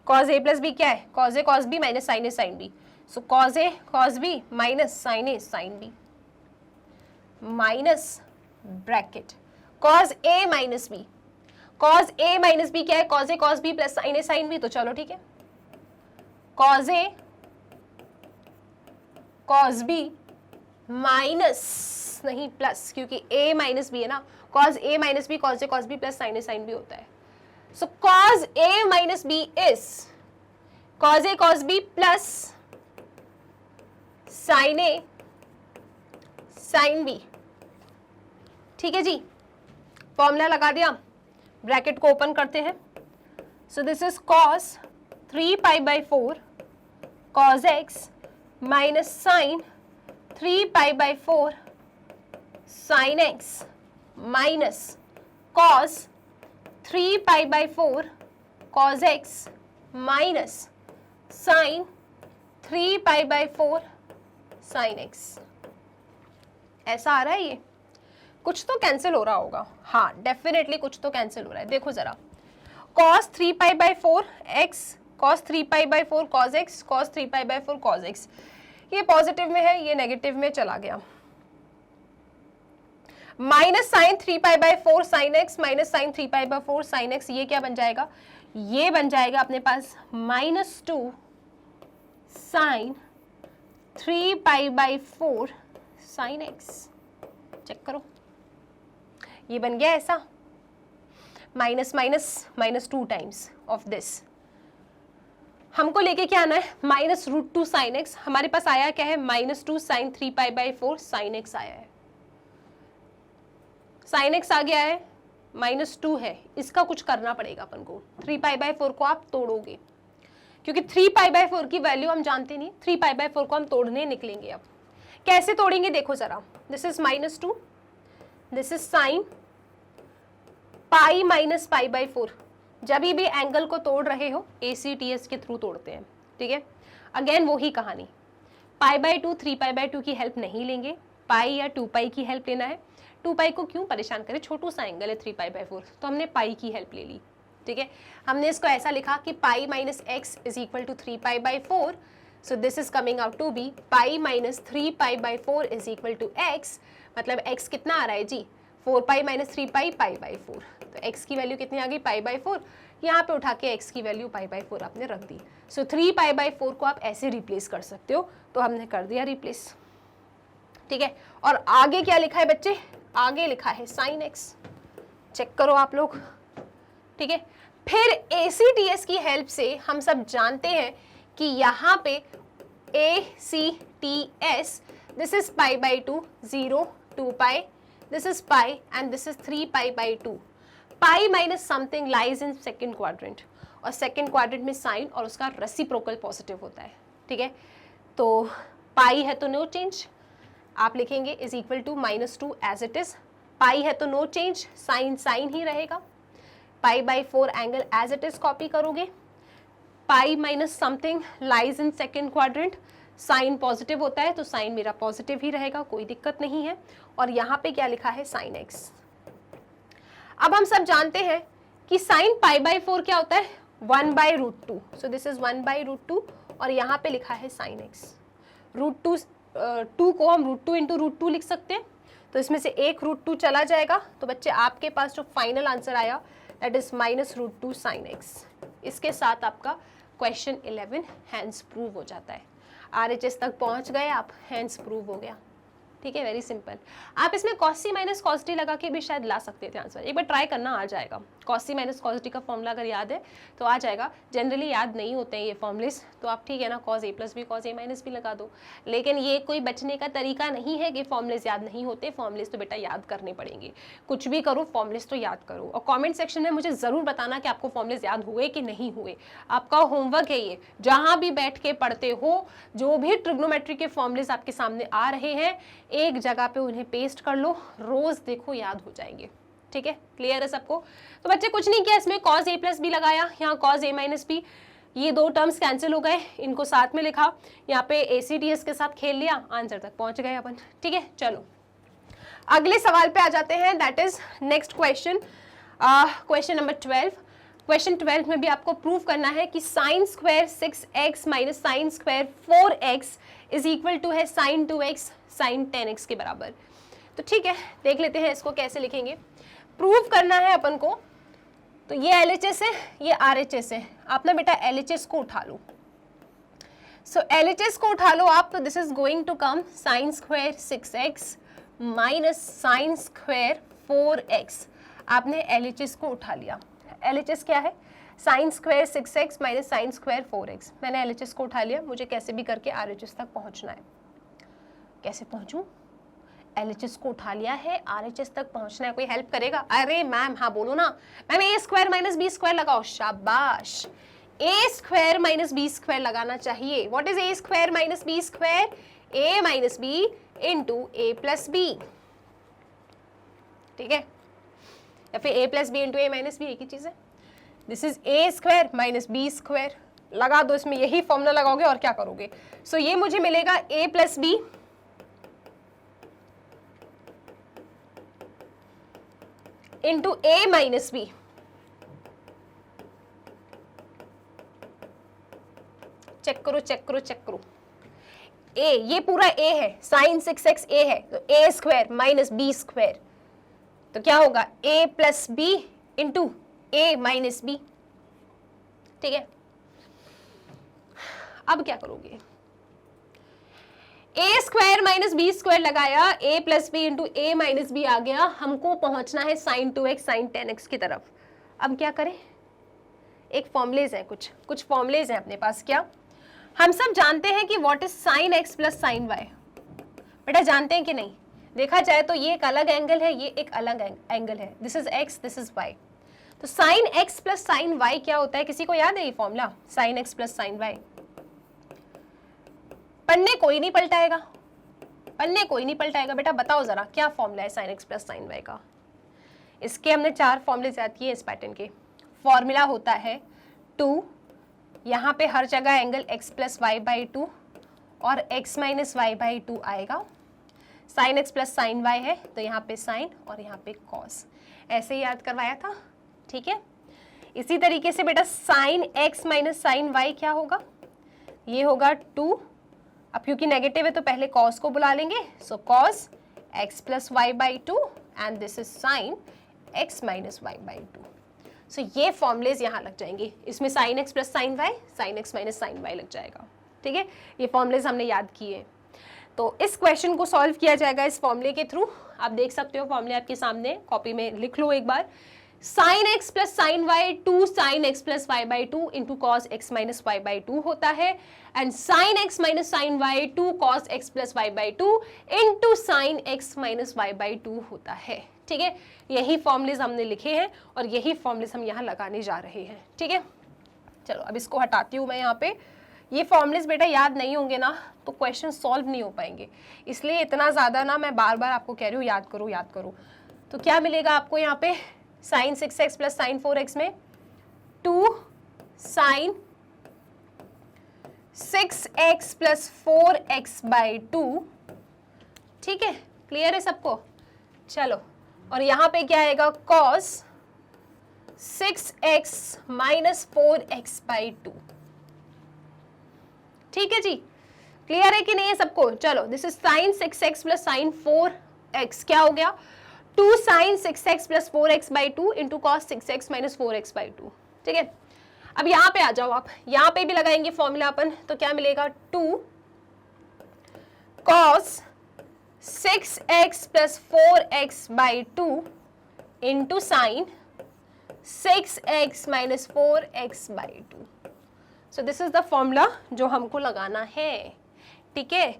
कॉस ए प्लस बी क्या है, कॉस ए कॉस बी माइनस साइन ए साइन बी। सो कॉस ए cos B minus sine ए sine B minus bracket cos ए minus B. Cos ए minus B क्या है, cos ए cos B plus sine ए sine B. तो चलो ठीक है, cos ए cos B minus नहीं plus, क्योंकि a minus b है ना, कॉस ए माइनस बी कॉस ए कॉस बी प्लस साइन ए साइन बी होता है। So cos A minus b is cos A cos B plus sine A sine B. ठीक है जी, formula लगा दिया, ब्रैकेट को ओपन करते हैं। So this is cos 3 pi by 4 cos x minus sine 3 pi by 4 sine x minus cos 3 pi by 4 cos x minus sine 3 pi by 4 sine x. ऐसा आ रहा है ये, कुछ तो कैंसिल हो रहा होगा, हाँ डेफिनेटली कुछ तो कैंसिल हो रहा है। देखो जरा, cos 3 pi by 4 x cos 3 pi by 4 cos x cos 3 pi by 4 cos x, ये पॉजिटिव में है, ये नेगेटिव में चला गया। Minus sine 3 pi by 4 sine x minus sine 3 pi by 4 sine x, ये क्या बन जाएगा, ये बन जाएगा अपने पास -2 sine 3 pi by 4 sine x. Check करो, ये बन गया ऐसा, minus minus -2 times of this. हमको लेके क्या आना है, -√2 साइन एक्स। हमारे पास आया क्या है, -2 sine 3 pi by 4 sine x आया है। साइन एक्स आ गया है, -2 है, इसका कुछ करना पड़ेगा अपन को। 3 पाई बाई 4 को आप तोड़ोगे, क्योंकि 3 पाई बाई 4 की वैल्यू हम जानते नहीं। 3 पाई बाई 4 को हम तोड़ने निकलेंगे। अब कैसे तोड़ेंगे देखो जरा, this is -2, this is sign pi minus pi by 4। जब भी एंगल को तोड़ रहे हो ACTS के थ्रू तोड़ते हैं। ठीक है, अगेन वही कहानी, पाई बाई 2 3 पाई बाई 2 की हेल्प नहीं लेंगे, पाई या 2 पाई की हेल्प लेना है। 2 पाई को क्यों परेशान करें, छोटू सा एंगल है 3 पाई बाई 4, तो हमने पाई की हेल्प ले ली। ठीक है, हमने इसको ऐसा लिखा कि pi minus x is equal to 3 pi by 4। So this is coming out to be pi minus 3 pi by 4 is equal to x. मतलब एक्स कितना आ रहा है जी, 4 pi minus 3 pi pi by 4। तो x की वैल्यू कितनी आ गई, पाई by 4। यहाँ पे उठा के x की वैल्यू पाई बाई 4 आपने रख दी। सो 3 पाई बाई 4 को आप ऐसे रिप्लेस कर सकते हो, तो हमने कर दिया रिप्लेस। ठीक है, और आगे क्या लिखा है बच्चे, आगे लिखा है साइन x। चेक करो आप लोग। ठीक है, फिर ACTS की हेल्प से हम सब जानते हैं कि यहाँ पे ACTS, this is pi by 2 0 2 pi, this is pi and this is 3 pi by 2. Pi minus something lies in second quadrant, और second quadrant में साइन और उसका रेसिप्रोकल पॉजिटिव होता है। ठीक है, तो पाई है तो नो चेंज, आप लिखेंगे is equal to -2 as it is. Pi है तो नो चेंज, साइन साइन ही रहेगा। Pi by 4 angle as it is copy करोगे। Pi minus something lies in second quadrant, sine positive होता है तो साइन मेरा पॉजिटिव ही रहेगा, कोई दिक्कत नहीं है। और यहाँ पे क्या लिखा है, साइन एक्स। अब हम सब जानते हैं कि साइन पाई बाई 4 क्या होता है, 1/√2। सो दिस इज 1/√2, और यहाँ पे लिखा है साइन एक्स। √2 को हम √2 इंटू √2 लिख सकते हैं, तो इसमें से एक √2 चला जाएगा। तो बच्चे आपके पास जो फाइनल आंसर आया दैट इज -√2 साइन एक्स। इसके साथ आपका क्वेश्चन 11 हैंड्स प्रूव हो जाता है। RHS तक पहुंच गए आप, हैंड्स प्रूव हो गया। ठीक है, वेरी सिंपल। आप इसमें cos c minus cos d लगा के भी शायद ला सकते थे आंसर, एक बार ट्राई करना, आ जाएगा। cos c minus cos d का फॉर्मूला अगर याद है तो आ जाएगा। जनरली याद नहीं होते हैं ये फॉर्मूलेस, तो आप ठीक है ना, cos a plus b cos a minus b लगा दो। लेकिन ये कोई बचने का तरीका नहीं है कि फॉर्मूलेस याद नहीं होते। फॉर्मूलेस तो बेटा याद करने पड़ेंगे, कुछ भी करो फॉर्मूलेस तो याद करो। और कॉमेंट सेक्शन में मुझे ज़रूर बताना कि आपको फॉर्मूलेस याद हुए कि नहीं हुए। आपका होमवर्क है ये, जहाँ भी बैठ के पढ़ते हो, जो भी ट्रिग्नोमेट्री के फॉर्मूलेस आपके सामने आ रहे हैं, एक जगह पे उन्हें पेस्ट कर लो, रोज देखो याद हो जाएंगे। ठीक है, क्लियर है सबको। तो बच्चे कुछ नहीं किया, इसमें cos a प्लस बी लगाया, यहाँ cos a माइनस बी। ये दो टर्म्स कैंसिल हो गए, इनको साथ में लिखा, यहाँ पे ACTS के साथ खेल लिया, आंसर तक पहुंच गए अपन। ठीक है, चलो अगले सवाल पे आ जाते हैं, that is next question, question number 12। Question 12 में भी आपको प्रूव करना है कि sine square 6x minus sine square 4x is equal to है साइन 2x साइन 10x के बराबर। तो ठीक है, देख लेते हैं इसको कैसे लिखेंगे। प्रूव करना है अपन को, तो ये LHS है, ये RHS है। आप ना बेटा LHS को उठा लो, सो LHS को उठा लो आप, तो this is going to come sine square 6x minus sine square 4x। आपने LHS को उठा लिया। LHS क्या है? Sine square 6x minus sine square 4x। मैंने LHS को उठा लिया, मुझे कैसे भी करके RHS तक पहुंचना है। कैसे पहुंचूं? LHS को उठा लिया है, RHS तक पहुंचना है, कोई हेल्प करेगा? अरे मैम, हाँ बोलो ना ma'am, a square minus B square लगाओ। शाबाश, a square minus B square लगाना चाहिए। What is a square minus B square? A minus b into a plus b. ठीक है, या फिर a plus B into A minus b, एक ही चीज है। This is a square minus B square, लगा दो इसमें, यही फॉर्मूला लगाओगे और क्या करोगे। सो ये मुझे मिलेगा ए प्लस बी इंटू ए माइनस बी। चेक करो चेक करो चेक करो, ए, ये पूरा ए है, साइन 6x ए है, तो A square minus B square, तो क्या होगा a plus B into A minus B. ठीक है, अब क्या करोगे? A square minus B square लगाया, a plus B into A minus B आ गया, हमको पहुंचना है साइन 2x साइन 10x की तरफ। अब क्या करें? एक फॉर्मुलेज है, कुछ फॉर्मुलेज है अपने पास। क्या हम सब जानते हैं कि what is sine x plus sine y? बेटा जानते हैं कि नहीं? देखा जाए तो ये एक अलग एंगल है, ये एक अलग एंगल है। This is x, this is y। तो sine x plus sine y क्या होता है? किसी को याद है ये formula? Sine x plus sine y। पन्ने कोई नहीं पलटाएगा, पन्ने कोई नहीं पलटाएगा। बेटा बताओ जरा क्या फॉर्मूला है sine x plus sine y का? इसके हमने 4 फॉर्मूले याद किए इस पैटर्न के। फॉर्मूला होता है 2, यहाँ पे हर जगह angle x plus Y by 2 और x माइनस वाई बाई 2 आएगा। Sine x plus sine y है, तो यहाँ पे साइन और यहाँ पे कॉस, ऐसे ही याद करवाया था। ठीक है, इसी तरीके से बेटा sine x minus sine y क्या होगा? ये होगा 2, अब क्योंकि नेगेटिव है तो पहले कॉस को बुला लेंगे, so cos x plus Y by 2 and this is sine x minus Y by 2। So ये फॉर्मुलेज यहाँ लग जाएंगे, इसमें sine x plus sine y, sine x minus sine y लग जाएगा। ठीक है, ये फॉर्मुलेज हमने याद किए। तो इस क्वेश्चन को सॉल्व किया जाएगा इस फॉर्मूले के थ्रू। आप देख सकते हो फॉर्मूले आपके सामने, कॉपी में लिख लो एक बार। Sine x plus sine Y 2 sine x plus Y by 2 into cos x minus Y by 2 होता है, and sine x minus sine Y 2 cos x plus Y by 2 into sine x minus Y by 2 होता है। ठीक है, यही formulas हमने लिखे हैं और यही फॉर्मुलेज हम यहाँ लगाने जा रहे हैं। ठीक है, चलो अब इसको हटाती हूँ मैं यहाँ पे। ये फॉर्मुलेज बेटा याद नहीं होंगे ना तो क्वेश्चन सॉल्व नहीं हो पाएंगे, इसलिए इतना ज़्यादा ना मैं बार बार आपको कह रही हूँ याद करो याद करो। तो क्या मिलेगा आपको यहाँ पे? Sign 6x plus sine 4x में 2 sine 6x plus 4x by 2। ठीक है, क्लियर है सबको? चलो, और यहाँ पे क्या आएगा? Cos 6x minus 4x by 2। ठीक है जी, क्लियर है कि नहीं है सबको? चलो, this is sine 6x plus sine 4x क्या हो गया? 2 sine 6x plus 4x by 2 into cos 6x minus 4x by 2। ठीक है, अब यहाँ पे आ जाओ आप, यहाँ पे भी लगाएंगे फॉर्मूला अपन, तो क्या मिलेगा? 2 cos 6x plus 4x by 2 into sign 6x minus 4x by 2। So this is the formula जो हमको लगाना है। ठीक है,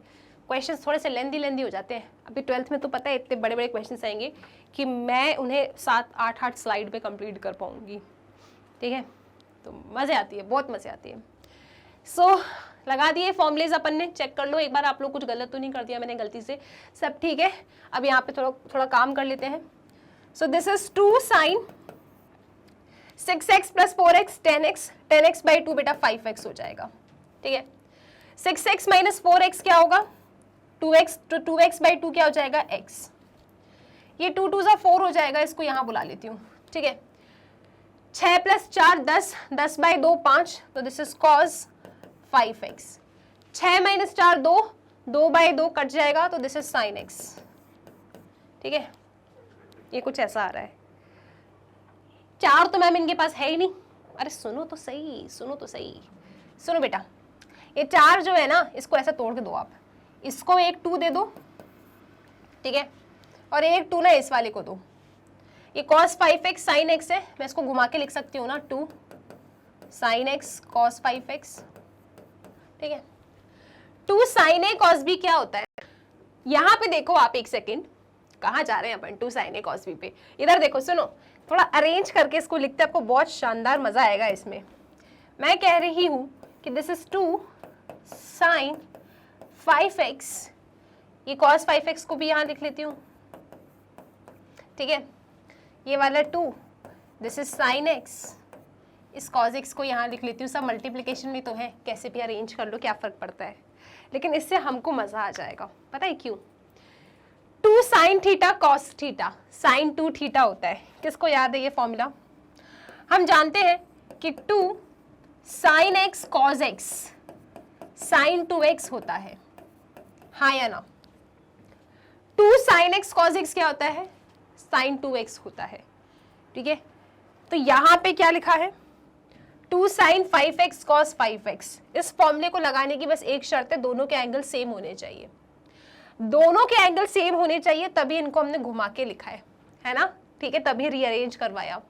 क्वेश्चंस थोड़े से लेंदी हो जाते हैं। अभी 12th में तो पता है इतने बड़े बड़े क्वेश्चंस आएंगे कि मैं उन्हें 7-8 स्लाइड पे कंप्लीट कर पाऊंगी। ठीक है, तो मज़े आती है, बहुत मज़े आती है। सो लगा दिए फॉर्मुलेज अपन ने, चेक कर लो एक बार आप लोग, कुछ गलत तो नहीं कर दिया मैंने गलती से? सब ठीक है। अब यहाँ पे थोड़ा काम कर लेते हैं। So this is 2 sine 6x plus 4x 10x, 10x by 2 बेटा 5x हो जाएगा, ठीक है। 6x माइनस 4x क्या होगा, 2x, तो 2x बाई 2 क्या हो जाएगा, x। ये 2 2 4 हो जाएगा, इसको यहाँ बुला लेती हूँ, ठीक है। 6 प्लस 4 10, 10 बाई 2 5, तो this is cos 5x। 6 minus 4 2, 2 by 2 cut जाएगा, तो दिस इज साइन x, ठीक है। ये कुछ ऐसा आ रहा है। 4 तो मैम इनके पास है ही नहीं। अरे सुनो तो सही, सुनो तो सही, सुनो बेटा, ये 4 जो है ना, इसको ऐसा तोड़ के दो आप, इसको एक 2 दे दो, ठीक है, और एक 2 ना इस वाले को दो। ये cos 5x sin x है, मैं इसको घुमा के लिख सकती हूँ ना, 2 sin x cos 5x, ठीक है। 2 sin a cos b क्या होता है, यहाँ पे देखो आप, एक सेकेंड, कहाँ जा रहे हैं अपन 2 sin a cos b पे, इधर देखो, सुनो, थोड़ा अरेंज करके इसको लिखते हैं, आपको बहुत शानदार मजा आएगा इसमें। मैं कह रही हूँ कि दिस इज 2 sin 5x, ये cos 5x को भी यहाँ लिख लेती हूँ, ठीक है। ये वाला 2, दिस इज sin x, इस cos x को यहाँ लिख लेती हूँ। सब मल्टीप्लिकेशन में तो है, कैसे भी अरेंज कर लो, क्या फर्क पड़ता है, लेकिन इससे हमको मजा आ जाएगा, पता है क्यों। 2 sin theta cos theta, sin 2 theta होता है, किसको याद है ये फॉर्मूला, हम जानते हैं कि 2 sin x cos x sin 2x होता है, हाँ या ना। 2 sin x cos x क्या होता है, sin 2x होता है, ठीक है। तो यहाँ पे क्या लिखा है, 2 sin 5x cos 5x। इस फॉर्मूले को लगाने की बस एक शर्त है, दोनों के एंगल सेम होने चाहिए, दोनों के एंगल सेम होने चाहिए, तभी इनको हमने घुमा के लिखा है ना, ठीक है, तभी रीअरेंज करवाया।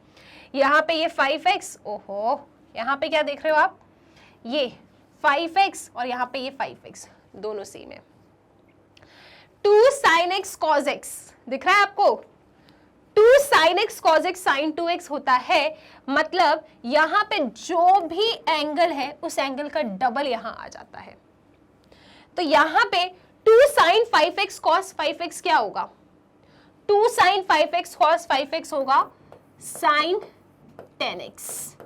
यहाँ पे ये 5x, ओहो, यहाँ पे क्या देख रहे हो आप, ये 5x और यहाँ पे ये 5x, दोनों सेम है। 2 sin x cos x दिख रहा है आपको, 2 sin x cos x sin 2x होता है, मतलब यहाँ पे जो भी एंगल है उस एंगल का डबल यहाँ आ जाता है। तो यहाँ पे 2 sin 5x cos 5x क्या होगा, 2 sin 5x cos 5x होगा sin 10x।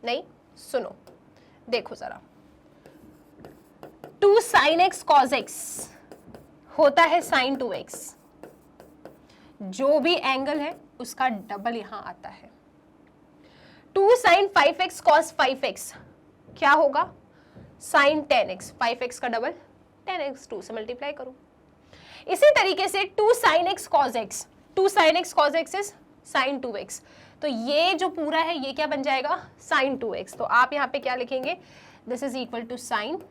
नहीं, सुनो, देखो जरा, 2 sin x cos x होता है sin 2x, जो भी एंगल है उसका डबल यहां आता है। 2 sin 5x cos 5x क्या होगा, sin 10x, 5x का डबल 10x, 2 से मल्टीप्लाई करो। इसी तरीके से 2 sin x cos x, 2 sin x cos x is sin 2x, तो ये जो पूरा है ये क्या बन जाएगा, sin 2x। तो आप यहाँ पे क्या लिखेंगे, this is equal to sin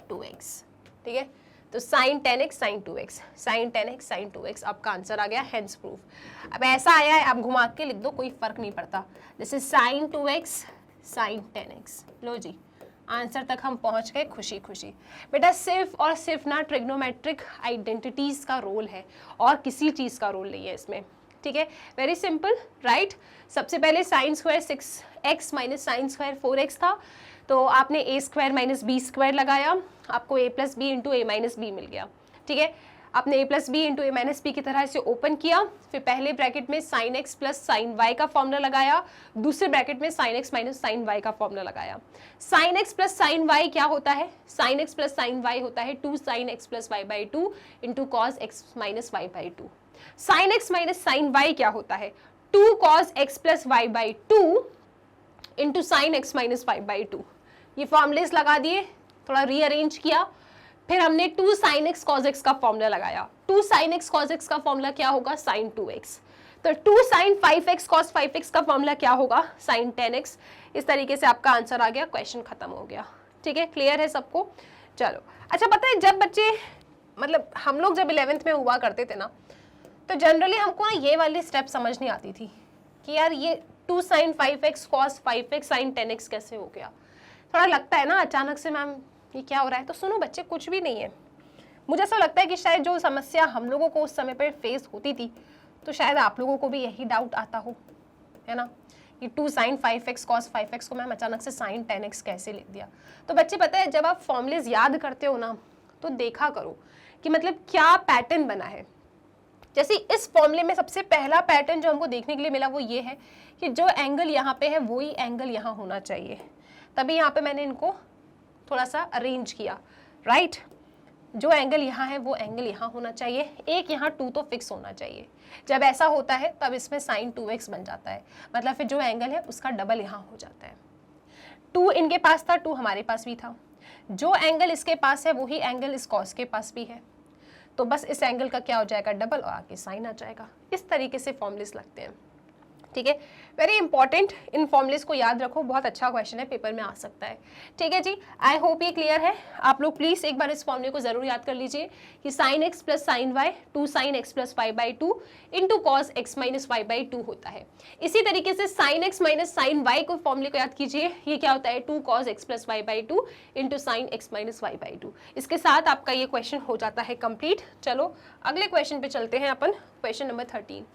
2x, ठीक है। तो sin 10x sin 2x, sin 10x sin 2x आपका आंसर आ गया, हेंस प्रूफ। अब ऐसा आया है, आप घुमा के लिख दो, कोई फर्क नहीं पड़ता, this is sin 2x sin 10x। लो जी, आंसर तक हम पहुंच गए, खुशी खुशी। बेटा सिर्फ और सिर्फ ना ट्रिग्नोमेट्रिक आइडेंटिटीज का रोल है, और किसी चीज का रोल नहीं है इसमें, ठीक है, वेरी सिंपल, राइट। सबसे पहले sine square 6x minus sine square 4x था, तो आपने a square minus B square लगाया, आपको a plus B into A minus B मिल गया, ठीक है। आपने a plus B into A minus B की तरह इसे ओपन किया, फिर पहले ब्रैकेट में sine x plus sine y का फॉर्मूला लगाया, दूसरे ब्रैकेट में sine x minus sine y का फॉर्मूला लगाया। Sine x plus sine y क्या होता है, sine x plus sine y होता है 2 sine x plus y by 2 into cos x minus y by 2। Sine x minus sine y क्या होता है, 2 cos x plus y by 2 into sine x minus y by 2। ये formulas लगा दिए, थोड़ा rearrange किया, फिर हमने 2 sin x cos x का फॉर्मूला लगाया। 2 sin x cos x का फॉर्मूला क्या होगा, sin 2x। तो 2 sin 5x cos 5x का फॉर्मूला क्या होगा, sin 10x। इस तरीके से आपका आंसर आ गया, क्वेश्चन खत्म हो गया, ठीक है, क्लियर है सबको। चलो, अच्छा पता है जब बच्चे, मतलब हम लोग जब 11th में हुआ करते थे ना, तो जनरली हमको ना ये वाली स्टेप समझ नहीं आती थी कि यार ये 2 sin 5x cos 5x sin 10x कैसे हो गया। थोड़ा लगता है ना अचानक से, मैम ये क्या हो रहा है। तो सुनो बच्चे, कुछ भी नहीं है। मुझे ऐसा लगता है कि शायद जो समस्या हम लोगों को उस समय पर फेस होती थी, तो शायद आप लोगों को भी यही डाउट आता हो, है ना, कि 2 sin 5x cos 5x को मैम अचानक से sin 10x कैसे लिख दिया। तो बच्चे पता है, जब आप फॉर्मूलेज याद करते हो ना, तो देखा करो कि मतलब क्या पैटर्न बना है, जैसे इस फॉर्मूले में सबसे पहला पैटर्न जो हमको देखने के लिए मिला वो ये है कि जो एंगल यहाँ पे है वही एंगल यहाँ होना चाहिए, तभी यहाँ पे मैंने इनको थोड़ा सा अरेंज किया, राइट। जो एंगल यहाँ है वो एंगल यहाँ होना चाहिए, एक यहाँ 2 तो फिक्स होना चाहिए। जब ऐसा होता है तब इसमें साइन 2x बन जाता है, मतलब फिर जो एंगल है उसका डबल यहाँ हो जाता है। 2 इनके पास था, 2 हमारे पास भी था, जो एंगल इसके पास है वही एंगल इस कॉस के पास भी है, तो बस इस एंगल का क्या हो जाएगा, डबल, और आगे साइन आ जाएगा। इस तरीके से फॉर्मूलेस लगते हैं, ठीक है। वेरी इंपॉर्टेंट, इन फॉर्मूलेस को याद रखो, बहुत अच्छा क्वेश्चन है, पेपर में आ सकता है, ठीक है जी। आई होप ये क्लियर है। आप लोग प्लीज एक बार इस फॉर्मूले को जरूर याद कर लीजिए कि sine x plus sine Y 2 sine x plus Y by 2 into cos x minus Y by 2 होता है। इसी तरीके से sine x minus sine y को फॉर्मूले को याद कीजिए, ये क्या होता है, 2 cos x plus Y by 2 into sine x minus Y by 2। इसके साथ आपका ये क्वेश्चन हो जाता है कंप्लीट। चलो अगले क्वेश्चन पे चलते हैं अपन, क्वेश्चन नंबर 13।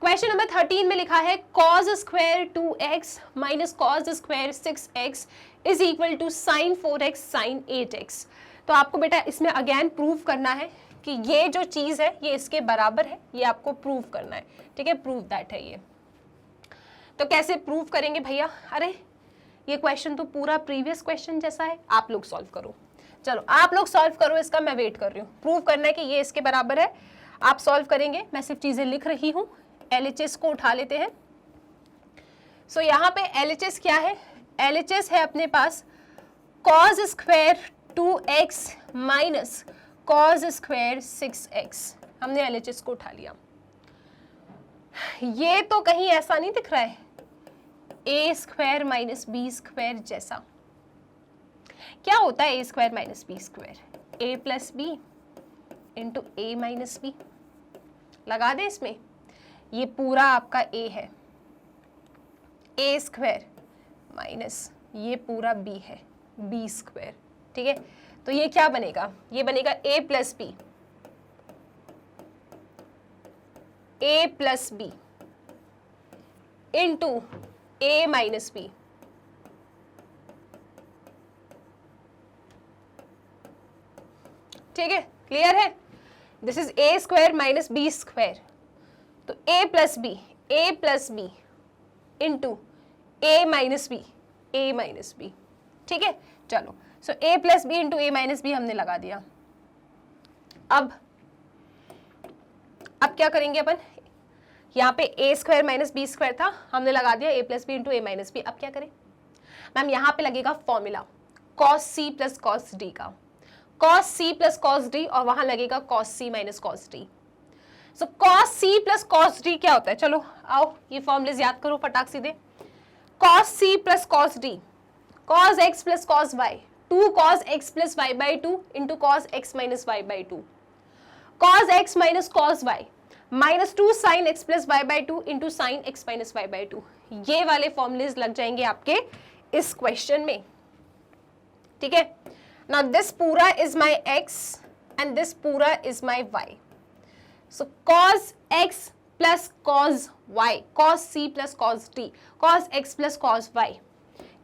क्वेश्चन नंबर 13 में लिखा है cos square 2x minus cos square 6x is equal to sine 4x sine 8x। तो आपको बेटा इसमें अगेन प्रूव करना है कि ये जो चीज है ये इसके बराबर है, ये आपको प्रूव करना है, ठीक है, प्रूव दैट है ये। तो कैसे प्रूव करेंगे भैया, अरे ये क्वेश्चन तो पूरा प्रीवियस क्वेश्चन जैसा है, आप लोग सॉल्व करो। चलो आप लोग सॉल्व करो इसका, मैं वेट कर रही हूँ। प्रूव करना है कि ये इसके बराबर है, आप सॉल्व करेंगे, मैं सिर्फ चीजें लिख रही हूँ। LHS को उठा लेते हैं। सो यहाँ पे LHS क्या है, LHS है अपने पास cos square 2x minus cos square 6x। हमने LHS को उठा लिया। ये तो कहीं ऐसा नहीं दिख रहा है a square minus B square जैसा। क्या होता है a square minus B square, a plus B into A minus b. लगा दे इसमें, ये पूरा आपका a है, a स्क्वायर माइनस ये पूरा b है, b स्क्वायर, ठीक है। तो ये क्या बनेगा, ये बनेगा a plus b, a plus B into a minus B. ठीक है, क्लियर है। This is a square minus B square, तो a plus B into A minus B, ठीक है। चलो so a plus B into A minus b हमने लगा दिया। अब क्या करेंगे अपन, यहाँ पे a square minus B square था, हमने लगा दिया a plus B into A minus b. अब क्या करें मैम, यहाँ पे लगेगा formula cos c plus cos d का, cos c plus cos d, और वहां लगेगा cos c minus cos d। So cos c plus cos d क्या होता है, चलो आओ ये फॉर्मूलेस याद करो फटाक सीधे। cos c plus cos d, cos x plus cos y, 2 cos x plus y by 2 into cos x minus y by 2, cos x minus cos y minus 2 sin x plus y by 2 into sin x minus y by 2। ये वाले formulas लग जाएंगे आपके इस question में, ठीक है। Now this पूरा is my x and this पूरा is my y। So cos x plus cos y, cos c plus cos d, cos x plus cos y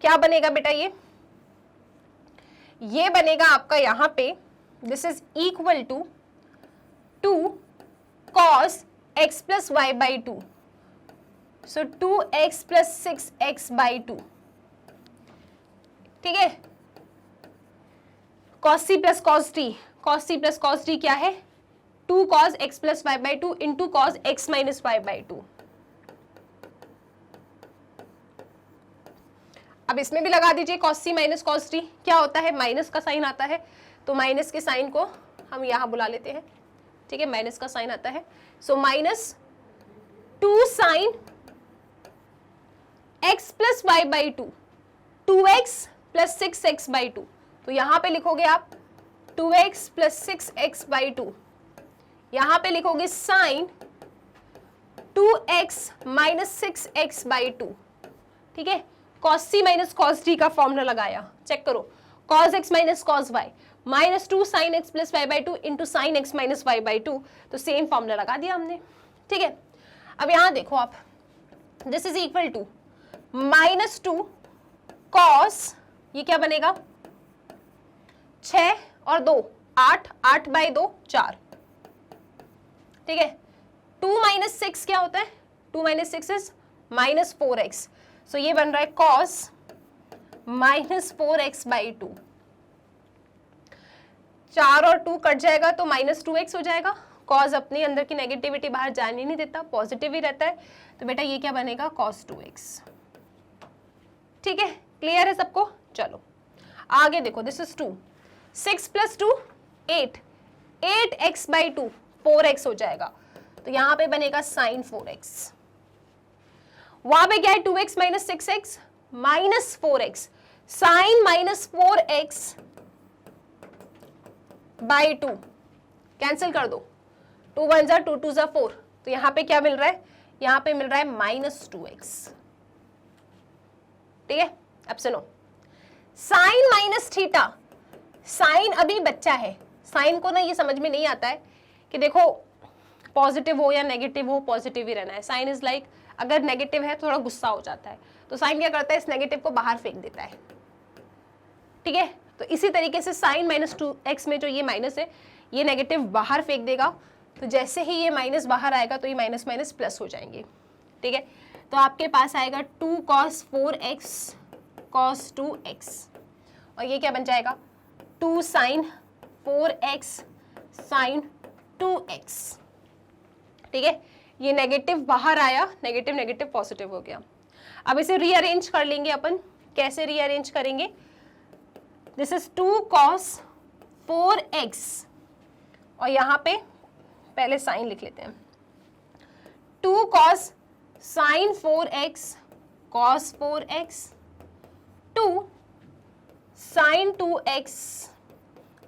क्या बनेगा बेटा, ये बनेगा आपका यहाँ पे this is equal to 2 cos x plus y by 2, so 2x plus 6x by 2, ठीक है। cos c plus cos d, cos c plus cos d क्या है, 2 cos x plus y by 2 into cos x minus y by 2। अब इसमें भी लगा दीजिए cos c minus cos d, क्या होता है, माइनस का साइन आता है, तो माइनस के साइन को हम यहां बुला लेते हैं, ठीक है, माइनस का साइन आता है। So minus 2 sine x plus y by 2, 2x plus 6x by 2, तो यहां पे लिखोगे आप 2x प्लस 6x by 2, यहां पे लिखोगे sign 2x minus 6x by 2, ठीक है। cos c minus cos d का फॉर्मूला लगाया, चेक करो, cos x minus cos y minus 2 sine x plus y by 2 into sine x minus y by 2, तो same formula लगा दिया हमने, ठीक है। अब यहां देखो आप, this is equal to minus 2 cos, ये क्या बनेगा 6 और 2 8, 8 बाई 2 4, ठीक है। 2 माइनस 6 क्या होता है? 2 माइनस 6 इज माइनस 4x, सो ये बन रहा है कॉस माइनस 4x बाई 2। 4 और 2 कट जाएगा तो माइनस 2x हो जाएगा। कॉस अपनी अंदर की नेगेटिविटी बाहर जाने नहीं देता, पॉजिटिव ही रहता है, तो बेटा ये क्या बनेगा? cos 2x। ठीक है, क्लियर है सबको? चलो आगे देखो, this is 2, 6 plus 2 8, 8x by 2 4x हो जाएगा, तो यहां पे बनेगा साइन 4x। वहां पे क्या है? 2x minus 6x minus 4x, sine minus 4x by 2, cancel कर दो, 2 1 जा 2 2 जा 4, तो यहां पे क्या मिल रहा है? यहां पे मिल रहा है माइनस 2x। ठीक है, अब सुनो, साइन माइनस थीटा, साइन अभी बच्चा है, साइन को ना ये समझ में नहीं आता है कि देखो पॉजिटिव हो या नेगेटिव हो, पॉजिटिव ही रहना है। साइन इज लाइक अगर नेगेटिव है थोड़ा गुस्सा हो जाता है, तो साइन क्या करता है? इस नेगेटिव को बाहर फेंक देता है। ठीक है, तो इसी तरीके से साइन माइनस 2x में जो ये माइनस है, ये नेगेटिव बाहर फेंक देगा, तो जैसे ही ये माइनस बाहर आएगा तो ये माइनस माइनस प्लस हो जाएंगे। ठीक है, तो आपके पास आएगा 2 cos 4x cos 2x, और ये क्या बन जाएगा? 2 sin 4x sin 2x। ठीक है, ये नेगेटिव बाहर आया, नेगेटिव नेगेटिव पॉजिटिव हो गया। अब इसे रीअरेंज कर लेंगे अपन। कैसे रीअरेंज करेंगे? दिस इज 2 cos 4x, और यहां पे पहले साइन लिख लेते हैं, 2 cos sin 4x cos 4x 2 sin 2x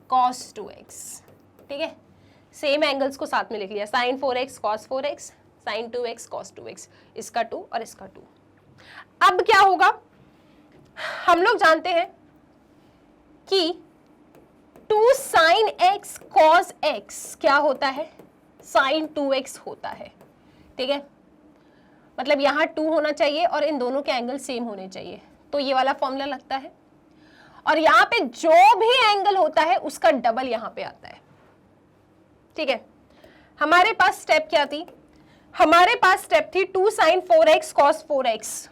cos 2x। ठीक है, सेम एंगल्स को साथ में लिख लिया, sin 4x cos 4x sin 2x cos 2x, इसका 2 और इसका 2। अब क्या होगा? हम लोग जानते हैं कि 2 sin x cos x क्या होता है? sin 2x होता है। ठीक है, मतलब यहाँ 2 होना चाहिए और इन दोनों के एंगल सेम होने चाहिए, तो ये वाला फॉर्मूला लगता है। और यहाँ पे जो भी एंगल होता है उसका डबल यहाँ पे आता है। ठीक है, हमारे पास स्टेप क्या थी? हमारे पास स्टेप थी 2 sin 4x cos 4x,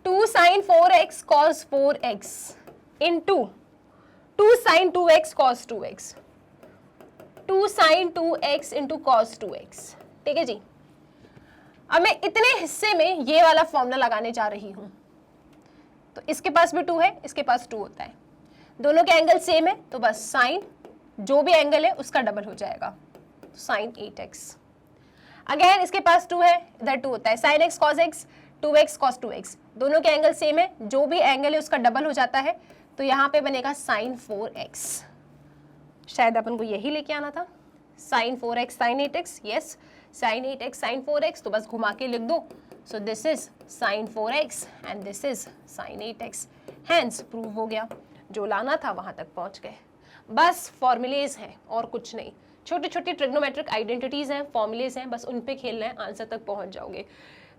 2 sin 4x cos 4x into 2 sin 2x cos 2x, 2 sin 2x into cos 2x। ठीक है जी, अब मैं इतने हिस्से में ये वाला फॉर्मूला लगाने जा रही हूं, तो इसके पास भी 2 है, इसके पास 2 होता है, दोनों के एंगल सेम है, तो बस साइन जो भी एंगल है उसका डबल हो जाएगा, साइन 8x। अगेन इसके पास 2 है, इधर 2 होता है, sine x cos x 2x cos 2x, दोनों के एंगल सेम है, जो भी एंगल है उसका डबल हो जाता है, तो यहाँ पे बनेगा साइन 4x। शायद अपन को यही लेके आना था, sine 4x sine 8x, yes, sine 8x sine 4x, तो बस घुमा के लिख दो, so this is sine 4x and this is sine 8x, hence prove हो गया, जो लाना था वहां तक पहुंच गए। बस फॉर्मूलेज हैं और कुछ नहीं, छोटी छोटी ट्रिग्नोमेट्रिक आइडेंटिटीज हैं, फॉर्मूलेज हैं, बस उन पे खेलना है, आंसर तक पहुंच जाओगे।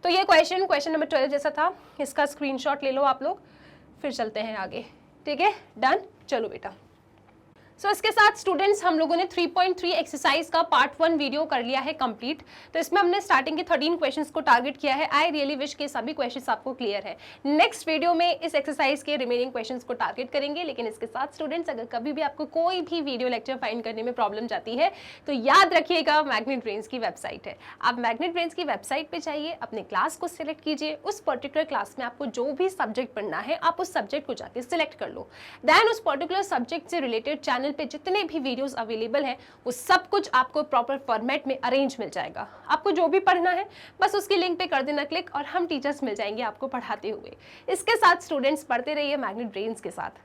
तो ये क्वेश्चन नंबर 12 जैसा था, इसका स्क्रीनशॉट ले लो आप लोग, फिर चलते हैं आगे। ठीक है, डन, चलो बेटा। सो इसके साथ स्टूडेंट्स हम लोगों ने 3.3 एक्सरसाइज का पार्ट 1 वीडियो कर लिया है कंप्लीट। तो इसमें हमने स्टार्टिंग के 13 क्वेश्चंस को टारगेट किया है। आई रियली विश के सभी क्वेश्चंस आपको क्लियर है। नेक्स्ट वीडियो में इस एक्सरसाइज के रिमेनिंग क्वेश्चंस को टारगेट करेंगे, लेकिन इसके साथ स्टूडेंट्स अगर कभी भी आपको कोई भी वीडियो लेक्चर फाइंड करने में प्रॉब्लम जाती है तो याद रखिएगा मैग्नेट ब्रेन्स की वेबसाइट है। आप मैग्नेट ब्रेन्स की वेबसाइट पर जाइए, अपने क्लास को सिलेक्ट कीजिए, उस पर्टिकुलर क्लास में आपको जो भी सब्जेक्ट पढ़ना है आप उस सब्जेक्ट को जाके सिलेक्ट कर लो। देन उस पर्टिकुलर सब्जेक्ट से रिलेटेड चैनल पे जितने भी वीडियोस अवेलेबल हैं वो सब कुछ आपको प्रॉपर फॉर्मेट में अरेंज मिल जाएगा। आपको जो भी पढ़ना है बस उसकी लिंक पे कर देना क्लिक और हम टीचर्स मिल जाएंगे आपको पढ़ाते हुए। इसके साथ स्टूडेंट्स पढ़ते रहिए मैग्नेट ब्रेन्स के साथ।